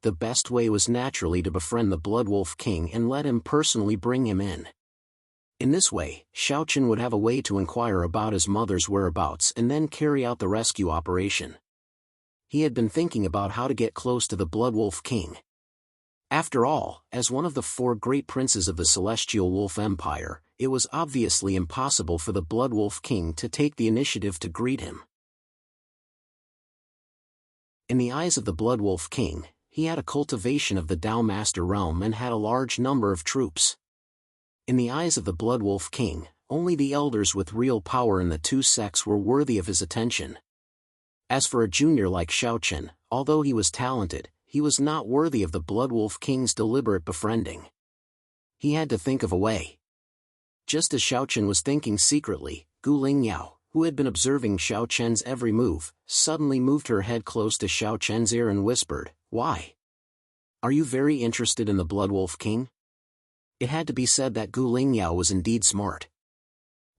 The best way was naturally to befriend the Blood Wolf King and let him personally bring him in. In this way, Xiao Chen would have a way to inquire about his mother's whereabouts and then carry out the rescue operation. He had been thinking about how to get close to the Blood Wolf King. After all, as one of the 4 great princes of the Celestial Wolf Empire, it was obviously impossible for the Blood Wolf King to take the initiative to greet him. In the eyes of the Blood Wolf King, he had a cultivation of the Tao Master realm and had a large number of troops. In the eyes of the Blood Wolf King, only the elders with real power in the two sects were worthy of his attention. As for a junior like Xiao Chen, although he was talented, he was not worthy of the Blood Wolf King's deliberate befriending. He had to think of a way. Just as Xiao Chen was thinking secretly, Gu Lingyao, who had been observing Xiao Chen's every move, suddenly moved her head close to Xiao Chen's ear and whispered, "Why? Are you very interested in the Blood Wolf King?" It had to be said that Gu Lingyao was indeed smart.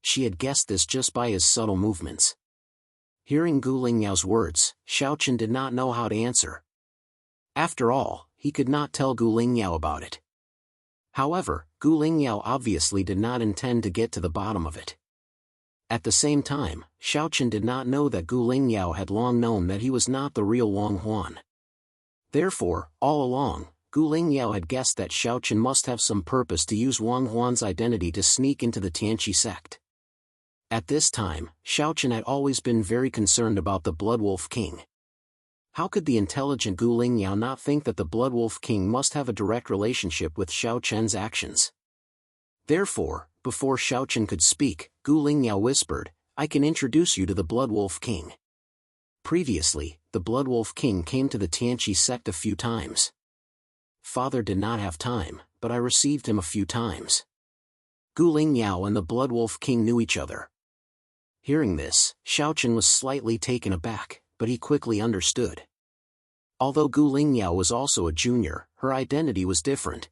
She had guessed this just by his subtle movements. Hearing Gu Lingyao's words, Xiao Chen did not know how to answer. After all, he could not tell Gu Lingyao about it. However, Gu Lingyao obviously did not intend to get to the bottom of it. At the same time, Xiao Chen did not know that Gu Lingyao had long known that he was not the real Wang Huan. Therefore, all along, Gu Lingyao had guessed that Xiao Chen must have some purpose to use Wang Huan's identity to sneak into the Tianqi sect. At this time, Xiao Chen had always been very concerned about the Blood Wolf King. How could the intelligent Gu Lingyao not think that the Blood Wolf King must have a direct relationship with Xiao Chen's actions? Therefore, before Xiaochen could speak, Gu Lingyao whispered, "I can introduce you to the Blood Wolf King." Previously, the Blood Wolf King came to the Tianqi sect a few times. Father did not have time, but I received him a few times. Gu Lingyao and the Blood Wolf King knew each other. Hearing this, Xiaochen was slightly taken aback, but he quickly understood. Although Gu Lingyao was also a junior, her identity was different.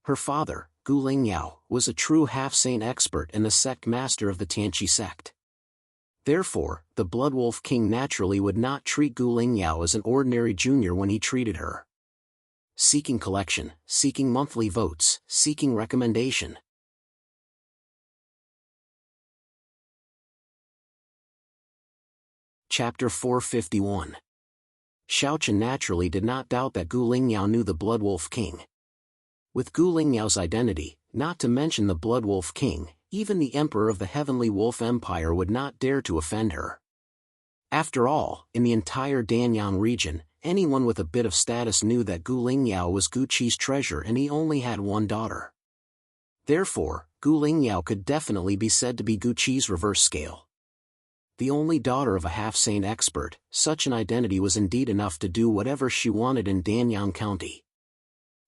Her father, Gu Lingyao, was a true half-saint expert and the sect master of the Tianqi sect. Therefore, the Blood Wolf King naturally would not treat Gu Lingyao as an ordinary junior when he treated her. Seeking collection, seeking monthly votes, seeking recommendation. Chapter 451. Xiaochen naturally did not doubt that Gu Lingyao knew the Blood Wolf King. With Gu Lingyao's identity, not to mention the Blood Wolf King, even the Emperor of the Heavenly Wolf Empire would not dare to offend her. After all, in the entire Danyang region, anyone with a bit of status knew that Gu Lingyao was Gu Qi's treasure and he only had one daughter. Therefore, Gu Lingyao could definitely be said to be Gu Qi's reverse scale. The only daughter of a half-saint expert, such an identity was indeed enough to do whatever she wanted in Danyang County.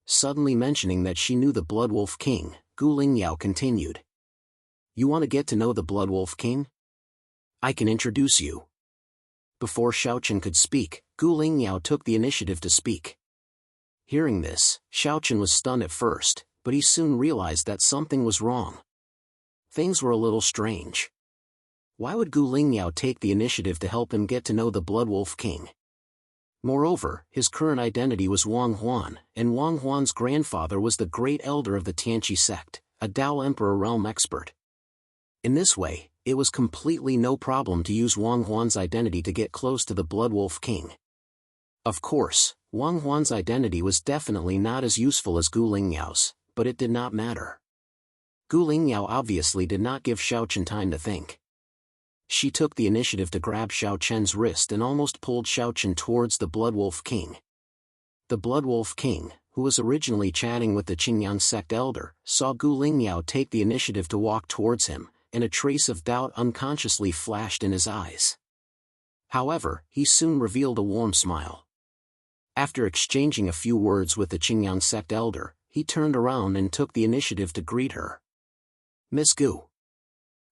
Suddenly mentioning that she knew the Blood Wolf King, Gu Lingyao continued. "You want to get to know the Blood Wolf King? I can introduce you." Before Xiaochen could speak, Gu Lingyao took the initiative to speak. Hearing this, Xiaochen was stunned at first, but he soon realized that something was wrong. Things were a little strange. Why would Gu Lingyao take the initiative to help him get to know the Blood Wolf King? Moreover, his current identity was Wang Huan, and Wang Huan's grandfather was the great elder of the Tianqi sect, a Dao Emperor realm expert. In this way, it was completely no problem to use Wang Huan's identity to get close to the Blood Wolf King. Of course, Wang Huan's identity was definitely not as useful as Gu Lingyao's, but it did not matter. Gu Lingyao obviously did not give Xiaochen time to think. She took the initiative to grab Xiaochen's wrist and almost pulled Xiaochen towards the Blood Wolf King. The Blood Wolf King, who was originally chatting with the Qingyang sect elder, saw Gu Lingyao take the initiative to walk towards him, and a trace of doubt unconsciously flashed in his eyes. However, he soon revealed a warm smile. After exchanging a few words with the Qingyang sect elder, he turned around and took the initiative to greet her. "Miss Gu."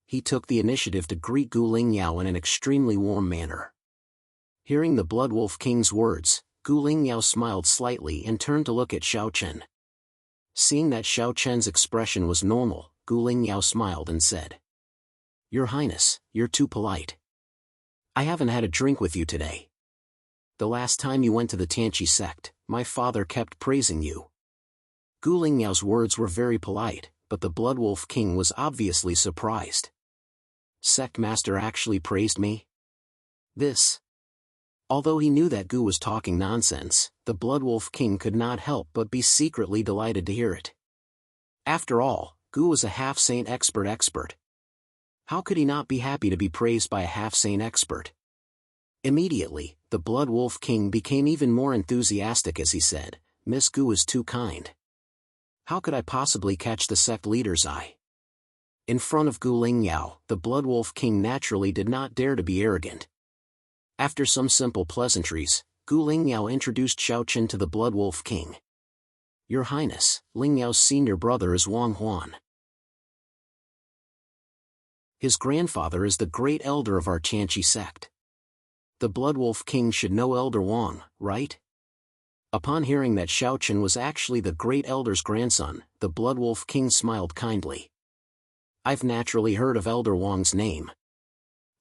He took the initiative to greet Gu Lingyao in an extremely warm manner. Hearing the Blood Wolf King's words, Gu Lingyao smiled slightly and turned to look at Xiaochen. Seeing that Xiaochen's expression was normal, Gu Lingyao smiled and said, "Your Highness, you're too polite. I haven't had a drink with you today. The last time you went to the Tianqi sect, my father kept praising you." Gu Lingyao's words were very polite, but the Blood Wolf King was obviously surprised. Sect Master actually praised me? This. Although he knew that Gu was talking nonsense, the Blood Wolf King could not help but be secretly delighted to hear it. After all, Gu was a half-saint expert. How could he not be happy to be praised by a half-saint expert? Immediately, the Blood Wolf King became even more enthusiastic as he said, "Miss Gu is too kind. How could I possibly catch the sect leader's eye?" In front of Gu Lingyao, the Blood Wolf King naturally did not dare to be arrogant. After some simple pleasantries, Gu Lingyao introduced Xiaochen to the Blood Wolf King. "Your Highness, Lingyao's senior brother is Wang Huan. His grandfather is the great elder of our Tianqi sect. The Blood Wolf King should know Elder Wang, right?" Upon hearing that Xiaochen was actually the great elder's grandson, the Blood Wolf King smiled kindly. "I've naturally heard of Elder Wang's name.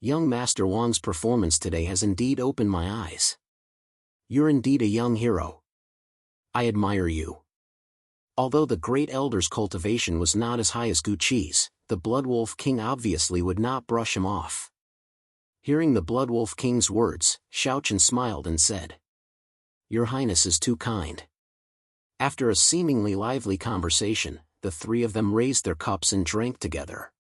Young Master Wang's performance today has indeed opened my eyes. You're indeed a young hero. I admire you." Although the great elder's cultivation was not as high as Gu Qi's, the Blood Wolf King obviously would not brush him off. Hearing the Blood Wolf King's words, Xiaochen smiled and said, "Your Highness is too kind." After a seemingly lively conversation, the three of them raised their cups and drank together.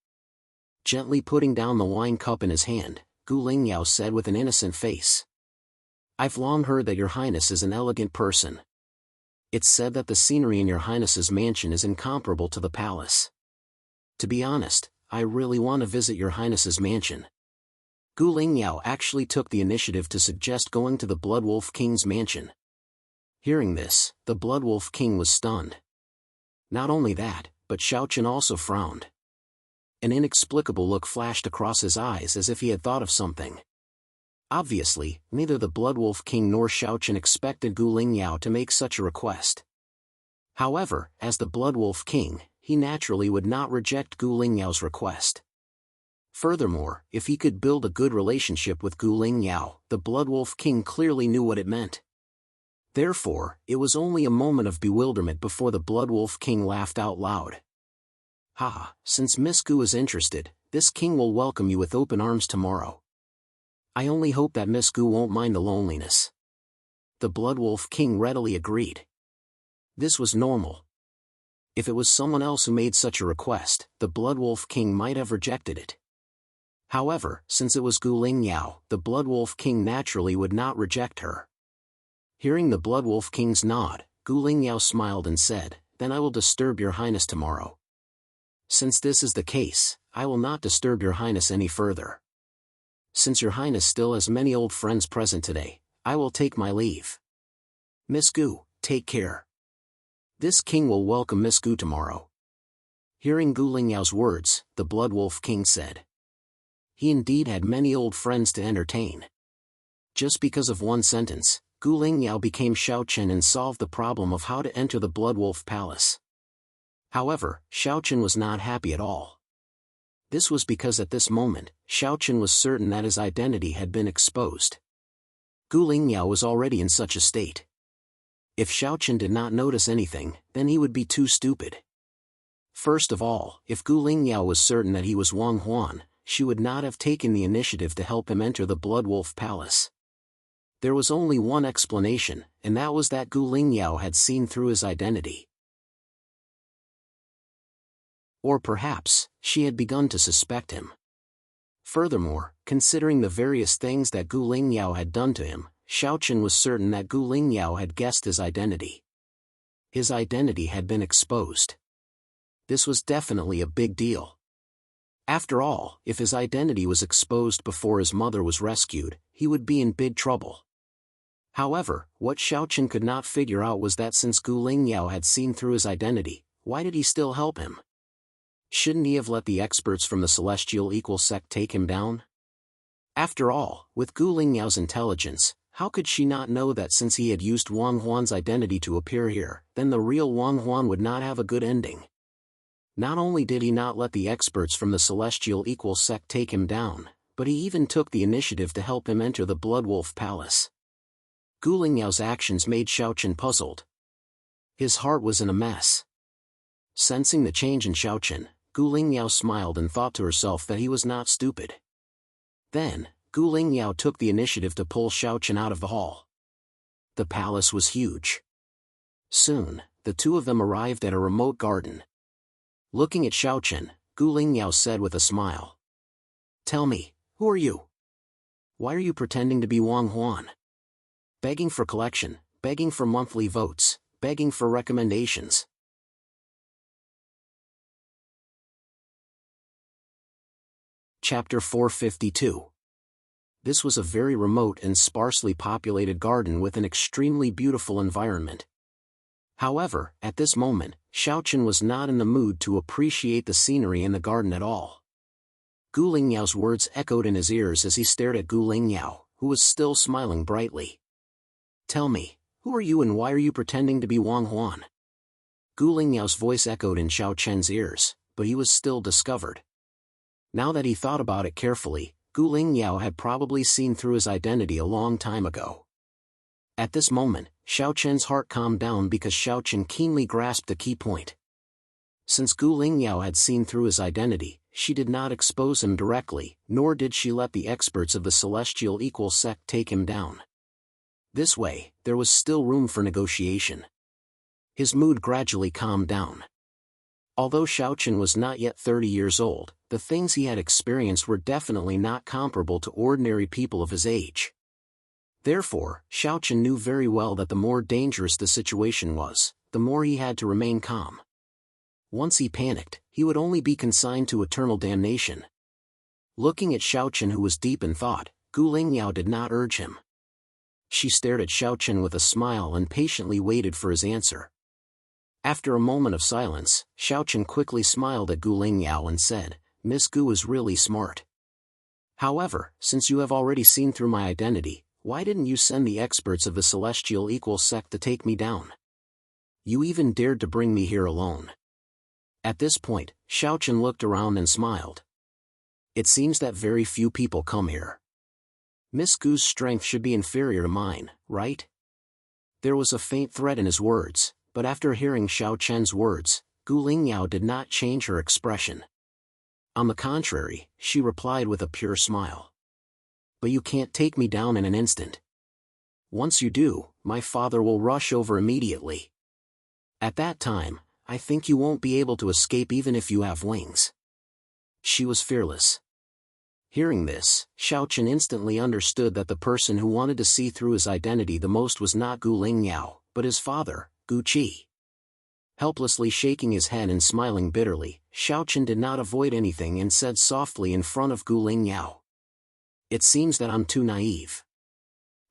Gently putting down the wine cup in his hand, Gu Lingyao said with an innocent face, "I've long heard that your Highness is an elegant person. It's said that the scenery in your Highness's mansion is incomparable to the palace. To be honest, I really want to visit your highness's mansion. Gu Lingyao actually took the initiative to suggest going to the Blood Wolf King's mansion. Hearing this, the Blood Wolf King was stunned. Not only that, but Xiaochen also frowned. An inexplicable look flashed across his eyes as if he had thought of something. Obviously, neither the Blood Wolf King nor Xiaochen expected Gu Lingyao to make such a request. However, as the Blood Wolf King, he naturally would not reject Gu Lingyao's request. Furthermore, if he could build a good relationship with Gu Lingyao, the Blood Wolf King clearly knew what it meant. Therefore, it was only a moment of bewilderment before the Blood Wolf King laughed out loud. "Ha, since Miss Gu is interested, this king will welcome you with open arms tomorrow. I only hope that Miss Gu won't mind the loneliness." The Blood Wolf King readily agreed. This was normal. If it was someone else who made such a request, the Blood Wolf King might have rejected it. However, since it was Gu Lingyao, the Blood Wolf King naturally would not reject her. Hearing the Blood Wolf King's nod, Gu Lingyao smiled and said, "Then I will disturb your highness tomorrow." "Since this is the case, I will not disturb your highness any further. Since your highness still has many old friends present today, I will take my leave. Miss Gu, take care. This king will welcome Miss Gu tomorrow." Hearing Gu Lingyao's words, the Blood Wolf King said. He indeed had many old friends to entertain. Just because of one sentence, Gu Lingyao became Xiaochen and solved the problem of how to enter the Blood Wolf Palace. However, Xiaochen was not happy at all. This was because at this moment, Xiaochen was certain that his identity had been exposed. Gu Lingyao was already in such a state. If Xiaochen did not notice anything, then he would be too stupid. First of all, if Gu Lingyao was certain that he was Wang Huan, she would not have taken the initiative to help him enter the Blood Wolf Palace. There was only one explanation, and that was that Gu Lingyao had seen through his identity. Or perhaps, she had begun to suspect him. Furthermore, considering the various things that Gu Lingyao had done to him, Xiaochen was certain that Gu Lingyao had guessed his identity. His identity had been exposed. This was definitely a big deal. After all, if his identity was exposed before his mother was rescued, he would be in big trouble. However, what Xiaochen could not figure out was that since Gu Lingyao had seen through his identity, why did he still help him? Shouldn't he have let the experts from the Celestial Equal sect take him down? After all, with Gu Lingyao's intelligence, how could she not know that since he had used Wang Huan's identity to appear here, then the real Wang Huan would not have a good ending? Not only did he not let the experts from the Celestial Equal sect take him down, but he even took the initiative to help him enter the Blood Wolf Palace. Gu Lingyao's actions made Xiaochen puzzled. His heart was in a mess. Sensing the change in Xiaochen, Gu Lingyao smiled and thought to herself that he was not stupid. Then, Gu Lingyao took the initiative to pull Xiaochen out of the hall. The palace was huge. Soon, the two of them arrived at a remote garden. Looking at Xiaochen, Gu Lingyao said with a smile. "Tell me, who are you? Why are you pretending to be Wang Huan? Begging for collection, begging for monthly votes, begging for recommendations." Chapter 452. This was a very remote and sparsely populated garden with an extremely beautiful environment. However, at this moment, Xiaochen was not in the mood to appreciate the scenery in the garden at all. Gu Lingyao's words echoed in his ears as he stared at Gu Lingyao, who was still smiling brightly. "Tell me, who are you and why are you pretending to be Wang Huan?" Gu Lingyao's voice echoed in Xiaochen's ears, but he was still discovered. Now that he thought about it carefully, Gu Lingyao had probably seen through his identity a long time ago. At this moment, Xiaochen's heart calmed down because Xiaochen keenly grasped the key point. Since Gu Lingyao had seen through his identity, she did not expose him directly, nor did she let the experts of the Celestial Equal sect take him down. This way, there was still room for negotiation. His mood gradually calmed down. Although Xiaochen was not yet 30 years old, the things he had experienced were definitely not comparable to ordinary people of his age. Therefore, Xiaochen knew very well that the more dangerous the situation was, the more he had to remain calm. Once he panicked, he would only be consigned to eternal damnation. Looking at Xiaochen, who was deep in thought, Gu Lingyao did not urge him. She stared at Xiaochen with a smile and patiently waited for his answer. After a moment of silence, Xiaochen quickly smiled at Gu Lingyao and said, "Miss Gu is really smart. However, since you have already seen through my identity, why didn't you send the experts of the Celestial Equal sect to take me down? You even dared to bring me here alone." At this point, Xiaochen looked around and smiled. It seems that very few people come here. Miss Gu's strength should be inferior to mine, right? There was a faint threat in his words, but after hearing Xiaochen's words, Gu Lingyao did not change her expression. On the contrary, she replied with a pure smile. "But you can't take me down in an instant. Once you do, my father will rush over immediately. At that time, I think you won't be able to escape even if you have wings." She was fearless. Hearing this, Xiaochen instantly understood that the person who wanted to see through his identity the most was not Gu Lingyao, but his father, Gu Qi. Helplessly shaking his head and smiling bitterly, Xiaochen did not avoid anything and said softly in front of Gu Lingyao, "It seems that I'm too naive.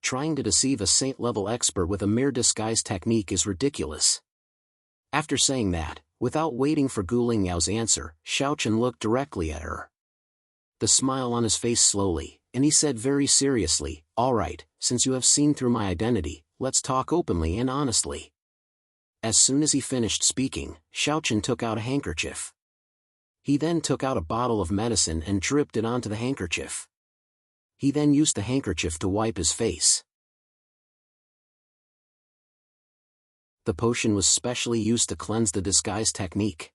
Trying to deceive a saint-level expert with a mere disguise technique is ridiculous." After saying that, without waiting for Gu Lingyao's answer, Xiaochen looked directly at her. The smile on his face slowly, and he said very seriously, "All right, since you have seen through my identity, let's talk openly and honestly." As soon as he finished speaking, Xiaochen took out a handkerchief. He then took out a bottle of medicine and dripped it onto the handkerchief. He then used the handkerchief to wipe his face. The potion was specially used to cleanse the disguise technique.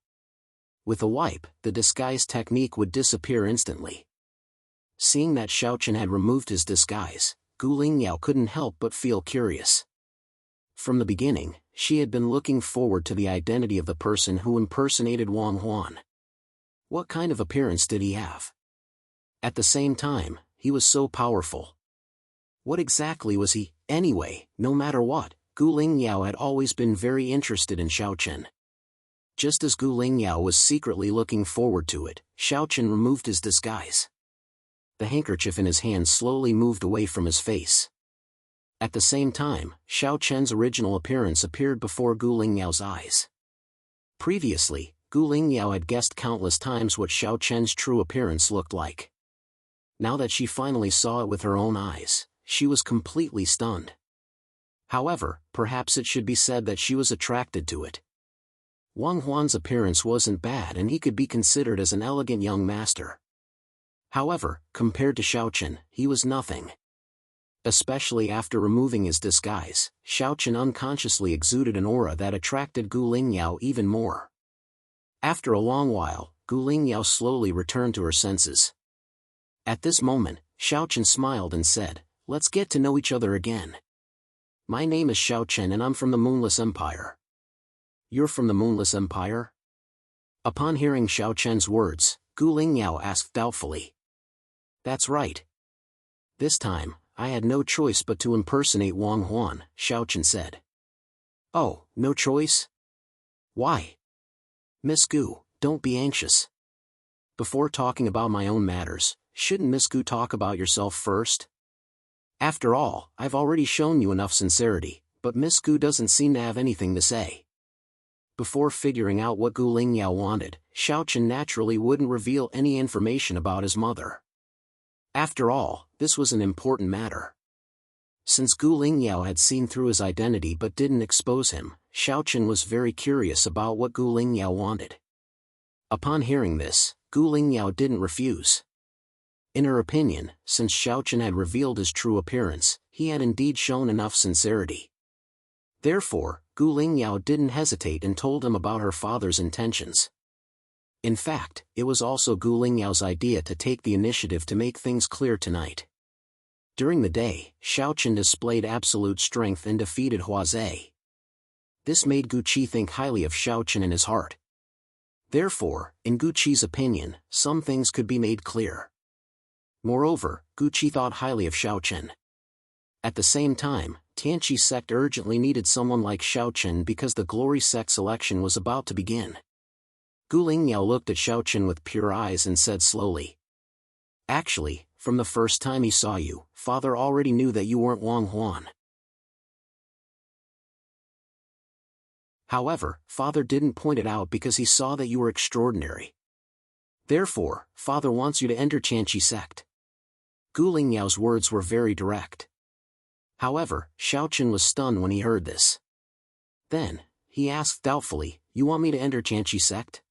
With a wipe, the disguise technique would disappear instantly. Seeing that Xiaochen had removed his disguise, Gu Lingyao couldn't help but feel curious. From the beginning, she had been looking forward to the identity of the person who impersonated Wang Huan. What kind of appearance did he have? At the same time, he was so powerful. What exactly was he, anyway? No matter what, Gu Lingyao had always been very interested in Xiaochen. Just as Gu Lingyao was secretly looking forward to it, Xiaochen removed his disguise. The handkerchief in his hand slowly moved away from his face. At the same time, Xiaochen's original appearance appeared before Gu Lingyao's eyes. Previously, Gu Lingyao had guessed countless times what Xiaochen's true appearance looked like. Now that she finally saw it with her own eyes, she was completely stunned. However, perhaps it should be said that she was attracted to it. Wang Huan's appearance wasn't bad and he could be considered as an elegant young master. However, compared to Xiaochen, he was nothing. Especially after removing his disguise, Xiaochen unconsciously exuded an aura that attracted Gu Lingyao even more. After a long while, Gu Lingyao slowly returned to her senses. At this moment, Xiaochen smiled and said, "Let's get to know each other again. My name is Xiaochen and I'm from the Moonless Empire." "You're from the Moonless Empire?" Upon hearing Xiaochen's words, Gu Lingyao asked doubtfully. "That's right. This time, I had no choice but to impersonate Wang Huan," Xiaochen said. "Oh, no choice? Why?" "Miss Gu, don't be anxious. Before talking about my own matters, shouldn't Miss Gu talk about yourself first? After all, I've already shown you enough sincerity, but Miss Gu doesn't seem to have anything to say." Before figuring out what Gu Lingyao wanted, Xiaochen naturally wouldn't reveal any information about his mother. After all, this was an important matter. Since Gu Lingyao had seen through his identity but didn't expose him, Xiaochen was very curious about what Gu Lingyao wanted. Upon hearing this, Gu Lingyao didn't refuse. In her opinion, since Xiaochen had revealed his true appearance, he had indeed shown enough sincerity. Therefore, Gu Lingyao didn't hesitate and told him about her father's intentions. In fact, it was also Gu Lingyao's idea to take the initiative to make things clear tonight. During the day, Xiaochen displayed absolute strength and defeated Huazhe. This made Gu Qi think highly of Xiaochen in his heart. Therefore, in Gu Qi's opinion, some things could be made clear. Moreover, Gu Qi thought highly of Xiaochen. At the same time, Tianqi sect urgently needed someone like Xiaochen because the Glory sect selection was about to begin. Gu Lingyao looked at Xiaochen with pure eyes and said slowly. Actually, from the first time he saw you, Father already knew that you weren't Wang Huan. However, Father didn't point it out because he saw that you were extraordinary. Therefore, Father wants you to enter Tianqi sect. Gu Lingyao's words were very direct. However, Xiaochen was stunned when he heard this. Then, he asked doubtfully, you want me to enter Tianqi sect?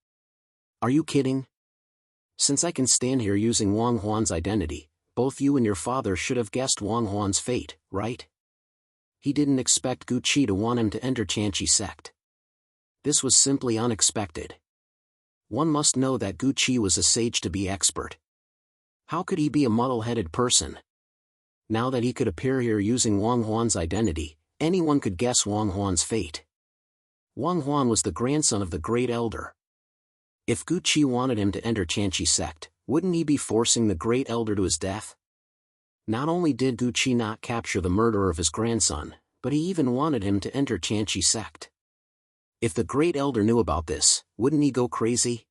Are you kidding? Since I can stand here using Wang Huan's identity, both you and your father should have guessed Wang Huan's fate, right? He didn't expect Gu Qi to want him to enter Tianqi sect. This was simply unexpected. One must know that Gu Qi was a sage to be expert. How could he be a muddle-headed person? Now that he could appear here using Wang Huan's identity, anyone could guess Wang Huan's fate. Wang Huan was the grandson of the Great Elder. If Gu Qi wanted him to enter Tianqi sect, wouldn't he be forcing the Great Elder to his death? Not only did Gu Qi not capture the murderer of his grandson, but he even wanted him to enter Tianqi sect. If the Great Elder knew about this, wouldn't he go crazy?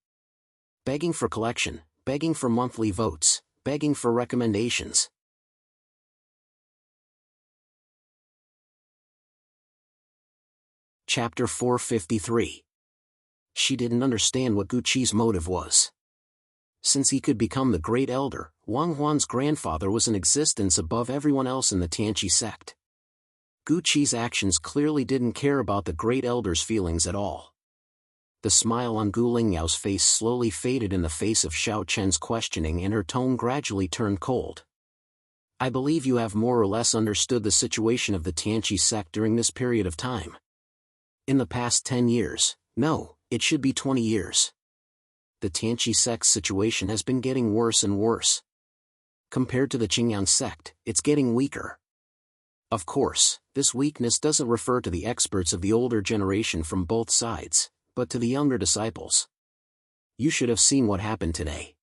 Begging for collection, begging for monthly votes, begging for recommendations. Chapter 453. She didn't understand what Gu Qi's motive was. Since he could become the Great Elder, Wang Huan's grandfather was in existence above everyone else in the Tianqi sect. Gu Qi's actions clearly didn't care about the Great Elder's feelings at all. The smile on Gu Lingyao's face slowly faded in the face of Xiaochen's questioning and her tone gradually turned cold. I believe you have more or less understood the situation of the Tianqi sect during this period of time. In the past 10 years, no, it should be 20 years. The Tianqi sect's situation has been getting worse and worse. Compared to the Qingyang sect, it's getting weaker. Of course, this weakness doesn't refer to the experts of the older generation from both sides, but to the younger disciples. You should have seen what happened today.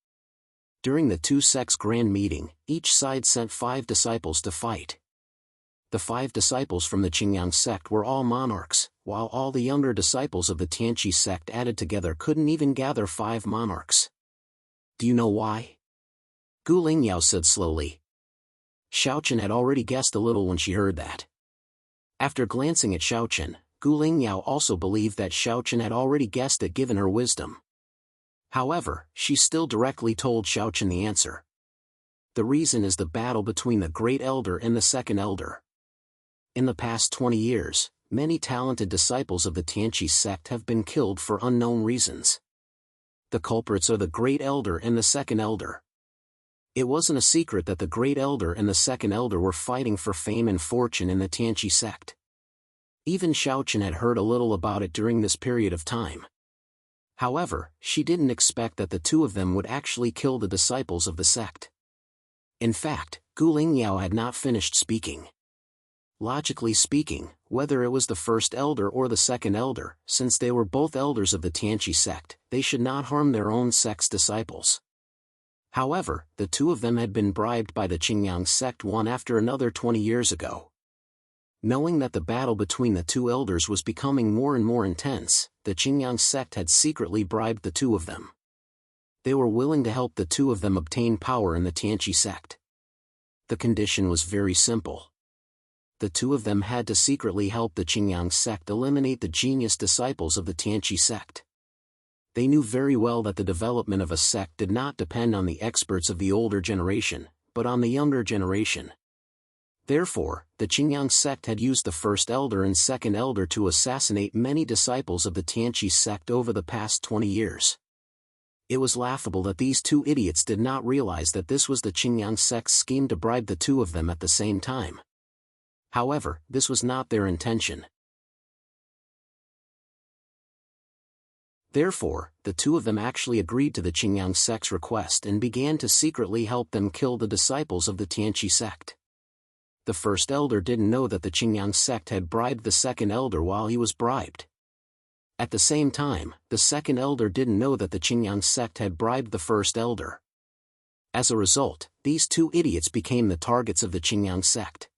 During the two sects' grand meeting, each side sent 5 disciples to fight. The 5 disciples from the Qingyang sect were all monarchs, while all the younger disciples of the Tianqi sect added together couldn't even gather 5 monarchs. Do you know why? Gu Lingyao said slowly. Xiaochen had already guessed a little when she heard that. After glancing at Xiaochen, Gu Lingyao also believed that Xiaochen had already guessed it given her wisdom. However, she still directly told Xiaochen the answer. The reason is the battle between the Great Elder and the Second Elder. In the past 20 years, many talented disciples of the Tianqi sect have been killed for unknown reasons. The culprits are the Great Elder and the Second Elder. It wasn't a secret that the Great Elder and the Second Elder were fighting for fame and fortune in the Tianqi sect. Even Xiaochen had heard a little about it during this period of time. However, she didn't expect that the two of them would actually kill the disciples of the sect. In fact, Gu Lingyao had not finished speaking. Logically speaking, whether it was the first elder or the second elder, since they were both elders of the Tianqi sect, they should not harm their own sect's disciples. However, the two of them had been bribed by the Qingyang sect one after another 20 years ago. Knowing that the battle between the two elders was becoming more and more intense, the Qingyang sect had secretly bribed the two of them. They were willing to help the two of them obtain power in the Tianqi sect. The condition was very simple. The two of them had to secretly help the Qingyang sect eliminate the genius disciples of the Tianqi sect. They knew very well that the development of a sect did not depend on the experts of the older generation, but on the younger generation. Therefore, the Qingyang sect had used the first elder and second elder to assassinate many disciples of the Tianqi sect over the past 20 years. It was laughable that these two idiots did not realize that this was the Qingyang sect's scheme to bribe the two of them at the same time. However, this was not their intention. Therefore, the two of them actually agreed to the Qingyang sect's request and began to secretly help them kill the disciples of the Tianqi sect. The first elder didn't know that the Qingyang sect had bribed the second elder while he was bribed. At the same time, the second elder didn't know that the Qingyang sect had bribed the first elder. As a result, these two idiots became the targets of the Qingyang sect.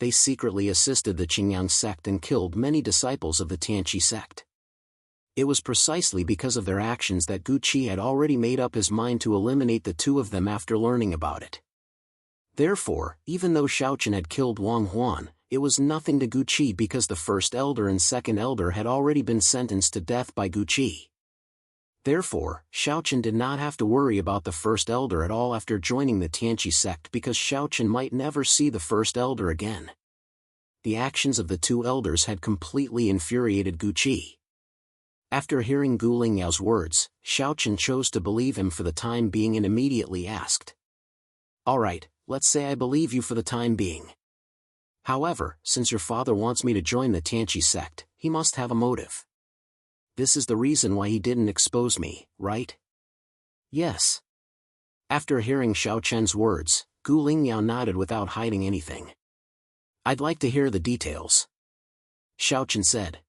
They secretly assisted the Qingyang sect and killed many disciples of the Tianqi sect. It was precisely because of their actions that Gu Qi had already made up his mind to eliminate the two of them after learning about it. Therefore, even though Xiaochen had killed Wang Huan, it was nothing to Gu Qi because the first elder and second elder had already been sentenced to death by Gu Qi. Therefore, Xiaochen did not have to worry about the first elder at all after joining the Tianqi sect because Xiaochen might never see the first elder again. The actions of the two elders had completely infuriated Gu Qi. After hearing Gu Lingyao's words, Xiaochen chose to believe him for the time being and immediately asked. "All right, let's say I believe you for the time being. However, since your father wants me to join the Tianqi sect, he must have a motive. This is the reason why he didn't expose me, right?" "Yes." After hearing Xiaochen's words, Gu Lingyao nodded without hiding anything. "I'd like to hear the details," Xiaochen said.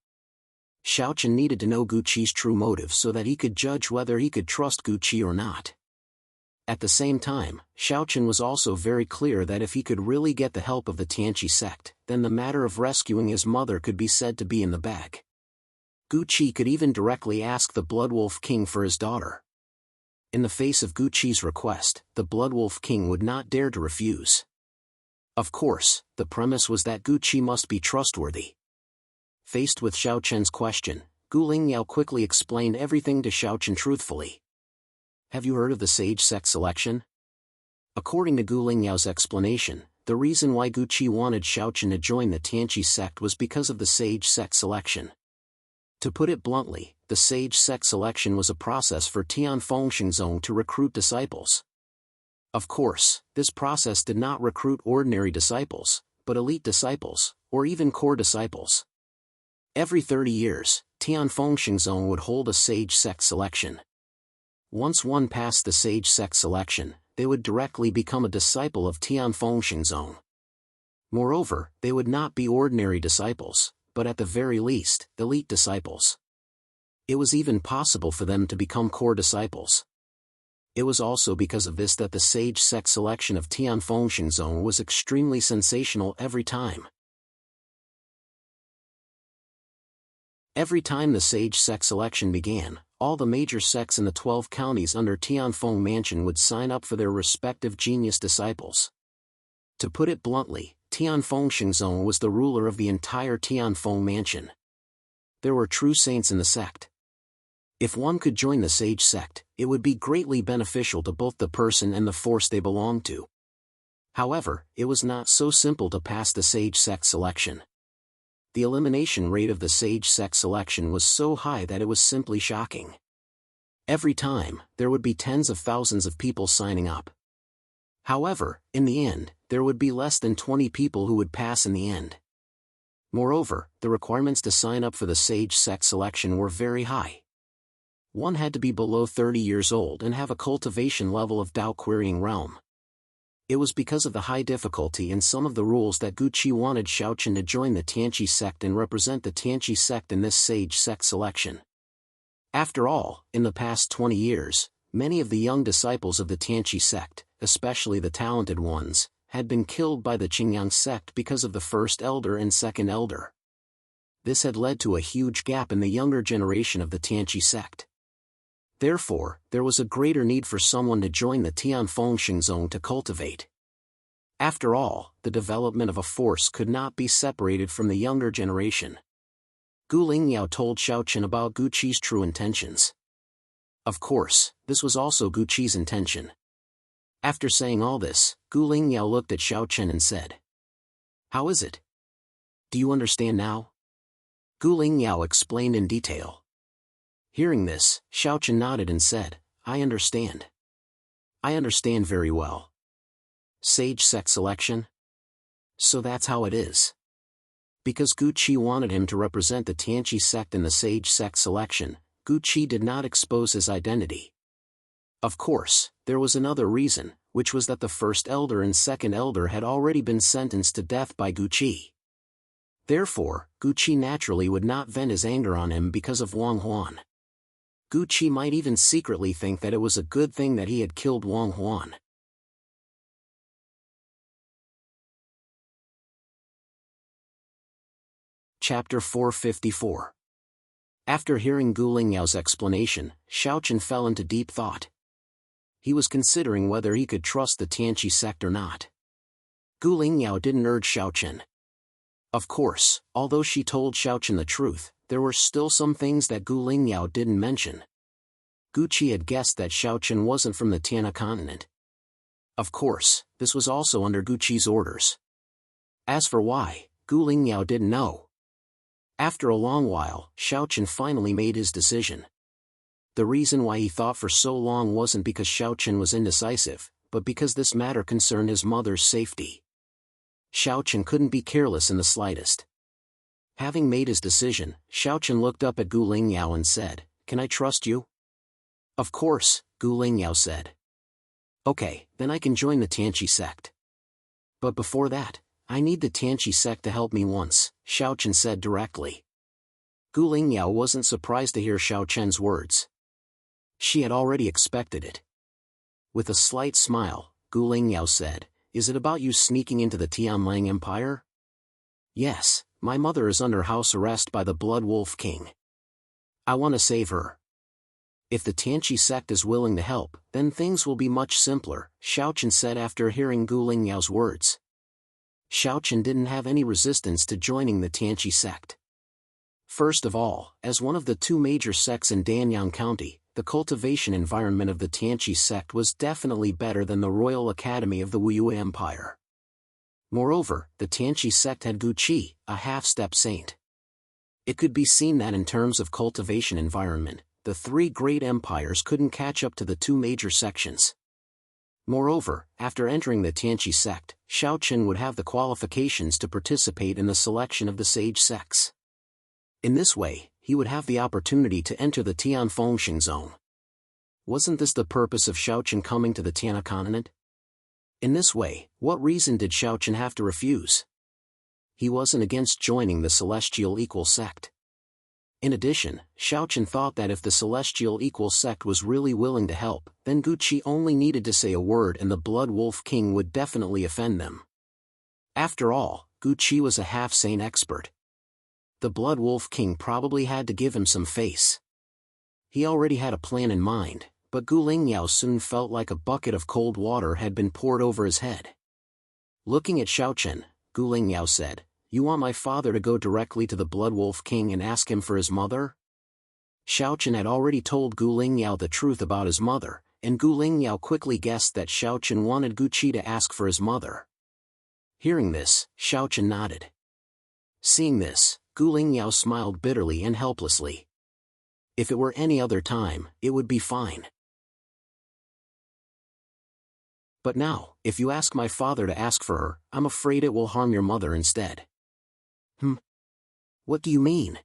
Xiaochen needed to know Gu Qi's true motive so that he could judge whether he could trust Gu Qi or not. At the same time, Xiaochen was also very clear that if he could really get the help of the Tianqi sect, then the matter of rescuing his mother could be said to be in the bag. Gu Qi could even directly ask the Bloodwolf King for his daughter. In the face of Gu Qi's request, the Bloodwolf King would not dare to refuse. Of course, the premise was that Gu Qi must be trustworthy. Faced with Xiaochen's question, Gu Lingyao quickly explained everything to Xiaochen truthfully. "Have you heard of the sage sect selection?" According to Gu Lingyao's explanation, the reason why Gu Qi wanted Xiaochen to join the Tianqi sect was because of the sage sect selection. To put it bluntly, the sage sect selection was a process for Tianfeng Xingzong to recruit disciples. Of course, this process did not recruit ordinary disciples, but elite disciples, or even core disciples. Every 30 years, Tianfeng Xingzong would hold a sage sect selection. Once one passed the sage sect selection, they would directly become a disciple of Tianfeng Xingzong. Moreover, they would not be ordinary disciples, but at the very least, elite disciples. It was even possible for them to become core disciples. It was also because of this that the sage sect selection of Tianfeng Xingzong was extremely sensational every time. Every time the sage sect selection began, all the major sects in the 12 counties under Tianfeng Mansion would sign up for their respective genius disciples. To put it bluntly, Tianfeng Xingzong was the ruler of the entire Tianfeng Mansion. There were true saints in the sect. If one could join the sage sect, it would be greatly beneficial to both the person and the force they belonged to. However, it was not so simple to pass the sage sect selection. The elimination rate of the sage sect selection was so high that it was simply shocking. Every time, there would be tens of thousands of people signing up. However, in the end, there would be less than 20 people who would pass in the end. Moreover, the requirements to sign up for the sage sect selection were very high. One had to be below 30 years old and have a cultivation level of Tao Querying Realm. It was because of the high difficulty and some of the rules that Gu Qi wanted Xiaochen to join the Tianqi sect and represent the Tianqi sect in this sage sect selection. After all, in the past 20 years, many of the young disciples of the Tianqi sect, especially the talented ones, had been killed by the Qingyang sect because of the first elder and second elder. This had led to a huge gap in the younger generation of the Tianqi sect. Therefore, there was a greater need for someone to join the Tianfeng Xingzong to cultivate. After all, the development of a force could not be separated from the younger generation. Gu Lingyao told Xiaochen about Gu Qi's true intentions. Of course, this was also Gu Qi's intention. After saying all this, Gu Lingyao looked at Xiaochen and said, "How is it? Do you understand now?" Gu Lingyao explained in detail. Hearing this, Xiaochen nodded and said, "I understand. I understand very well. Sage sect selection? So that's how it is." Because Gu Qi wanted him to represent the Tianqi sect in the sage sect selection, Gu Qi did not expose his identity. Of course, there was another reason, which was that the first elder and second elder had already been sentenced to death by Gu Qi. Therefore, Gu Qi naturally would not vent his anger on him because of Wang Huan. Gu Qi might even secretly think that it was a good thing that he had killed Wang Huan. Chapter 454. After hearing Gu Lingyao's explanation, Xiaochen fell into deep thought. He was considering whether he could trust the Tianqi sect or not. Gu Lingyao didn't urge Xiaochen. Of course, although she told Xiaochen the truth, there were still some things that Gu Lingyao didn't mention. Gu Qi had guessed that Xiaochen wasn't from the Tiana continent. Of course, this was also under Gu Qi's orders. As for why, Gu Lingyao didn't know. After a long while, Xiaochen finally made his decision. The reason why he thought for so long wasn't because Xiaochen was indecisive, but because this matter concerned his mother's safety. Xiaochen couldn't be careless in the slightest. Having made his decision, Xiaochen looked up at Gu Lingyao and said, "Can I trust you?" "Of course," Gu Lingyao said. "Okay, then I can join the Tianqi sect. But before that, I need the Tianqi sect to help me once," Xiaochen said directly. Gu Lingyao wasn't surprised to hear Xiaochen's words. She had already expected it. With a slight smile, Gu Lingyao said, "Is it about you sneaking into the Tianlang Empire?" "Yes, my mother is under house arrest by the Blood Wolf King. I want to save her. If the Tianqi sect is willing to help, then things will be much simpler," Xiaochen said after hearing Gu Lingyao's words. Xiaochen didn't have any resistance to joining the Tianqi sect. First of all, as one of the two major sects in Danyang County, the cultivation environment of the Tianqi sect was definitely better than the Royal Academy of the Wuyue Empire. Moreover, the Tianqi sect had Gu Qi, a half-step saint. It could be seen that in terms of cultivation environment, the three great empires couldn't catch up to the two major sections. Moreover, after entering the Tianqi sect, Xiaochen would have the qualifications to participate in the selection of the sage sects. In this way, he would have the opportunity to enter the Tianfengxing zone. Wasn't this the purpose of Xiaochen coming to the Tiana continent? In this way, what reason did Xiaochen have to refuse? He wasn't against joining the Celestial Equal sect. In addition, Xiaochen thought that if the Celestial Equal sect was really willing to help, then Gu Qi only needed to say a word and the Blood Wolf King would definitely offend them. After all, Gu Qi was a half-sane expert. The Blood Wolf King probably had to give him some face. He already had a plan in mind, but Gu Lingyao soon felt like a bucket of cold water had been poured over his head. Looking at Xiaochen, Gu Lingyao said, "You want my father to go directly to the Blood Wolf King and ask him for his mother?" Xiaochen had already told Gu Lingyao the truth about his mother, and Gu Lingyao quickly guessed that Xiaochen wanted Gu Qi to ask for his mother. Hearing this, Xiaochen nodded. Seeing this, Gu Lingyao smiled bitterly and helplessly. If it were any other time, it would be fine. But now, if you ask my father to ask for her, I'm afraid it will harm your mother instead. What do you mean?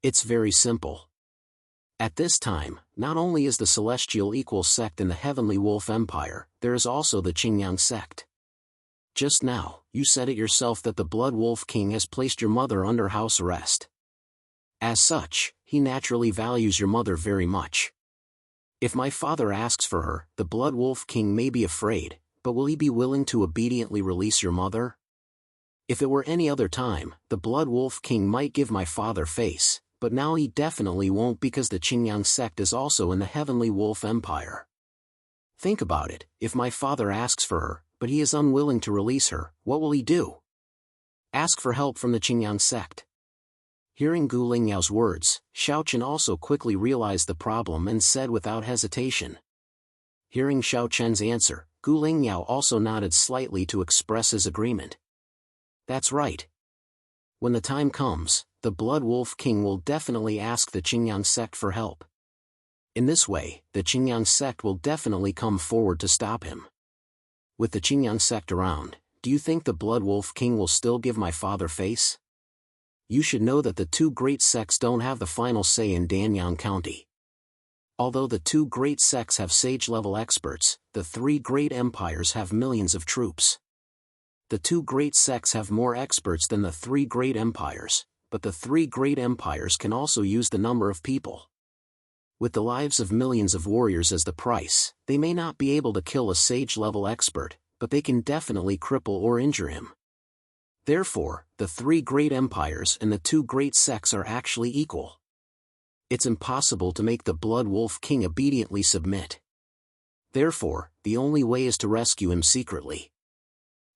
It's very simple. At this time, not only is the Celestial Equal sect in the Heavenly Wolf Empire, there is also the Qingyang sect. Just now, you said it yourself that the Blood Wolf King has placed your mother under house arrest. As such, he naturally values your mother very much. If my father asks for her, the Blood Wolf King may be afraid, but will he be willing to obediently release your mother? If it were any other time, the Blood Wolf King might give my father face, but now he definitely won't because the Qingyang sect is also in the Heavenly Wolf Empire. Think about it, if my father asks for her, but he is unwilling to release her, what will he do? Ask for help from the Qingyang sect. Hearing Gu Lingyao's words, Xiaochen also quickly realized the problem and said without hesitation. Hearing Xiaochen's answer, Gu Lingyao also nodded slightly to express his agreement. That's right. When the time comes, the Blood Wolf King will definitely ask the Qingyang sect for help. In this way, the Qingyang sect will definitely come forward to stop him. With the Qingyang sect around, do you think the Blood Wolf King will still give my father face? You should know that the two great sects don't have the final say in Danyang County. Although the two great sects have sage-level experts, the three great empires have millions of troops. The two great sects have more experts than the three great empires, but the three great empires can also use the number of people. With the lives of millions of warriors as the price, they may not be able to kill a sage-level expert, but they can definitely cripple or injure him. Therefore, the three great empires and the two great sects are actually equal. It's impossible to make the Blood Wolf King obediently submit. Therefore, the only way is to rescue him secretly.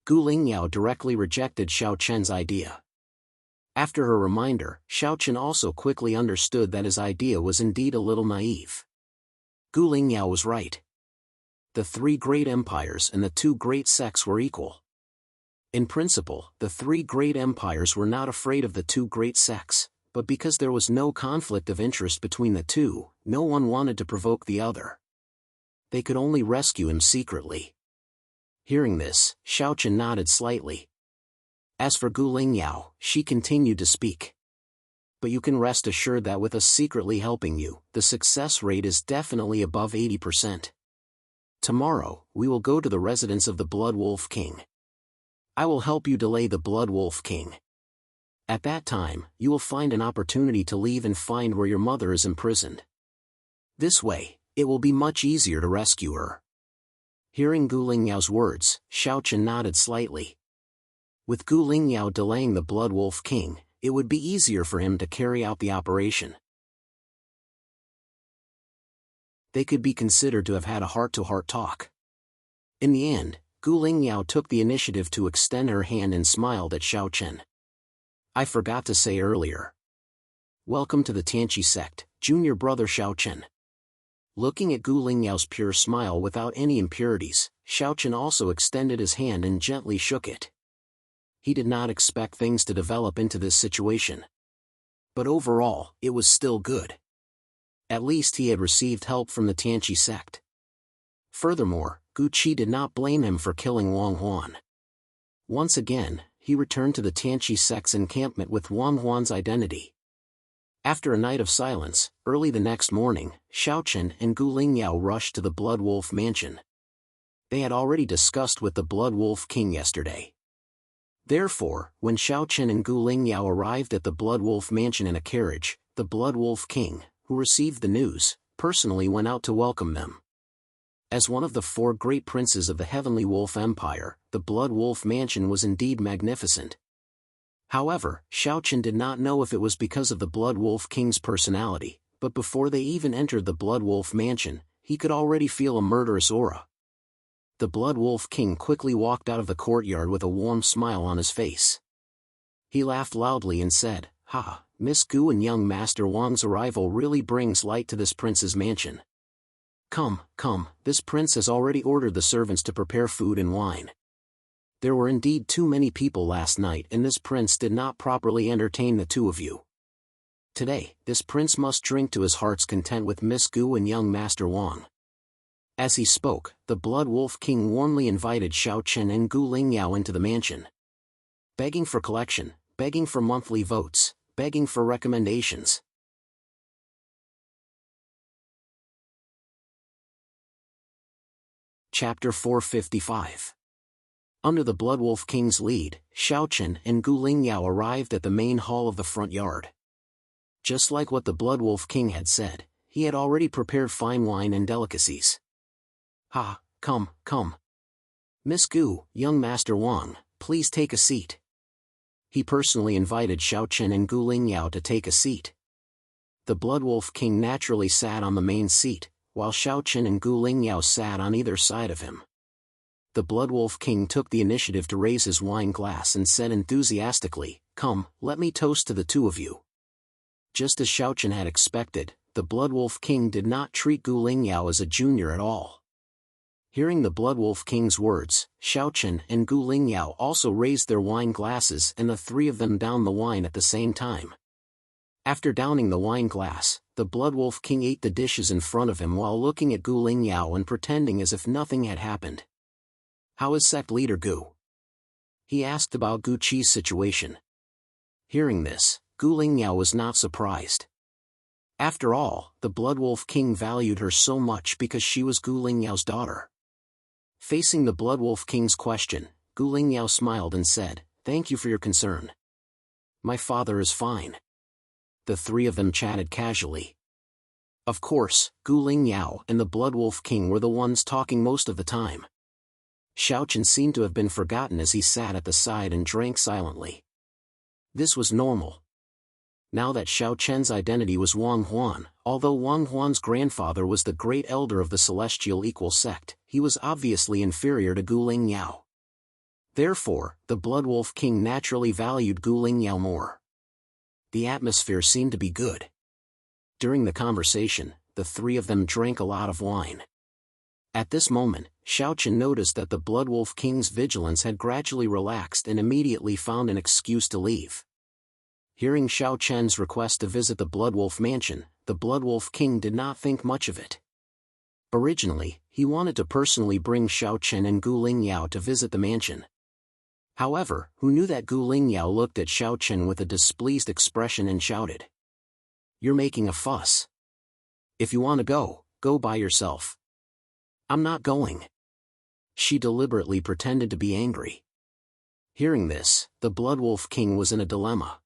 Gu Lingyao directly rejected Xiao Chen's idea. After her reminder, Xiao Chen also quickly understood that his idea was indeed a little naive. Gu Lingyao was right. The 3 great empires and the 2 great sects were equal. In principle, the 3 great empires were not afraid of the 2 great sects, but because there was no conflict of interest between the 2, no one wanted to provoke the other. They could only rescue him secretly. Hearing this, Xiao Chen nodded slightly. As for Gu Lingyao, she continued to speak. But you can rest assured that with us secretly helping you, the success rate is definitely above 80%. Tomorrow, we will go to the residence of the Blood Wolf King. I will help you delay the Blood Wolf King. At that time, you will find an opportunity to leave and find where your mother is imprisoned. This way, it will be much easier to rescue her. Hearing Gu Lingyao's words, Xiao Chen nodded slightly. With Gu Lingyao delaying the Blood Wolf King, it would be easier for him to carry out the operation. They could be considered to have had a heart-to-heart talk. In the end, Gu Lingyao took the initiative to extend her hand and smiled at Xiao Chen. I forgot to say earlier. Welcome to the Tianqi sect, junior brother Xiao Chen. Looking at Gu Lingyao's pure smile without any impurities, Xiao Chen also extended his hand and gently shook it. He did not expect things to develop into this situation. But overall, it was still good. At least he had received help from the Tianqi sect. Furthermore, Gu Qi did not blame him for killing Wang Huan. Once again, he returned to the Tianqi sect's encampment with Wang Huan's identity. After a night of silence, early the next morning, Xiao Chen and Gu Lingyao rushed to the Blood Wolf mansion. They had already discussed with the Blood Wolf King yesterday. Therefore, when Xiao Chen and Gu Lingyao arrived at the Blood Wolf mansion in a carriage, the Blood Wolf King, who received the news, personally went out to welcome them. As one of the 4 great princes of the Heavenly Wolf Empire, the Blood Wolf mansion was indeed magnificent. However, Xiao Chen did not know if it was because of the Blood Wolf King's personality, but before they even entered the Blood Wolf mansion, he could already feel a murderous aura. The Blood Wolf King quickly walked out of the courtyard with a warm smile on his face. He laughed loudly and said, "Ha, Miss Gu and young Master Wang's arrival really brings light to this prince's mansion. Come, come, this prince has already ordered the servants to prepare food and wine. There were indeed too many people last night and this prince did not properly entertain the 2 of you. Today, this prince must drink to his heart's content with Miss Gu and young Master Wang." As he spoke, the Blood Wolf King warmly invited Xiao Chen and Gu Lingyao into the mansion. Begging for collection, begging for monthly votes, begging for recommendations. Chapter 455. Under the Blood Wolf King's lead, Xiao Chen and Gu Lingyao arrived at the main hall of the front yard. Just like what the Blood Wolf King had said, he had already prepared fine wine and delicacies. "Ha, come, come. Miss Gu, young Master Wang, please take a seat." He personally invited Xiao Chen and Gu Lingyao to take a seat. The Blood Wolf King naturally sat on the main seat, while Xiao Chen and Gu Lingyao sat on either side of him. The Blood Wolf King took the initiative to raise his wine glass and said enthusiastically, "Come, let me toast to the 2 of you." Just as Xiao Chen had expected, the Blood Wolf King did not treat Gu Lingyao as a junior at all. Hearing the Blood Wolf King's words, Xiao Chen and Gu Lingyao also raised their wine glasses and the 3 of them downed the wine at the same time. After downing the wine glass, the Blood Wolf King ate the dishes in front of him while looking at Gu Lingyao and pretending as if nothing had happened. "How is sect leader Gu?" he asked about Gu Qi's situation. Hearing this, Gu Lingyao was not surprised. After all, the Blood Wolf King valued her so much because she was Gu Lingyao's daughter. Facing the Blood Wolf King's question, Gu Lingyao smiled and said, "Thank you for your concern. My father is fine." The 3 of them chatted casually. Of course, Gu Lingyao and the Blood Wolf King were the ones talking most of the time. Xiao Chen seemed to have been forgotten as he sat at the side and drank silently. This was normal. Now that Xiao Chen's identity was Wang Huan, although Wang Huan's grandfather was the great elder of the Celestial Equal Sect, he was obviously inferior to Guling Yao. Therefore, the Blood Wolf King naturally valued Guling Yao more. The atmosphere seemed to be good. During the conversation, the three of them drank a lot of wine. At this moment, Xiao Chen noticed that the Blood Wolf King's vigilance had gradually relaxed and immediately found an excuse to leave. Hearing Xiao Chen's request to visit the Blood Wolf mansion, the Blood Wolf King did not think much of it. Originally, he wanted to personally bring Xiao Chen and Guling Yao to visit the mansion. However, who knew that Guling Yao looked at Xiao Chen with a displeased expression and shouted, "You're making a fuss. If you want to go, go by yourself." "I'm not going." She deliberately pretended to be angry. Hearing this, the Blood Wolf King was in a dilemma.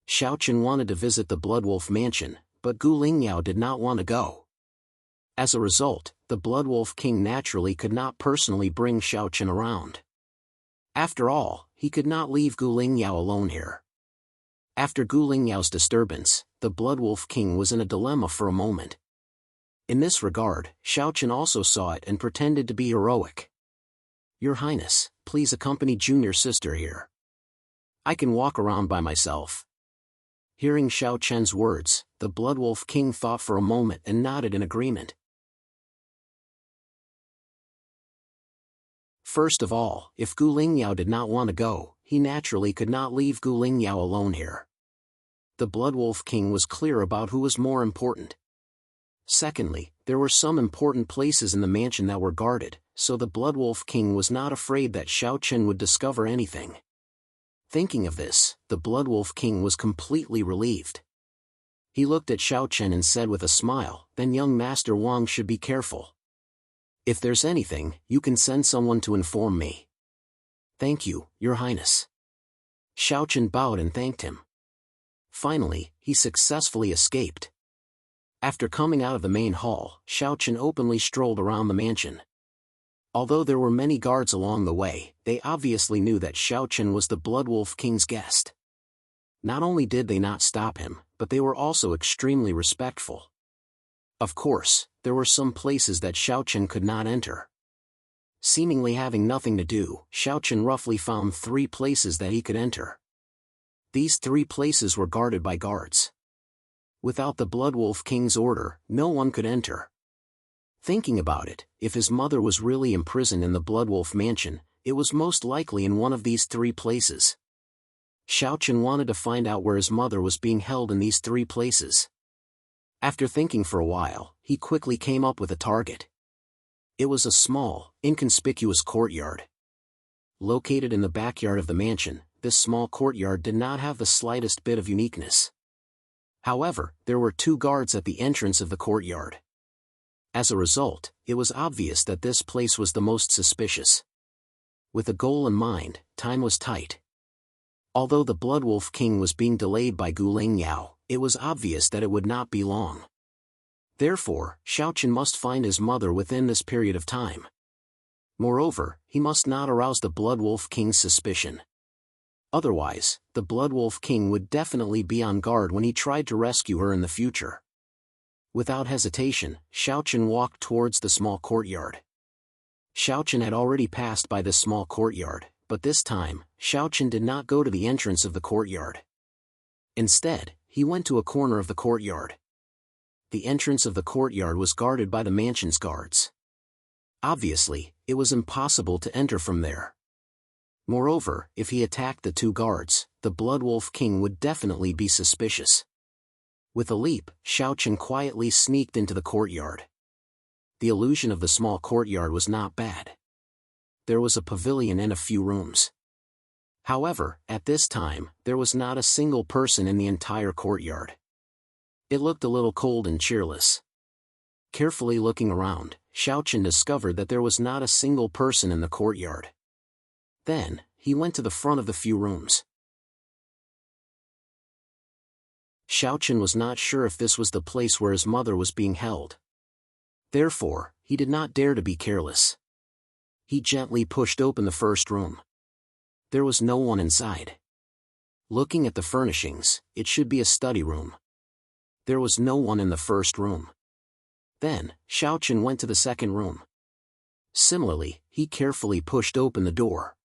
Xiao Chen wanted to visit the Blood Wolf mansion, but Guling Yao did not want to go. As a result, the Blood Wolf King naturally could not personally bring Xiao Chen around. After all, he could not leave Guling Yao alone here. After Guling Yao's disturbance, the Blood Wolf King was in a dilemma for a moment. In this regard, Xiao Chen also saw it and pretended to be heroic. "Your Highness, please accompany junior sister here. I can walk around by myself." Hearing Xiao Chen's words, the Blood Wolf King thought for a moment and nodded in agreement. First of all, if Guling Yao did not want to go, he naturally could not leave Guling Yao alone here. The Blood Wolf King was clear about who was more important. Secondly, there were some important places in the mansion that were guarded, so the Blood Wolf King was not afraid that Xiao Chen would discover anything. Thinking of this, the Blood Wolf King was completely relieved. He looked at Xiao Chen and said with a smile, "Then young Master Wang should be careful. If there's anything, you can send someone to inform me." "Thank you, Your Highness." Xiao Chen bowed and thanked him. Finally, he successfully escaped. After coming out of the main hall, Xiao Chen openly strolled around the mansion. Although there were many guards along the way, they obviously knew that Xiao Chen was the Blood Wolf King's guest. Not only did they not stop him, but they were also extremely respectful. Of course, there were some places that Xiao Chen could not enter. Seemingly having nothing to do, Xiao Chen roughly found 3 places that he could enter. These 3 places were guarded by guards. Without the Blood Wolf King's order, no one could enter. Thinking about it, if his mother was really imprisoned in the Blood Wolf mansion, it was most likely in one of these 3 places. Xiao Chen wanted to find out where his mother was being held in these 3 places. After thinking for a while, he quickly came up with a target. It was a small, inconspicuous courtyard. Located in the backyard of the mansion, this small courtyard did not have the slightest bit of uniqueness. However, there were 2 guards at the entrance of the courtyard. As a result, it was obvious that this place was the most suspicious. With a goal in mind, time was tight. Although the Blood Wolf King was being delayed by Guling Yao, it was obvious that it would not be long. Therefore, Xiao Chen must find his mother within this period of time. Moreover, he must not arouse the Blood Wolf King's suspicion. Otherwise, the Blood Wolf King would definitely be on guard when he tried to rescue her in the future. Without hesitation, Xiao Chen walked towards the small courtyard. Xiao Chen had already passed by this small courtyard, but this time, Xiao Chen did not go to the entrance of the courtyard. Instead, he went to a corner of the courtyard. The entrance of the courtyard was guarded by the mansion's guards. Obviously, it was impossible to enter from there. Moreover, if he attacked the 2 guards, the Blood Wolf King would definitely be suspicious. With a leap, Xiao Chen quietly sneaked into the courtyard. The illusion of the small courtyard was not bad. There was a pavilion and a few rooms. However, at this time, there was not a single person in the entire courtyard. It looked a little cold and cheerless. Carefully looking around, Xiao Chen discovered that there was not a single person in the courtyard. Then, he went to the front of the few rooms. Xiao Chen was not sure if this was the place where his mother was being held. Therefore, he did not dare to be careless. He gently pushed open the first room. There was no one inside. Looking at the furnishings, it should be a study room. There was no one in the first room. Then, Xiaochen went to the second room. Similarly, he carefully pushed open the door.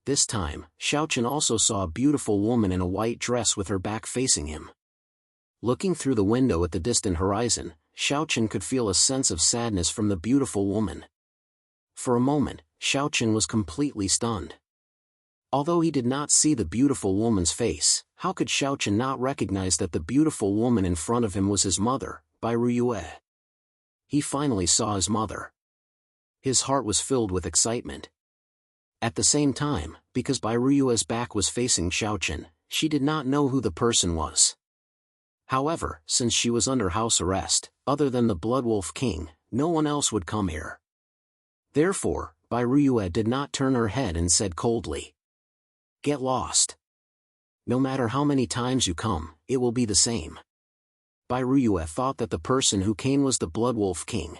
This time, Xiaochen also saw a beautiful woman in a white dress with her back facing him. Looking through the window at the distant horizon, Xiaochen could feel a sense of sadness from the beautiful woman. For a moment, Xiaochen was completely stunned. Although he did not see the beautiful woman's face, how could Xiaochen not recognize that the beautiful woman in front of him was his mother, Bai Ruyue? He finally saw his mother. His heart was filled with excitement. At the same time, because Bai Ruyue's back was facing Xiaochen, she did not know who the person was. However, since she was under house arrest, other than the Bloodwolf King, no one else would come here. Therefore, Bai Ruyue did not turn her head and said coldly, "Get lost. No matter how many times you come, it will be the same." Bai Ruyue thought that the person who came was the Bloodwolf King.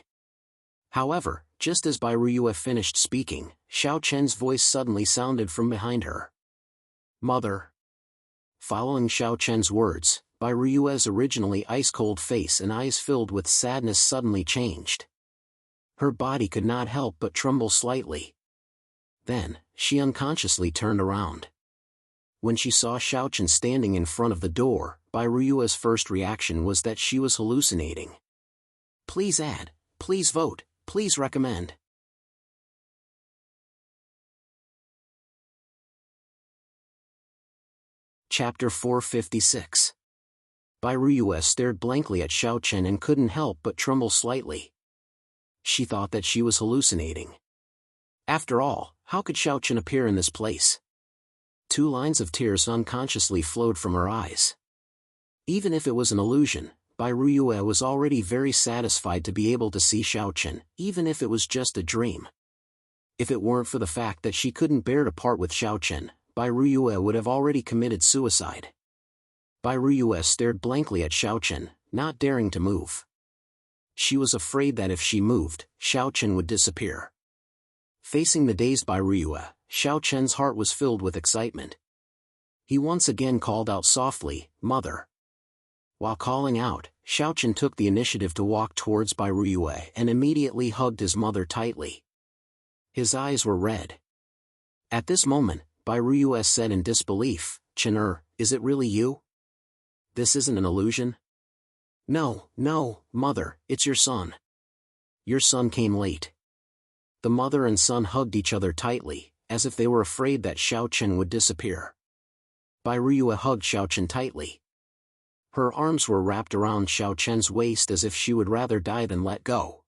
However, just as Bai Ruyue finished speaking, Xiaochen's voice suddenly sounded from behind her. "Mother." Following Xiaochen's words, Bai Ruyue's originally ice-cold face and eyes filled with sadness suddenly changed. Her body could not help but tremble slightly. Then, she unconsciously turned around. When she saw Xiaochen standing in front of the door, Bai Ruyue's first reaction was that she was hallucinating. Please add, please vote, please recommend. Chapter 456. Bai Ruyue stared blankly at Xiaochen and couldn't help but tremble slightly. She thought that she was hallucinating. After all, how could Xiaochen appear in this place? 2 lines of tears unconsciously flowed from her eyes. Even if it was an illusion, Bai Ruyue was already very satisfied to be able to see Xiaochen, even if it was just a dream. If it weren't for the fact that she couldn't bear to part with Xiaochen, Bai Ruyue would have already committed suicide. Bai Ruyue stared blankly at Xiaochen, not daring to move. She was afraid that if she moved, Xiaochen would disappear. Facing the dazed Bai Ruyue, Xiaochen's heart was filled with excitement. He once again called out softly, "Mother." While calling out, Xiaochen took the initiative to walk towards Bai Ruyue and immediately hugged his mother tightly. His eyes were red. At this moment, Bai Ruyue said in disbelief, "Chen, is it really you? This isn't an illusion?" "No, no, mother, it's your son. Your son came late." The mother and son hugged each other tightly, as if they were afraid that Xiaochen would disappear. Bai Ruyue hugged Xiaochen tightly. Her arms were wrapped around Xiaochen's waist as if she would rather die than let go.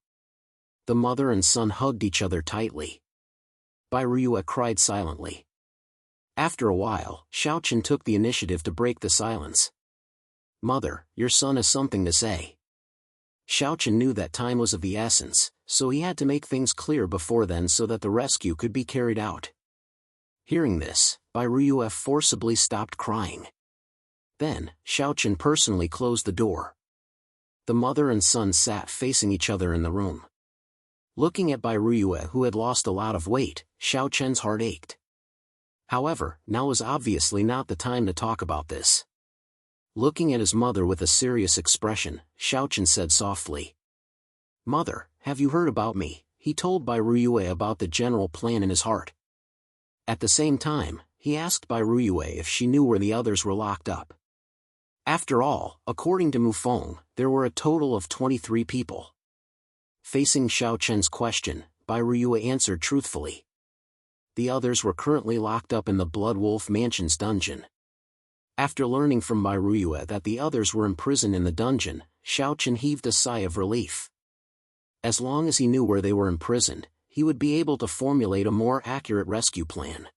The mother and son hugged each other tightly. Bai Ruyue cried silently. After a while, Xiaochen took the initiative to break the silence. "Mother, your son has something to say." Xiaochen knew that time was of the essence, so he had to make things clear before then so that the rescue could be carried out. Hearing this, Bai Ruyue forcibly stopped crying. Then, Xiaochen personally closed the door. The mother and son sat facing each other in the room. Looking at Bai Ruyue, who had lost a lot of weight, Xiaochen's heart ached. However, now was obviously not the time to talk about this. Looking at his mother with a serious expression, Xiaochen said softly, "Mother, have you heard about me?" He told Bai Ruyue about the general plan in his heart. At the same time, he asked Bai Ruyue if she knew where the others were locked up. After all, according to Mufeng, there were a total of 23 people. Facing Xiaochen's question, Bai Ruyue answered truthfully. The others were currently locked up in the Bloodwolf Mansion's dungeon. After learning from Bai Ruyue that the others were imprisoned in the dungeon, Xiaochen heaved a sigh of relief. As long as he knew where they were imprisoned, he would be able to formulate a more accurate rescue plan.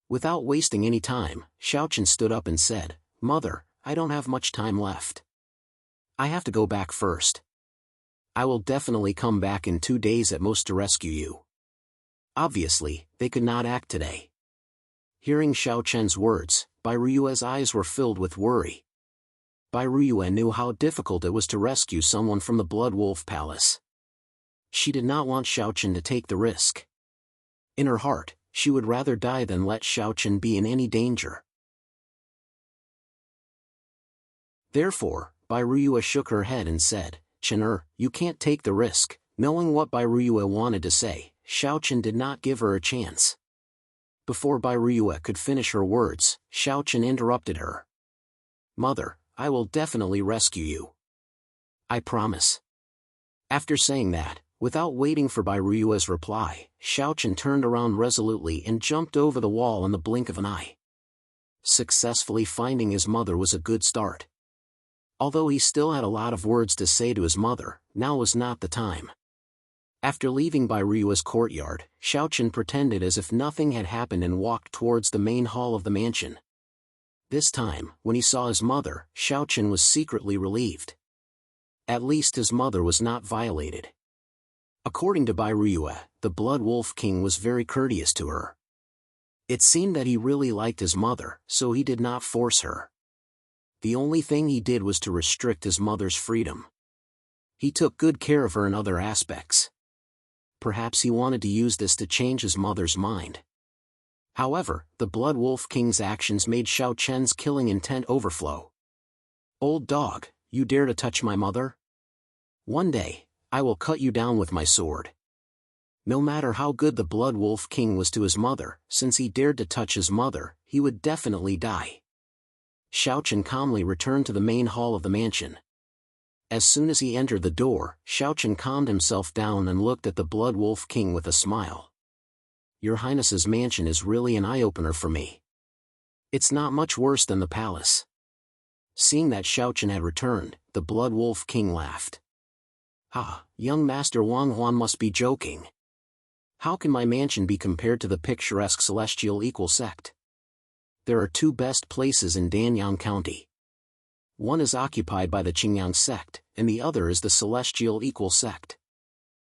Without wasting any time, Xiaochen stood up and said, "Mother, I don't have much time left. I have to go back first. I will definitely come back in 2 days at most to rescue you." Obviously, they could not act today. Hearing Xiaochen's words, Bai Ruyue's eyes were filled with worry. Bai Ruyue knew how difficult it was to rescue someone from the Blood Wolf Palace. She did not want Xiaochen to take the risk. In her heart, she would rather die than let Xiaochen be in any danger. Therefore, Bairuyue shook her head and said, "Chen, you can't take the risk." Knowing what Bairuyue wanted to say, Xiaochen did not give her a chance. Before Bairuyue could finish her words, Xiaochen interrupted her. "Mother, I will definitely rescue you. I promise." After saying that, without waiting for Bairuyue's reply, Xiaochen turned around resolutely and jumped over the wall in the blink of an eye. Successfully finding his mother was a good start. Although he still had a lot of words to say to his mother, now was not the time. After leaving Bairuyue's courtyard, Xiaochen pretended as if nothing had happened and walked towards the main hall of the mansion. This time, when he saw his mother, Xiaochen was secretly relieved. At least his mother was not violated. According to Bairuyue, the Blood Wolf King was very courteous to her. It seemed that he really liked his mother, so he did not force her. The only thing he did was to restrict his mother's freedom. He took good care of her in other aspects. Perhaps he wanted to use this to change his mother's mind. However, the Blood Wolf King's actions made Xiaochen's killing intent overflow. "Old dog, you dare to touch my mother? One day, I will cut you down with my sword." No matter how good the Blood Wolf King was to his mother, since he dared to touch his mother, he would definitely die. Xiaochen calmly returned to the main hall of the mansion. As soon as he entered the door, Xiaochen calmed himself down and looked at the Blood Wolf King with a smile. "Your Highness's mansion is really an eye-opener for me. It's not much worse than the palace." Seeing that Xiaochen had returned, the Blood Wolf King laughed. "Ha, young Master Wang Huan must be joking. How can my mansion be compared to the picturesque Celestial Equal Sect? There are two best places in Danyang County. One is occupied by the Qingyang sect, and the other is the Celestial Equal Sect.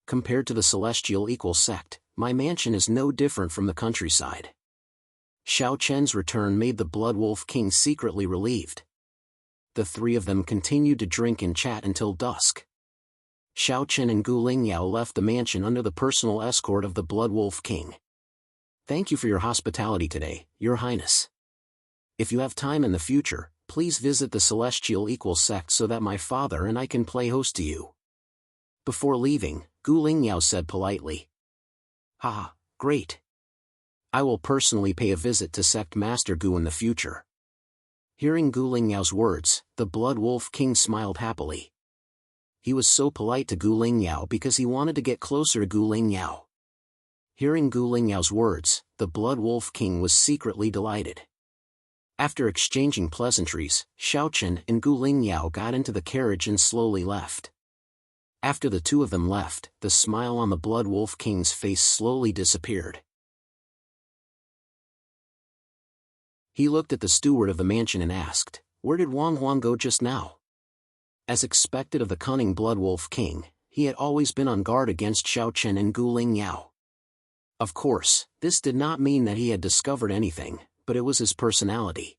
Compared to the Celestial Equal Sect, my mansion is no different from the countryside." Xiaochen's return made the Blood Wolf King secretly relieved. The three of them continued to drink and chat until dusk. Xiaochen and Gu Lingyao left the mansion under the personal escort of the Blood Wolf King. "Thank you for your hospitality today, Your Highness. If you have time in the future, please visit the Celestial Equal Sect so that my father and I can play host to you." Before leaving, Gu Lingyao said politely. "Ha, great. I will personally pay a visit to Sect Master Gu in the future." Hearing Gu Lingyao's words, the Blood Wolf King smiled happily. He was so polite to Gu Lingyao because he wanted to get closer to Gu Lingyao. Hearing Gu Lingyao's words, the Blood Wolf King was secretly delighted. After exchanging pleasantries, Xiaochen and Gu Lingyao got into the carriage and slowly left. After the two of them left, the smile on the Blood Wolf King's face slowly disappeared. He looked at the steward of the mansion and asked, "Where did Wang Huang go just now?" As expected of the cunning Blood Wolf King, he had always been on guard against Xiaochen and Gu Lingyao. Of course, this did not mean that he had discovered anything, but it was his personality.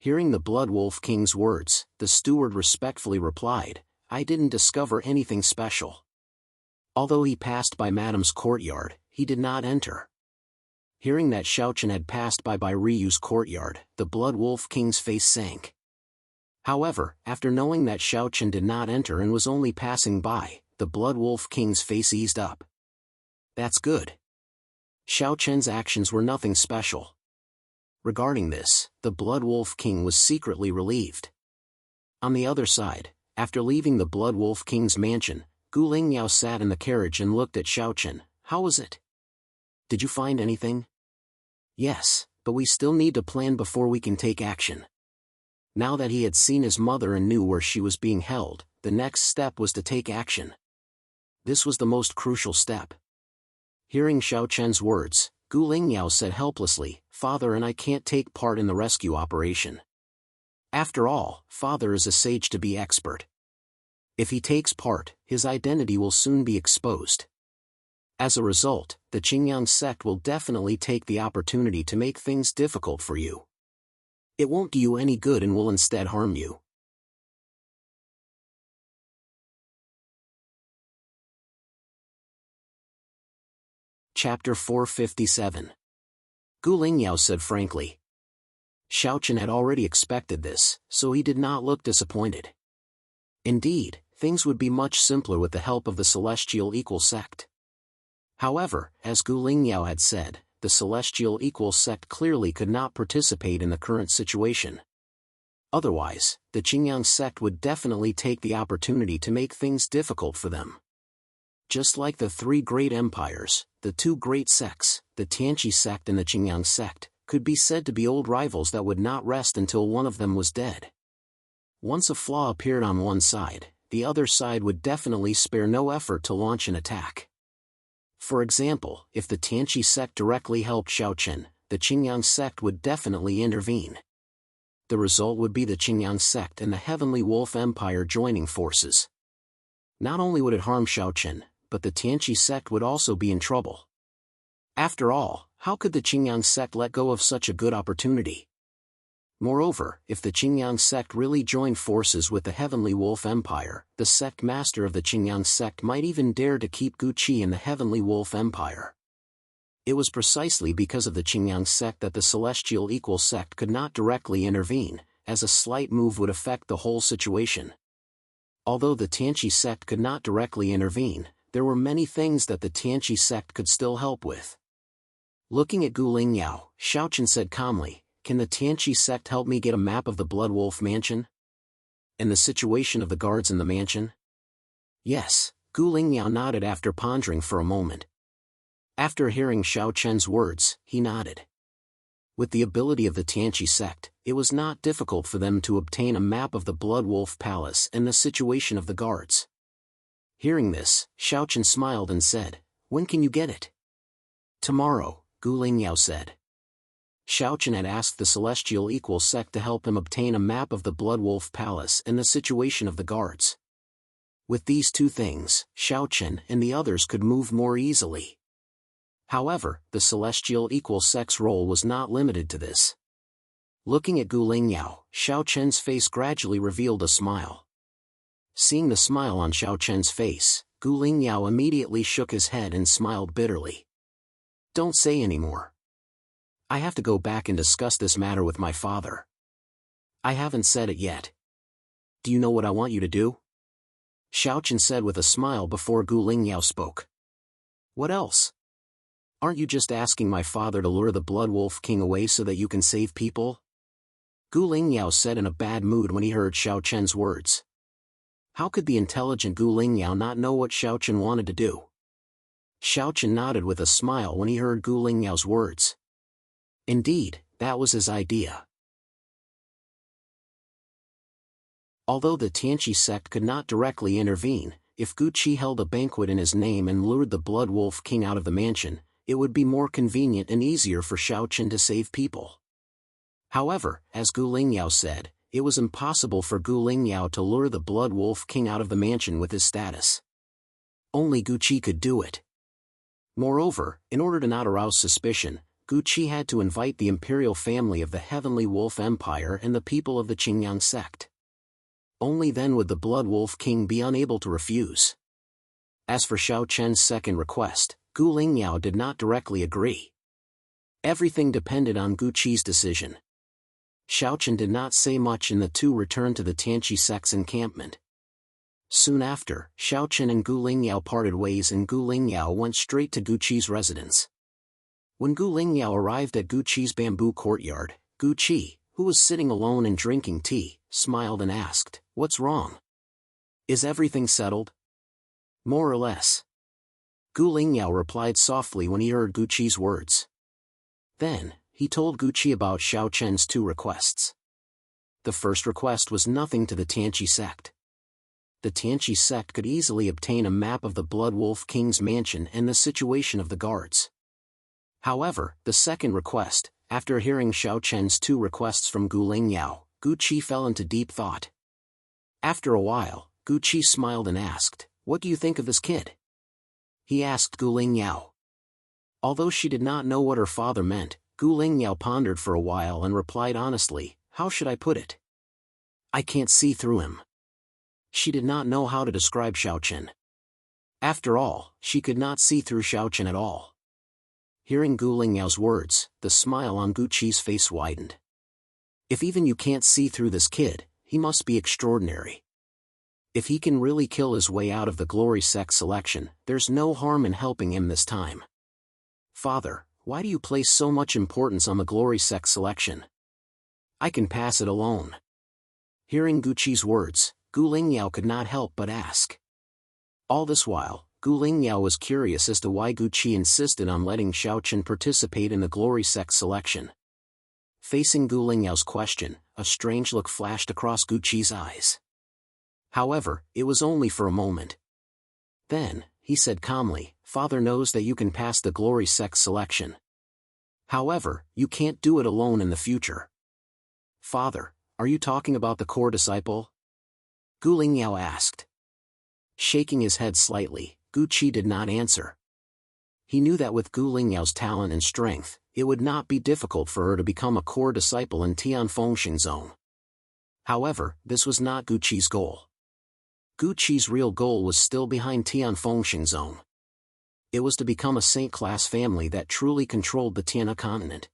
Hearing the Blood Wolf King's words, the steward respectfully replied, "I didn't discover anything special." Although he passed by Madame's courtyard, he did not enter. Hearing that Xiaochen had passed by Ryu's courtyard, the Blood Wolf King's face sank. However, after knowing that Xiaochen did not enter and was only passing by, the Blood Wolf King's face eased up. That's good. Xiaochen's actions were nothing special. Regarding this, the Blood Wolf King was secretly relieved. On the other side, after leaving the Blood Wolf King's mansion, Gu Lingyao sat in the carriage and looked at Xiaochen. "How was it? Did you find anything?" "Yes, but we still need to plan before we can take action." Now that he had seen his mother and knew where she was being held, the next step was to take action. This was the most crucial step. Hearing Xiaochen's words, Gu Lingyao said helplessly, "Father and I can't take part in the rescue operation. After all, Father is a sage to be expert. If he takes part, his identity will soon be exposed. As a result, the Qingyang sect will definitely take the opportunity to make things difficult for you. It won't do you any good and will instead harm you." Chapter 457. Gu Lingyao said frankly. Xiaochen had already expected this, so he did not look disappointed. Indeed, things would be much simpler with the help of the Celestial Equal Sect. However, as Gu Lingyao had said, the Celestial Equal Sect clearly could not participate in the current situation. Otherwise, the Qingyang sect would definitely take the opportunity to make things difficult for them. Just like the three great empires, the two great sects, the Tianqi sect and the Qingyang sect, could be said to be old rivals that would not rest until one of them was dead. Once a flaw appeared on one side, the other side would definitely spare no effort to launch an attack. For example, if the Tianqi sect directly helped Xiaochen, the Qingyang sect would definitely intervene. The result would be the Qingyang sect and the Heavenly Wolf Empire joining forces. Not only would it harm Xiaochen, but the Tianqi sect would also be in trouble. After all, how could the Qingyang sect let go of such a good opportunity? Moreover, if the Qingyang sect really joined forces with the Heavenly Wolf Empire, the sect master of the Qingyang sect might even dare to keep Gu Qi in the Heavenly Wolf Empire. It was precisely because of the Qingyang sect that the Celestial Equal Sect could not directly intervene, as a slight move would affect the whole situation. Although the Tianqi sect could not directly intervene, there were many things that the Tianqi sect could still help with. Looking at Gu Lingyao, Xiaochen said calmly, "Can the Tianqi sect help me get a map of the Blood Wolf Mansion? And the situation of the guards in the mansion?" Yes, Gu Lingyao nodded after pondering for a moment. After hearing Xiaochen's words, he nodded. With the ability of the Tianqi sect, it was not difficult for them to obtain a map of the Blood Wolf Palace and the situation of the guards. Hearing this, Xiaochen smiled and said, "When can you get it?" "Tomorrow," Gu Lingyao said. Xiaochen had asked the Celestial Equal Sect to help him obtain a map of the Blood Wolf Palace and the situation of the guards. With these two things, Xiaochen and the others could move more easily. However, the Celestial Equal Sect's role was not limited to this. Looking at Gu Lingyao, Xiaochen's face gradually revealed a smile. Seeing the smile on Xiaochen's face, Gu Lingyao immediately shook his head and smiled bitterly. "Don't say any more. I have to go back and discuss this matter with my father. I haven't said it yet. Do you know what I want you to do?" Xiaochen said with a smile before Gu Lingyao spoke. "What else? Aren't you just asking my father to lure the Blood Wolf King away so that you can save people?" Gu Lingyao said in a bad mood when he heard Xiaochen's words. How could the intelligent Gu Lingyao not know what Xiaochen wanted to do? Xiaochen nodded with a smile when he heard Gu Lingyao's words. Indeed, that was his idea. Although the Tianqi sect could not directly intervene, if Gu Qi held a banquet in his name and lured the Blood Wolf King out of the mansion, it would be more convenient and easier for Xiaochen to save people. However, as Gu Lingyao said, it was impossible for Gu Lingyao to lure the Blood Wolf King out of the mansion with his status. Only Gu Qi could do it. Moreover, in order to not arouse suspicion, Gu Qi had to invite the imperial family of the Heavenly Wolf Empire and the people of the Qingyang sect. Only then would the Blood Wolf King be unable to refuse. As for Xiaochen's second request, Gu Lingyao did not directly agree. Everything depended on Gu Qi's decision. Xiaochen did not say much and the two returned to the Tianqi sect's encampment. Soon after, Xiaochen and Gu Lingyao parted ways and Gu Lingyao went straight to Gu Qi's residence. When Gu Lingyao arrived at Gu Qi's bamboo courtyard, Gu Qi, who was sitting alone and drinking tea, smiled and asked, "What's wrong? Is everything settled?" "More or less." Gu Lingyao replied softly when he heard Gu Qi's words. Then, he told Gu Qi about Xiaochen's two requests. The first request was nothing to the Tianqi sect. The Tianqi sect could easily obtain a map of the Blood Wolf King's mansion and the situation of the guards. However, the second request, after hearing Xiaochen's two requests from Gu Lingyao, Gu Qi fell into deep thought. After a while, Gu Qi smiled and asked, "What do you think of this kid?" He asked Gu Lingyao. Although she did not know what her father meant, Gu Lingyao pondered for a while and replied honestly, "How should I put it? I can't see through him." She did not know how to describe Xiaochen. After all, she could not see through Xiaochen at all. Hearing Gu Lingyao's words, the smile on Gu Qi's face widened. If even you can't see through this kid, he must be extraordinary. If he can really kill his way out of the glory sect selection, there's no harm in helping him this time. Father, why do you place so much importance on the glory sect selection? I can pass it alone. Hearing Guqi's words, Gu Lingyao could not help but ask. All this while, Gu Lingyao was curious as to why Guqi insisted on letting Xiaochen participate in the glory sect selection. Facing Gu Lingyao's question, a strange look flashed across Guqi's eyes. However, it was only for a moment. Then, he said calmly, Father knows that you can pass the glory sect selection. However, you can't do it alone in the future. Father, are you talking about the core disciple? Gu Lingyao asked. Shaking his head slightly, Guqi did not answer. He knew that with Gu Lingyao's talent and strength, it would not be difficult for her to become a core disciple in Tianfeng Zone. However, this was not Guqi's goal. Guqi's real goal was still behind Tianfeng Zone. It was to become a saint-class family that truly controlled the Tiana continent.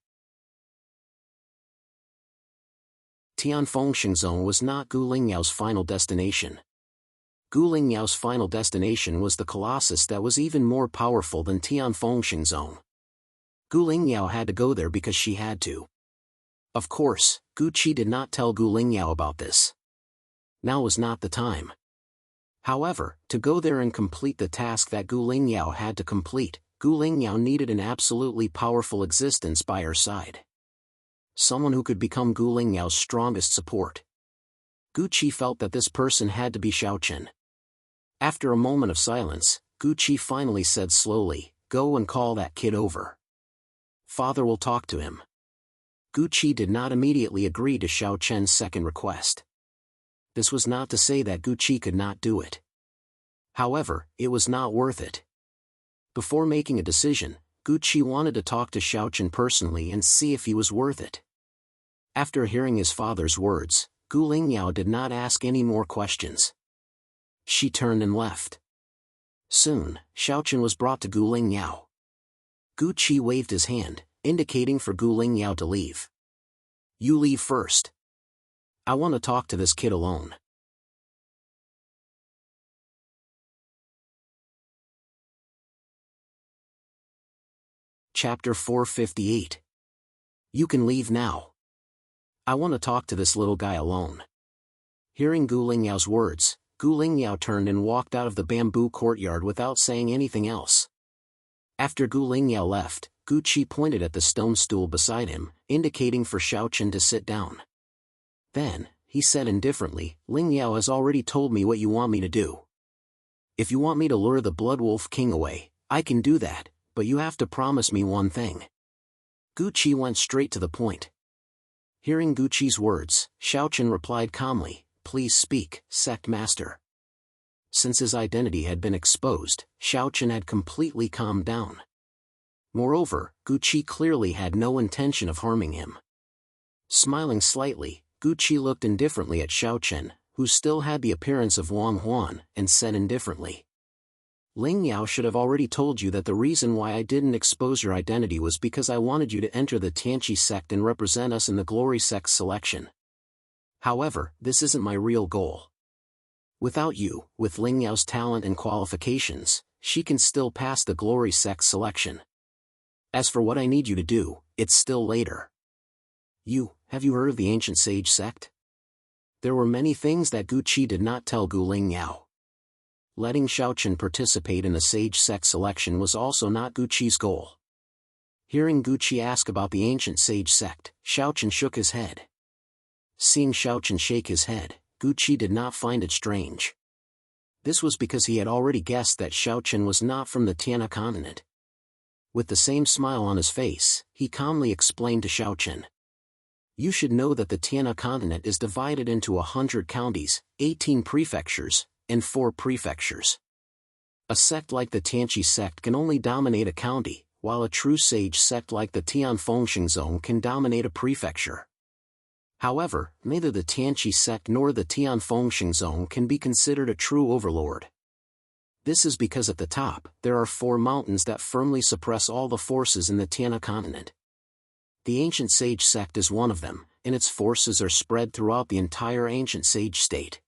Tianfeng Zone was not Gu Lingyao's final destination. Gu Lingyao's final destination was the colossus that was even more powerful than Tianfeng Zone. Gu Lingyao had to go there because she had to. Of course, Guqi did not tell Gu Lingyao about this. Now was not the time. However, to go there and complete the task that Gu Lingyao had to complete, Gu Lingyao needed an absolutely powerful existence by her side. Someone who could become Gu Lingyao's strongest support. Guqi felt that this person had to be Xiaochen. After a moment of silence, Guqi finally said slowly, Go and call that kid over. Father will talk to him. Guqi did not immediately agree to Xiaochen's second request. This was not to say that Guqi could not do it. However, it was not worth it. Before making a decision, Guqi wanted to talk to Xiaochen personally and see if he was worth it. After hearing his father's words, Gu Lingyao did not ask any more questions. She turned and left. Soon, Xiaochen was brought to Gu Lingyao. Guqi waved his hand, indicating for Gu Lingyao to leave. You leave first. I want to talk to this kid alone. Chapter 458. You can leave now. I want to talk to this little guy alone. Hearing Gu Lingyao's words, Gu Lingyao turned and walked out of the bamboo courtyard without saying anything else. After Gu Lingyao left, Guqi pointed at the stone stool beside him, indicating for Xiaochen to sit down. Then, he said indifferently, Lingyao has already told me what you want me to do. If you want me to lure the Blood Wolf King away, I can do that, but you have to promise me one thing. Guqi went straight to the point. Hearing Guqi's words, Xiaochen replied calmly, Please speak, Sect Master. Since his identity had been exposed, Xiaochen had completely calmed down. Moreover, Guqi clearly had no intention of harming him. Smiling slightly, Guqi looked indifferently at Xiaochen, who still had the appearance of Wang Huan, and said indifferently. Lingyao should have already told you that the reason why I didn't expose your identity was because I wanted you to enter the Tianqi sect and represent us in the Glory Sect selection. However, this isn't my real goal. Without you, with Lingyao's talent and qualifications, she can still pass the Glory Sect selection. As for what I need you to do, it's still later. Have you heard of the ancient sage sect? There were many things that Guqi did not tell Gu Lingyao. Letting Xiaochen participate in the sage sect selection was also not Guqi's goal. Hearing Guqi ask about the ancient sage sect, Xiaochen shook his head. Seeing Xiaochen shake his head, Guqi did not find it strange. This was because he had already guessed that Xiaochen was not from the Tiana continent. With the same smile on his face, he calmly explained to Xiaochen. You should know that the Tiana continent is divided into 100 counties, 18 prefectures, and 4 prefectures. A sect like the Tianqi sect can only dominate a county, while a true sage sect like the Tianfeng Zone can dominate a prefecture. However, neither the Tianqi sect nor the Tianfeng Zone can be considered a true overlord. This is because at the top, there are 4 mountains that firmly suppress all the forces in the Tiana continent. The ancient sage sect is one of them, and its forces are spread throughout the entire ancient sage state.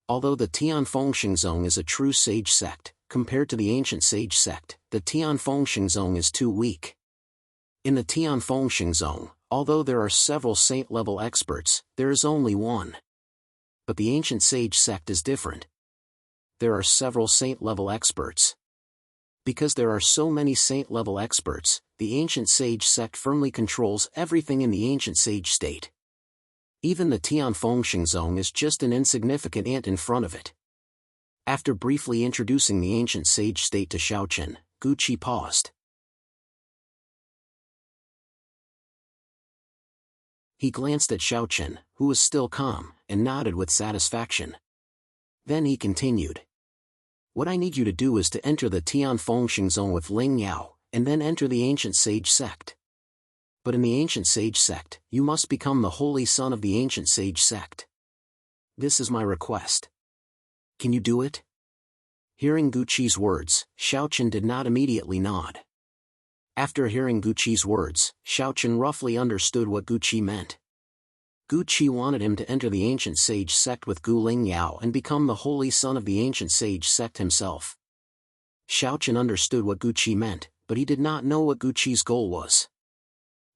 Although the Tianfengzong is a true sage sect, compared to the ancient sage sect, the Tianfengzong is too weak. In the Tianfengzong, although there are several saint-level experts, there is only one. But the ancient sage sect is different. There are several saint-level experts. Because there are so many saint-level experts, the ancient sage sect firmly controls everything in the ancient sage state. Even the Tianfengzong is just an insignificant ant in front of it. After briefly introducing the ancient sage state to Xiaochen, Guqi paused. He glanced at Xiaochen, who was still calm, and nodded with satisfaction. Then he continued. What I need you to do is to enter the Tianfengzong with Ling Yao, and then enter the ancient sage sect. But in the ancient sage sect, you must become the holy son of the ancient sage sect. This is my request. Can you do it? Hearing Guqi's words, Xiaochen did not immediately nod. After hearing Guqi's words, Xiaochen roughly understood what Guqi meant. Guqi wanted him to enter the ancient sage sect with Gu Ling Yao and become the holy son of the ancient sage sect himself. Xiaochen understood what Guqi meant, but he did not know what Guqi's goal was.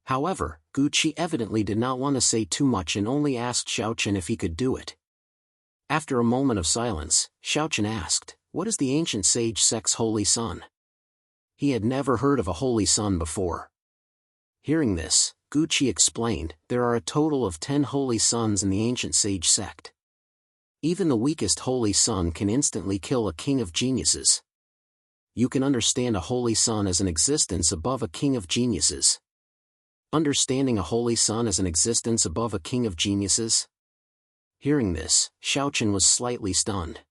However, Guqi evidently did not want to say too much and only asked Xiaochen if he could do it. After a moment of silence, Xiaochen asked, "What is the ancient sage sect's holy son?" He had never heard of a holy son before. Hearing this, Guqi explained, there are a total of 10 holy sons in the ancient sage sect. Even the weakest holy son can instantly kill a king of geniuses. You can understand a holy son as an existence above a king of geniuses. Understanding a holy son as an existence above a king of geniuses? Hearing this, Xiaochen was slightly stunned.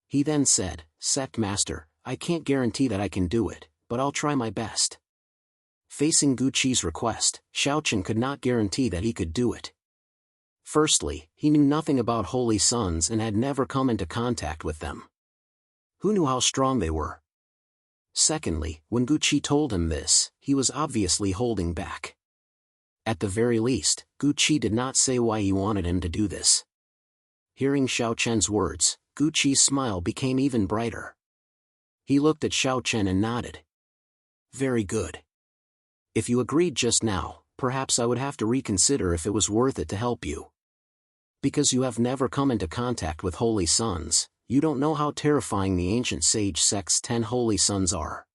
He then said, "Sect Master, I can't guarantee that I can do it, but I'll try my best." Facing Guqi's request, Xiaochen could not guarantee that he could do it. Firstly, he knew nothing about holy sons and had never come into contact with them. Who knew how strong they were? Secondly, when Guqi told him this, he was obviously holding back. At the very least, Guqi did not say why he wanted him to do this. Hearing Xiaochen's words, Guqi's smile became even brighter. He looked at Xiaochen and nodded. "Very good. If you agreed just now, perhaps I would have to reconsider if it was worth it to help you. Because you have never come into contact with holy sons, you don't know how terrifying the ancient sage sect's 10 holy sons are.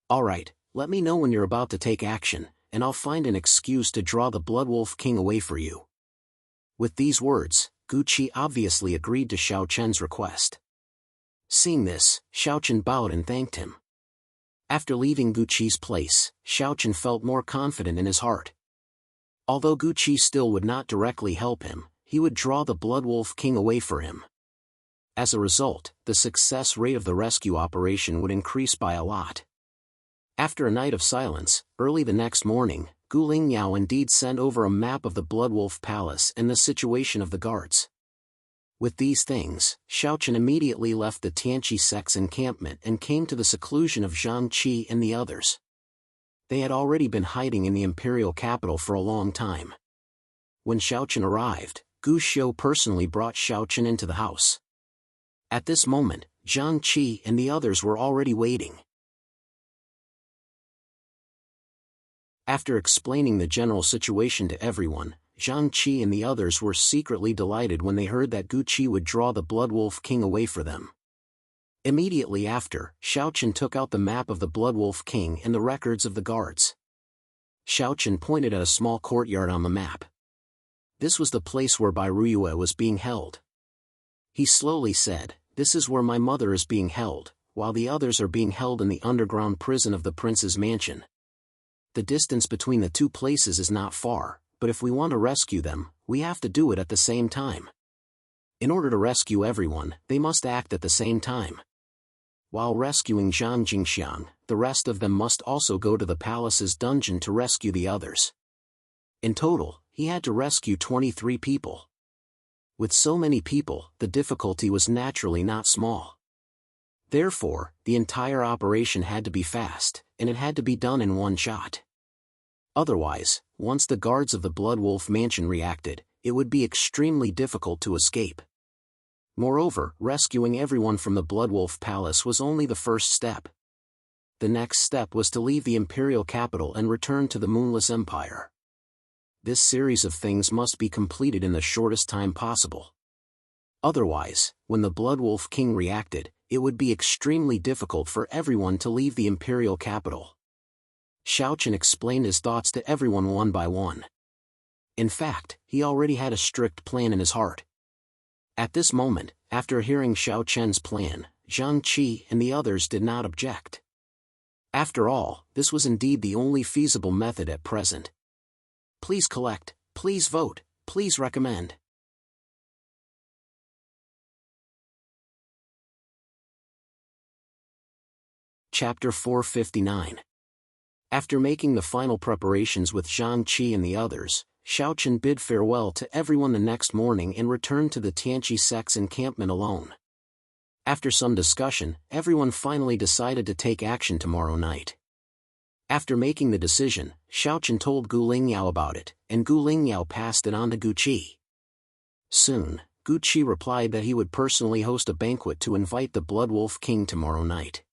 Alright, let me know when you're about to take action, and I'll find an excuse to draw the Bloodwolf King away for you." With these words, Guqi obviously agreed to Xiaochen's request. Seeing this, Xiaochen bowed and thanked him. After leaving Guqi's place, Xiaochen felt more confident in his heart. Although Guqi still would not directly help him, he would draw the Bloodwolf King away for him. As a result, the success rate of the rescue operation would increase by a lot. After a night of silence, early the next morning, Gu Lingyao indeed sent over a map of the Bloodwolf Palace and the situation of the guards. With these things, Xiaochen immediately left the Tianqi sect's encampment and came to the seclusion of Zhang Qi and the others. They had already been hiding in the imperial capital for a long time. When Xiaochen arrived, Gu Xiu personally brought Xiaochen into the house. At this moment, Zhang Qi and the others were already waiting. After explaining the general situation to everyone, Zhang Qi and the others were secretly delighted when they heard that Guqi would draw the Bloodwolf King away for them. Immediately after, Xiaochen took out the map of the Bloodwolf King and the records of the guards. Xiaochen pointed at a small courtyard on the map. This was the place where Bai Ruyue was being held. He slowly said, "This is where my mother is being held, while the others are being held in the underground prison of the prince's mansion. The distance between the two places is not far, but if we want to rescue them, we have to do it at the same time. In order to rescue everyone, they must act at the same time. While rescuing Zhang Jingxiang, the rest of them must also go to the palace's dungeon to rescue the others." In total, he had to rescue 23 people. With so many people, the difficulty was naturally not small. Therefore, the entire operation had to be fast, and it had to be done in one shot. Otherwise, once the guards of the Blood Wolf Mansion reacted, it would be extremely difficult to escape. Moreover, rescuing everyone from the Blood Wolf Palace was only the first step. The next step was to leave the imperial capital and return to the Moonless Empire. This series of things must be completed in the shortest time possible. Otherwise, when the Blood Wolf King reacted, it would be extremely difficult for everyone to leave the imperial capital. Xiaochen explained his thoughts to everyone one by one. In fact, he already had a strict plan in his heart. At this moment, after hearing Xiaochen's plan, Zhang Qi and the others did not object. After all, this was indeed the only feasible method at present. Please collect, please vote, please recommend. Chapter 459. After making the final preparations with Zhang Qi and the others, Xiaochen bid farewell to everyone the next morning and returned to the Tianqi sect's encampment alone. After some discussion, everyone finally decided to take action tomorrow night. After making the decision, Xiaochen told Gu Lingyao about it, and Gu Lingyao passed it on to Gu Qi. Soon, Gu Qi replied that he would personally host a banquet to invite the Blood Wolf King tomorrow night.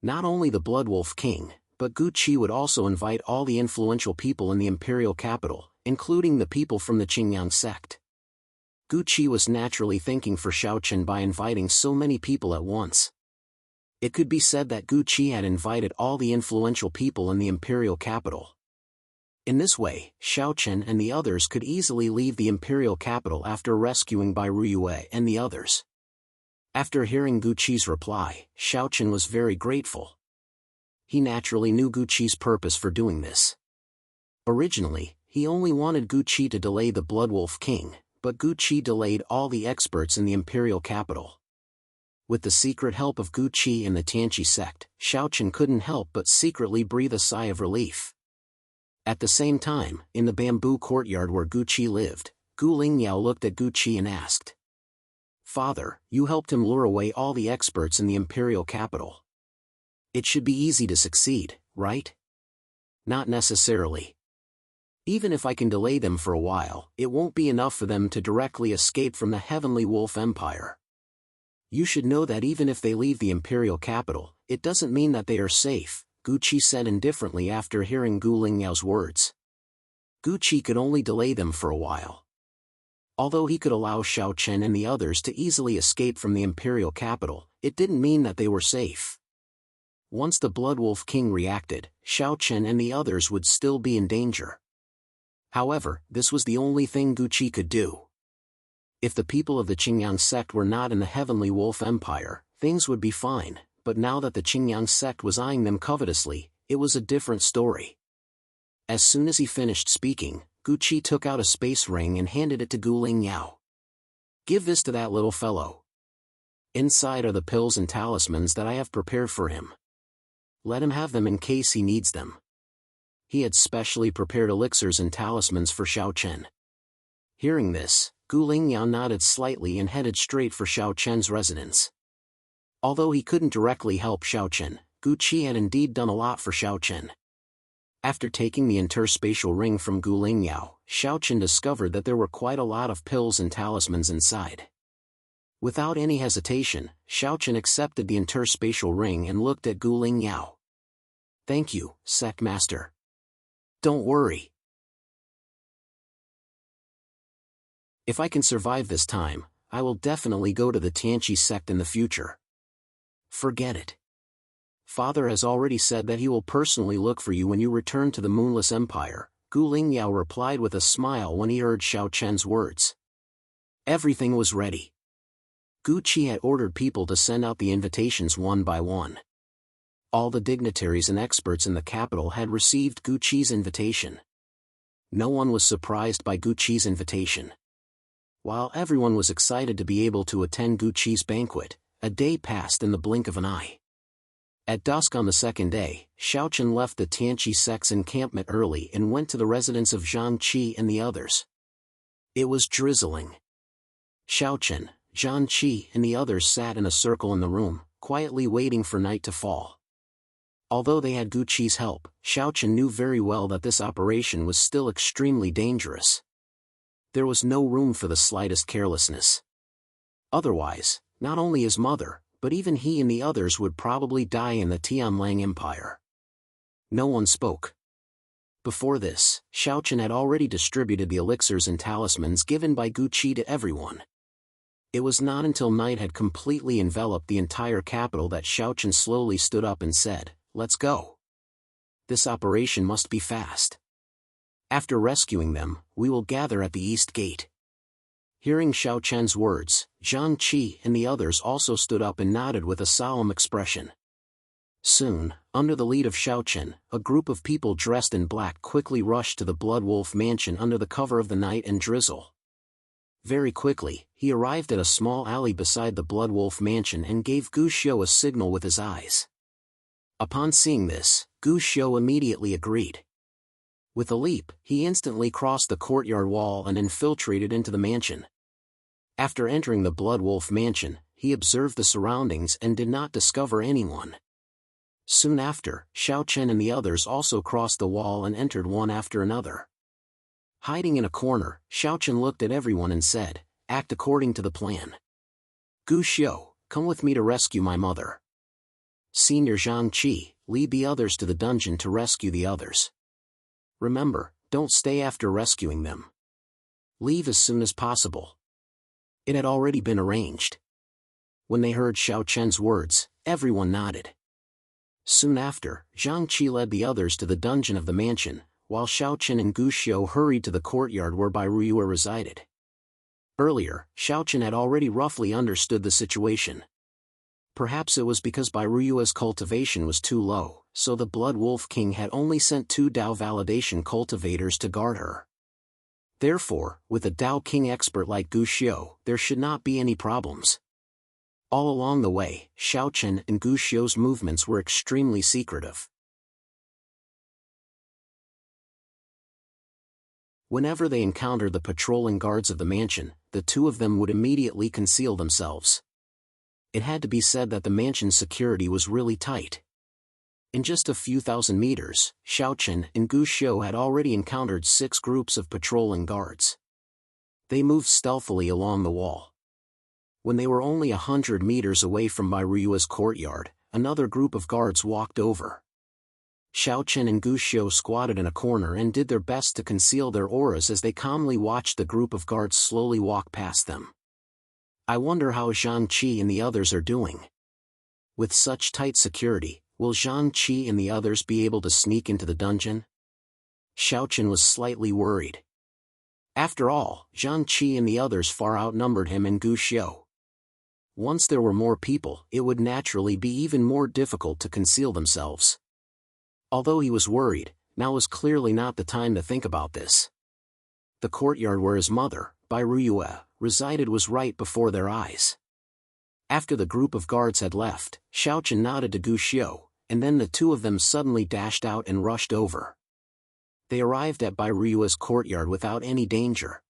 Not only the Blood Wolf King, but Gu Qi would also invite all the influential people in the imperial capital, including the people from the Qingyang sect. Gu Qi was naturally thinking for Xiaochen by inviting so many people at once. It could be said that Gu Qi had invited all the influential people in the imperial capital. In this way, Xiaochen and the others could easily leave the imperial capital after rescuing Bai Ruyue and the others. After hearing Gu Qi's reply, Xiaochen was very grateful. He naturally knew Gu Qi's purpose for doing this. Originally, he only wanted Gu Qi to delay the Blood Wolf King, but Gu Qi delayed all the experts in the imperial capital. With the secret help of Gu Qi and the Tianqi sect, Xiaochen couldn't help but secretly breathe a sigh of relief. At the same time, in the bamboo courtyard where Gu Qi lived, Gu Lingyao looked at Gu Qi and asked, "Father, you helped him lure away all the experts in the imperial capital. It should be easy to succeed, right?" "Not necessarily. Even if I can delay them for a while, it won't be enough for them to directly escape from the Heavenly Wolf Empire. You should know that even if they leave the imperial capital, it doesn't mean that they are safe," Gu Qi said indifferently after hearing Gu Lingyao's words. Gu Qi could only delay them for a while. Although he could allow Xiaochen and the others to easily escape from the imperial capital, it didn't mean that they were safe. Once the Blood Wolf King reacted, Xiaochen and the others would still be in danger. However, this was the only thing Gu Qi could do. If the people of the Qingyang sect were not in the Heavenly Wolf Empire, things would be fine, but now that the Qingyang sect was eyeing them covetously, it was a different story. As soon as he finished speaking, Gu Qi took out a space ring and handed it to Gu Lingyao. "Give this to that little fellow. Inside are the pills and talismans that I have prepared for him. Let him have them in case he needs them." He had specially prepared elixirs and talismans for Xiaochen. Hearing this, Gu Lingyao nodded slightly and headed straight for Xiaochen's residence. Although he couldn't directly help Xiaochen, Gu Qi had indeed done a lot for Xiaochen. After taking the interspatial ring from Gu Lingyao, Xiaochen discovered that there were quite a lot of pills and talismans inside. Without any hesitation, Xiaochen accepted the interspatial ring and looked at Gu Lingyao. "Thank you, Sect Master. Don't worry. If I can survive this time, I will definitely go to the Tianqi sect in the future." "Forget it. Father has already said that he will personally look for you when you return to the Moonless Empire," Gu Lingyao replied with a smile when he heard Xiaochen's words. Everything was ready. Gu Qi had ordered people to send out the invitations one by one. All the dignitaries and experts in the capital had received Gu Qi's invitation. No one was surprised by Gu Qi's invitation. While everyone was excited to be able to attend Gu Qi's banquet, a day passed in the blink of an eye. At dusk on the second day, Xiaochen left the Tianqi sect's encampment early and went to the residence of Zhang Qi and the others. It was drizzling. Xiaochen, Zhang Qi and the others sat in a circle in the room, quietly waiting for night to fall. Although they had Gu Qi's help, Xiaochen knew very well that this operation was still extremely dangerous. There was no room for the slightest carelessness. Otherwise, not only his mother, but even he and the others would probably die in the Tianlang Empire. No one spoke. Before this, Xiaochen had already distributed the elixirs and talismans given by Gu Qi to everyone. It was not until night had completely enveloped the entire capital that Xiaochen slowly stood up and said, "Let's go. This operation must be fast. After rescuing them, we will gather at the East Gate." Hearing Xiaochen's words, Zhang Qi and the others also stood up and nodded with a solemn expression. Soon, under the lead of Xiaochen, a group of people dressed in black quickly rushed to the Blood Wolf mansion under the cover of the night and drizzle. Very quickly, he arrived at a small alley beside the Blood Wolf mansion and gave Gu Xiu a signal with his eyes. Upon seeing this, Gu Xiu immediately agreed. With a leap, he instantly crossed the courtyard wall and infiltrated into the mansion. After entering the Blood Wolf mansion, he observed the surroundings and did not discover anyone. Soon after, Xiaochen and the others also crossed the wall and entered one after another. Hiding in a corner, Xiaochen looked at everyone and said, "Act according to the plan. Gu Xiu, come with me to rescue my mother. Senior Zhang Qi, lead the others to the dungeon to rescue the others. Remember, don't stay after rescuing them. Leave as soon as possible." It had already been arranged. When they heard Xiaochen's words, everyone nodded. Soon after, Zhang Qi led the others to the dungeon of the mansion, while Xiaochen and Gu Xiu hurried to the courtyard where Bai Ruyue resided. Earlier, Xiaochen had already roughly understood the situation. Perhaps it was because Bai Ruyue's cultivation was too low, so the Blood Wolf King had only sent 2 Dao validation cultivators to guard her. Therefore, with a Dao King expert like Gu Xiu, there should not be any problems. All along the way, Xiaochen and Gu Xiu's movements were extremely secretive. Whenever they encountered the patrolling guards of the mansion, the two of them would immediately conceal themselves. It had to be said that the mansion's security was really tight. In just a few thousand meters, Xiaochen and Gu Xiu had already encountered 6 groups of patrolling guards. They moved stealthily along the wall. When they were only 100 meters away from Bai Ruyue's courtyard, another group of guards walked over. Xiaochen and Gu Xiu squatted in a corner and did their best to conceal their auras as they calmly watched the group of guards slowly walk past them. I wonder how Zhang Qi and the others are doing. With such tight security, will Zhang Qi and the others be able to sneak into the dungeon? Xiaochen was slightly worried. After all, Zhang Qi and the others far outnumbered him and Gu Xiu. Once there were more people, it would naturally be even more difficult to conceal themselves. Although he was worried, now was clearly not the time to think about this. The courtyard where his mother, Bai Ruyue, resided was right before their eyes. After the group of guards had left, Xiaochen nodded to Gu Xiu, and then the two of them suddenly dashed out and rushed over. They arrived at Bai Ruyue's courtyard without any danger.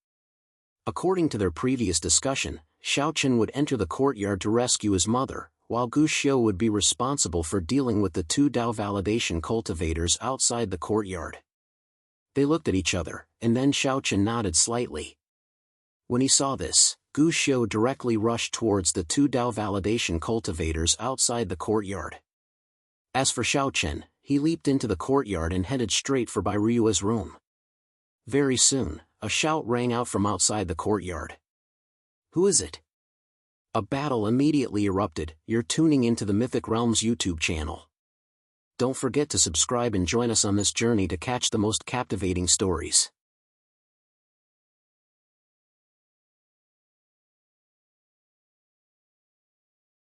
According to their previous discussion, Xiaochen would enter the courtyard to rescue his mother, while Gu Xiu would be responsible for dealing with the 2 Dao validation cultivators outside the courtyard. They looked at each other, and then Xiaochen nodded slightly. When he saw this, Gu Xiu directly rushed towards the 2 Dao validation cultivators outside the courtyard. As for Xiaochen, he leaped into the courtyard and headed straight for Bai Ruyue's room. Very soon, a shout rang out from outside the courtyard. "Who is it?" A battle immediately erupted. You're tuning into the Mythic Realms YouTube channel. Don't forget to subscribe and join us on this journey to catch the most captivating stories.